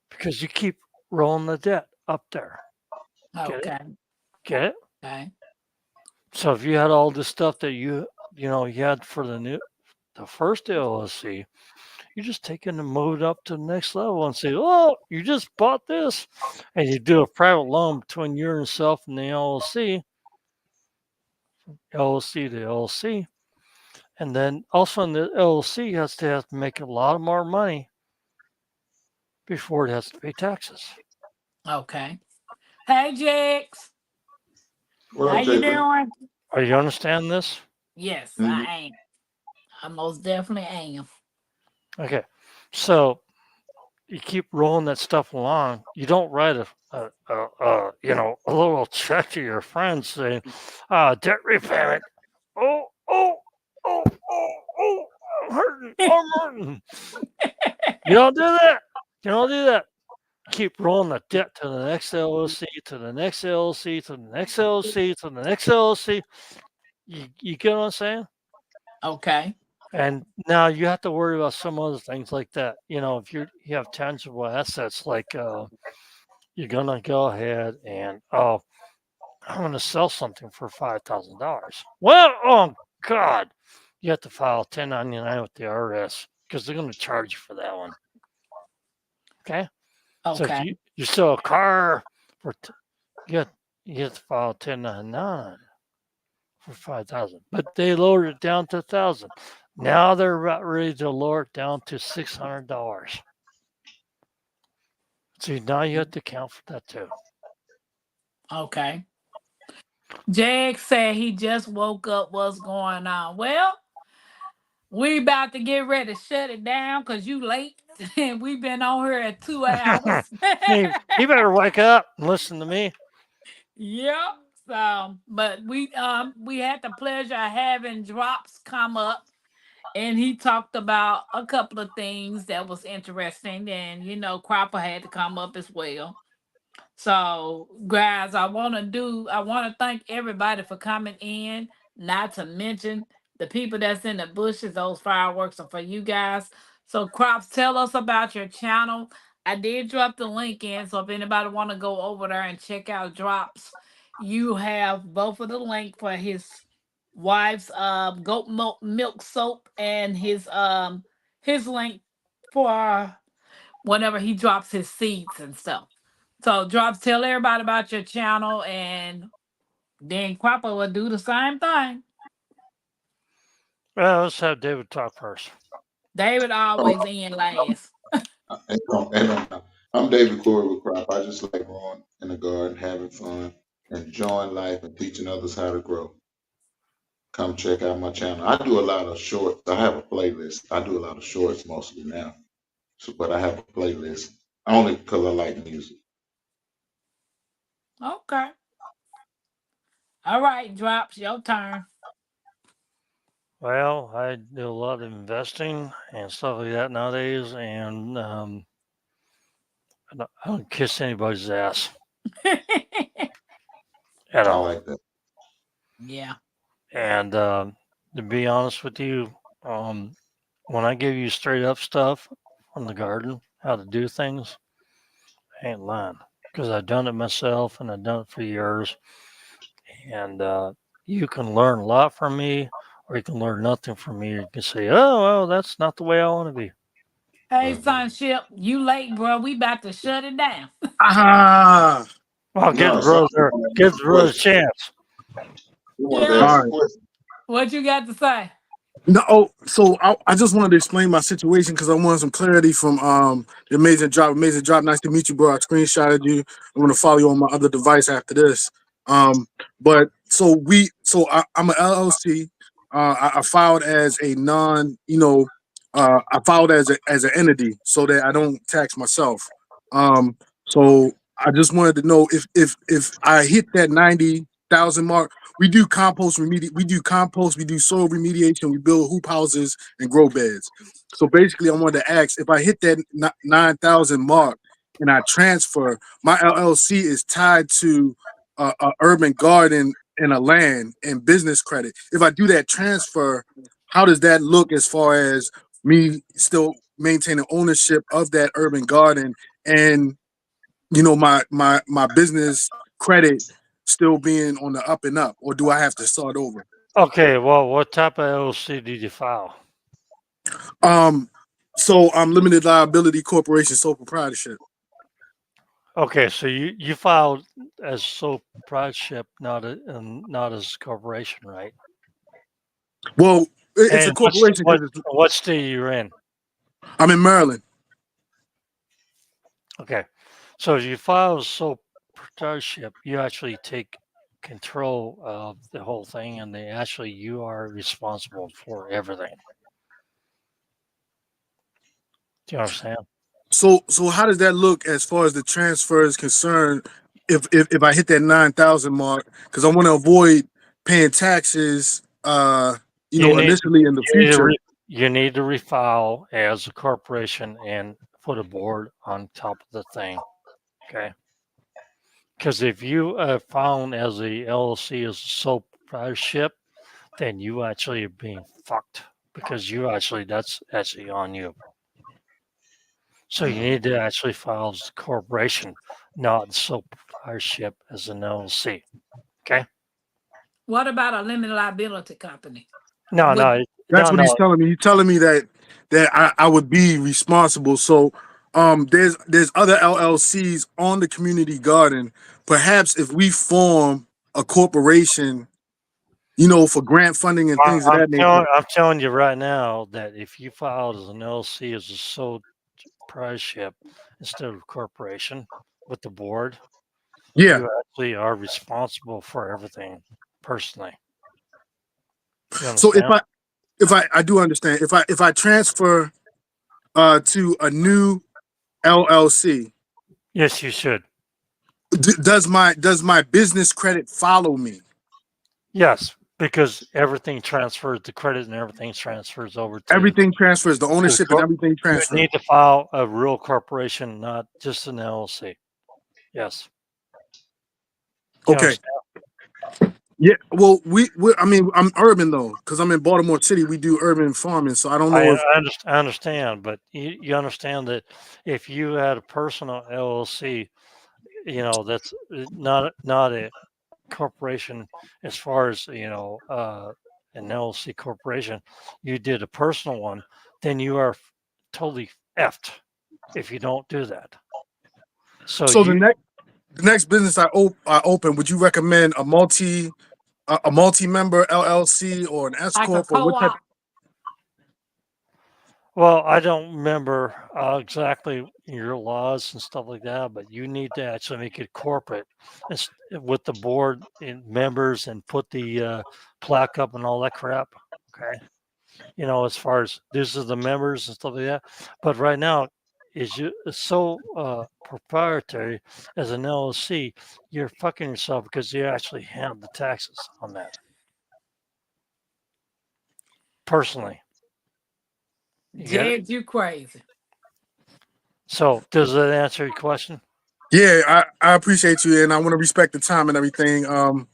because you keep rolling the debt up there. Get it? Okay. Get it? Okay. So if you had all this stuff that you had for the first LLC, you just take it and move it up to the next level and say, "Oh, you just bought this," and you do a private loan between you and yourself and the LLC to LLC, and then also in the LLC has to make a lot of more money before it has to pay taxes. Okay. Hey, Jix. what How up, you JB? doing? Are you understand this? Yes, Mm-hmm. I am. I most definitely am. Okay, so you keep rolling that stuff along. You don't write a little check to your friends saying, debt repayment. Oh, oh, oh, oh, oh, I'm hurting. I'm hurting. You don't do that. You don't do that. Keep rolling the debt to the next LLC, to the next LLC, to the next LLC, to the next LLC. You get what I'm saying? Okay. And now you have to worry about some other things like that. If you have tangible assets like you're gonna go ahead and I'm gonna sell something for $5,000. Well, oh God, you have to file 1099 with the IRS because they're gonna charge you for that one. Okay, so if Okay. you sell a car for you have, you have to file 1099 for 5,000, but they lowered it down to 1,000. Now they're about ready to lower it down to $600. See, now you have to account for that too. Okay. Jag said he just woke up. What's going on? Well, we about to get ready to shut it down because you late. And we've been on here at 2 hours. He better wake up and listen to me. Yep. So, but we had the pleasure of having Drops come up, and he talked about a couple of things that was interesting, and Cropper had to come up as well. So, guys, I want to thank everybody for coming in, not to mention the people that's in the bushes. Those fireworks are for you guys. So, Crops, tell us about your channel. I did drop the link in, so if anybody want to go over there and check out Drops, you have both of the link for his wife's goat milk soap and his link for whenever he drops his seeds and stuff. So Drops, tell everybody about your channel, and then Cropper will do the same thing. Well, let's have David talk first. David Oh, always in last. I'm David Corey with Crop. I just like growing in the garden, having fun, enjoying life, and teaching others how to grow. Come check out my channel. I do a lot of shorts. I have a playlist. I do a lot of shorts mostly now, but I have a playlist only because I like music. Okay. All right, Drops, your turn. Well, I do a lot of investing and stuff like that nowadays, and I don't kiss anybody's ass at I all. like that. Yeah. And to be honest with you, um, when I give you straight up stuff from the garden, how to do things, I ain't lying because I've done it myself and I've done it for years. And you can learn a lot from me, or you can learn nothing from me. You can say, "Oh, well, that's not the way I want to be." Hey, Right. Sunship, you late, bro. We about to shut it down. Ah, Well, give the No, so brother, give the brother a chance. you want to Yeah. all ask a right. question? What you got to say? No, so I just wanted to explain my situation because I wanted some clarity from the amazing drop. Amazing drop. Nice to meet you, bro. I screenshotted you. I'm gonna follow you on my other device after this. But I'm a LLC. I filed as a non, I filed as an entity so that I don't tax myself. Um, so I just wanted to know if I hit that 90,000 mark. We do compost, we do soil remediation, we build hoop houses and grow beds. So basically, I wanted to ask if I hit that 9,000 mark and I transfer, my LLC is tied to a urban garden and a land and business credit. If I do that transfer, how does that look as far as me still maintaining ownership of that urban garden and my business credit still being on the up and up, or do I have to start over? Okay, well, what type of LLC did you file? um so I'm limited liability corporation, sole proprietorship. Okay, so you filed as sole proprietorship, not as a corporation, right? Well, it's a And corporation because what state you're in? I'm in Maryland. Okay, so if you file as sole proprietorship, you actually take control of the whole thing, and you are responsible for everything. Do you understand? So how does that look as far as the transfer is concerned? If I hit that 9,000 mark, because I want to avoid paying taxes, You need initially in the you need to future. you need to refile as a corporation and put a board on top of the thing. Okay, because if you found as a LLC as a sole proprietorship, then you actually are being fucked because that's actually on you. So you Mm. need to actually file as a corporation, not sole proprietorship as an LLC. Okay? What about a limited liability company? No, Would no, That's no, what he's no. telling me. He's telling me that I would be responsible. So there's other LLCs on the community garden. Perhaps if we form a corporation, for grant funding and things of that nature. I'm telling you right now that if you filed as an LLC as a sole proprietorship instead of corporation with the board, Yeah. you actually are responsible for everything personally. You So understand? I do understand. If I transfer to a new LLC, Yes, you should. does my business credit follow me? Yes, because everything transfers, the credit and everything transfers over Everything transfers, the to the ownership and corp. everything You transfers. need to file a real corporation, not just an LLC. Yes, you Okay. understand? Yeah. Well, I mean, I'm urban though, because I'm in Baltimore City. We do urban farming, so I don't know if. I understand, but you understand that if you had a personal LLC, that's not a corporation as far as an LLC corporation. You did a personal one, then you are totally effed if you don't do that. So So you the next business I open, would you recommend a multi-member LLC or an S like a corp or what type? co-op? Well, I don't remember exactly your laws and stuff like that, but you need to actually make it corporate with the board and members and put the plaque up and all that crap. Okay. As far as these are the members and stuff like that. But right now, it's so proprietary as an LLC, you're fucking yourself because you actually have the taxes on that personally. You get it? Jed, you crazy. So does that answer your question? Yeah, I appreciate you, and I want to respect the time and everything.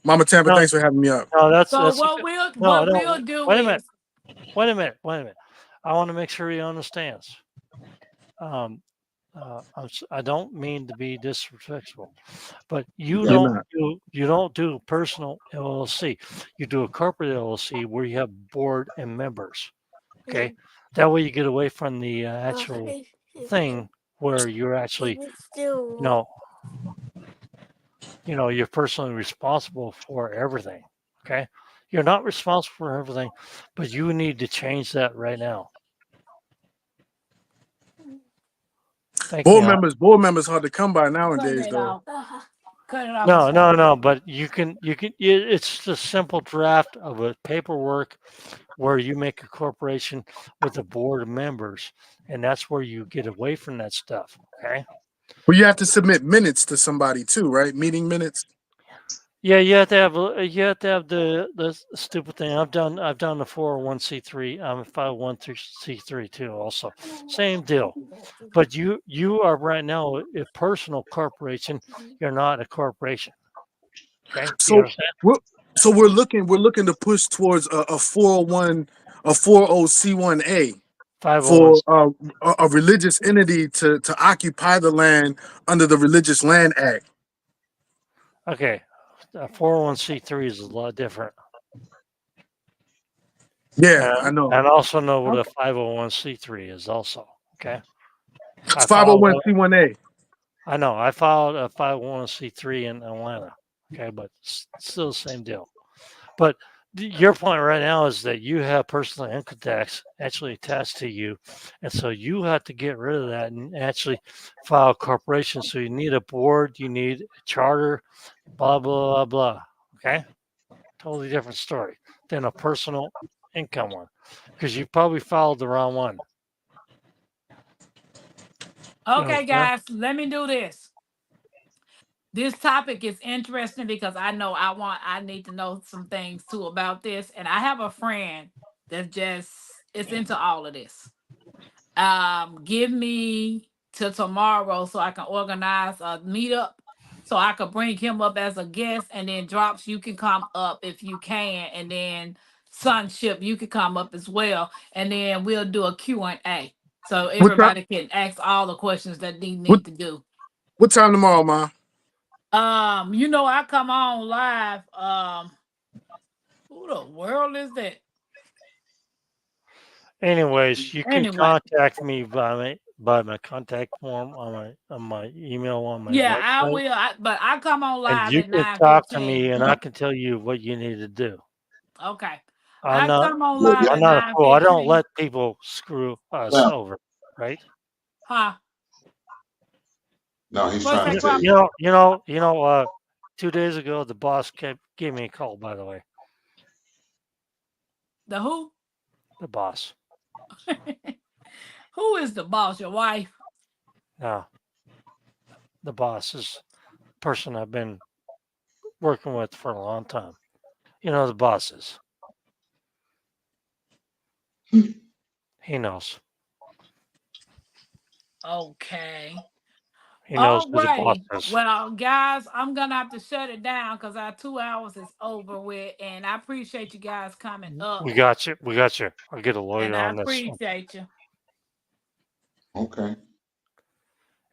Mama Tampa, No, thanks for having me up. no, So that's a what good. we'll No, what we'll no. do Wait a minute. is Wait a minute. I want to make sure he understands. Um, I don't mean to be disrespectful, but You you got don't it. Amen. do personal LLC. You do a corporate LLC where you have board and members. Okay, that way you get away from the actual thing where you're actually, you know, you're personally responsible for everything. Okay, you're not responsible for everything, but you need to change that right now. Thank me, Board huh? members, board members hard to come by turn nowadays, that though. off. Cut it off and No, start no, again. no. But it's the simple draft of a paperwork where you make a corporation with a board of members, and that's where you get away from that stuff. Okay. Well, you have to submit minutes to somebody too, right? Meeting minutes. Yeah, you have to have the stupid thing. I've done the 401c3. I'm a 501c3 too. Also, same deal. But you are right now a personal corporation. You're not a corporation. Okay, do you So understand? we're we're looking to push towards a 401 a 40C1A Five hundred one. for a religious entity to occupy the land under the Religious Land Act. Okay, 401c3 is a lot different. Yeah, I And know. and also know what a Okay. 501c3 is. Also, okay. It's I filed. 501C1A. I know. I filed a 501c3 in Atlanta. Okay, but still the same deal. But your point right now is that you have personal income tax actually attached to you, and so you have to get rid of that and actually file a corporation. So you need a board, you need a charter, blah blah blah blah. Okay, totally different story than a personal income one, because you probably filed the wrong one. You Okay, understand? guys, let me do this. This topic is interesting because I need to know some things too about this. And I have a friend that just is into all of this. Give me till tomorrow so I can organize a meetup so I could bring him up as a guest, and then drops, you can come up if you can, and then sonship, you can come up as well, and then we'll do a Q&A so What time? everybody can ask all the questions that they What need to do. what time tomorrow, ma? I come on live. Who the world is that? Anyways, you can Anyway, contact me by my contact form on my email on my yeah, I website, will. But I come on and live you at can nine talk to fifteen. me, and I can tell you what you need to do. Okay. I'm I not come on Yeah, live I'm at not a nine fool. I don't fifteen. let people screw us yeah. over, right? Huh? No, he's What's trying that, to tell You you. Crumpy? know, you know, you know. 2 days ago, the boss gave me a call. By the way, The who? the boss. Who is the boss? Your wife? Now, the boss is a person I've been working with for a long time. You know, the bosses. He knows. Okay. He knows All who the boss righty. is. Well, guys, I'm gonna have to shut it down because our 2 hours is over with, and I appreciate you guys coming up, We got you. We got you. I'll get a and lawyer I on this one. appreciate you. Okay.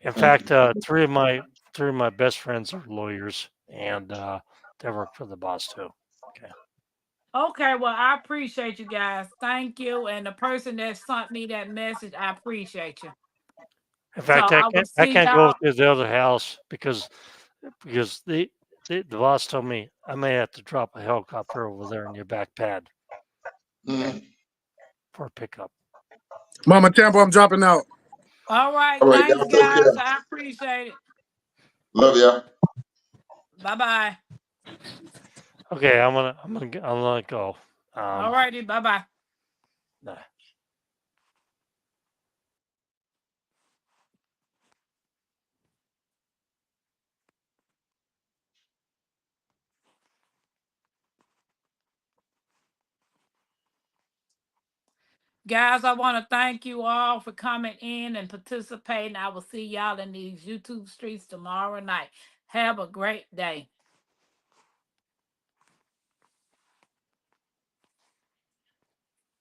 In Thank you. fact, three of my best friends are lawyers, and they work for the boss too. Okay. Okay, well, I appreciate you guys. Thank you, and the person that sent me that message, I appreciate you. In So fact, I I will can't I see can't go y'all. to the other house because the boss told me I may have to drop a helicopter over there in your back pad. Okay, Mhm. for a pickup. Mama Tampa, I'm dropping out. All right, All right, thanks, y'all take guys. care. I appreciate it. Love y'all. Bye bye. Okay, I'm gonna go. All Um, righty, bye bye. nah. Guys, I want to thank you all for coming in and participating. I will see y'all in these YouTube streets tomorrow night. Have a great day.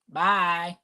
Bye.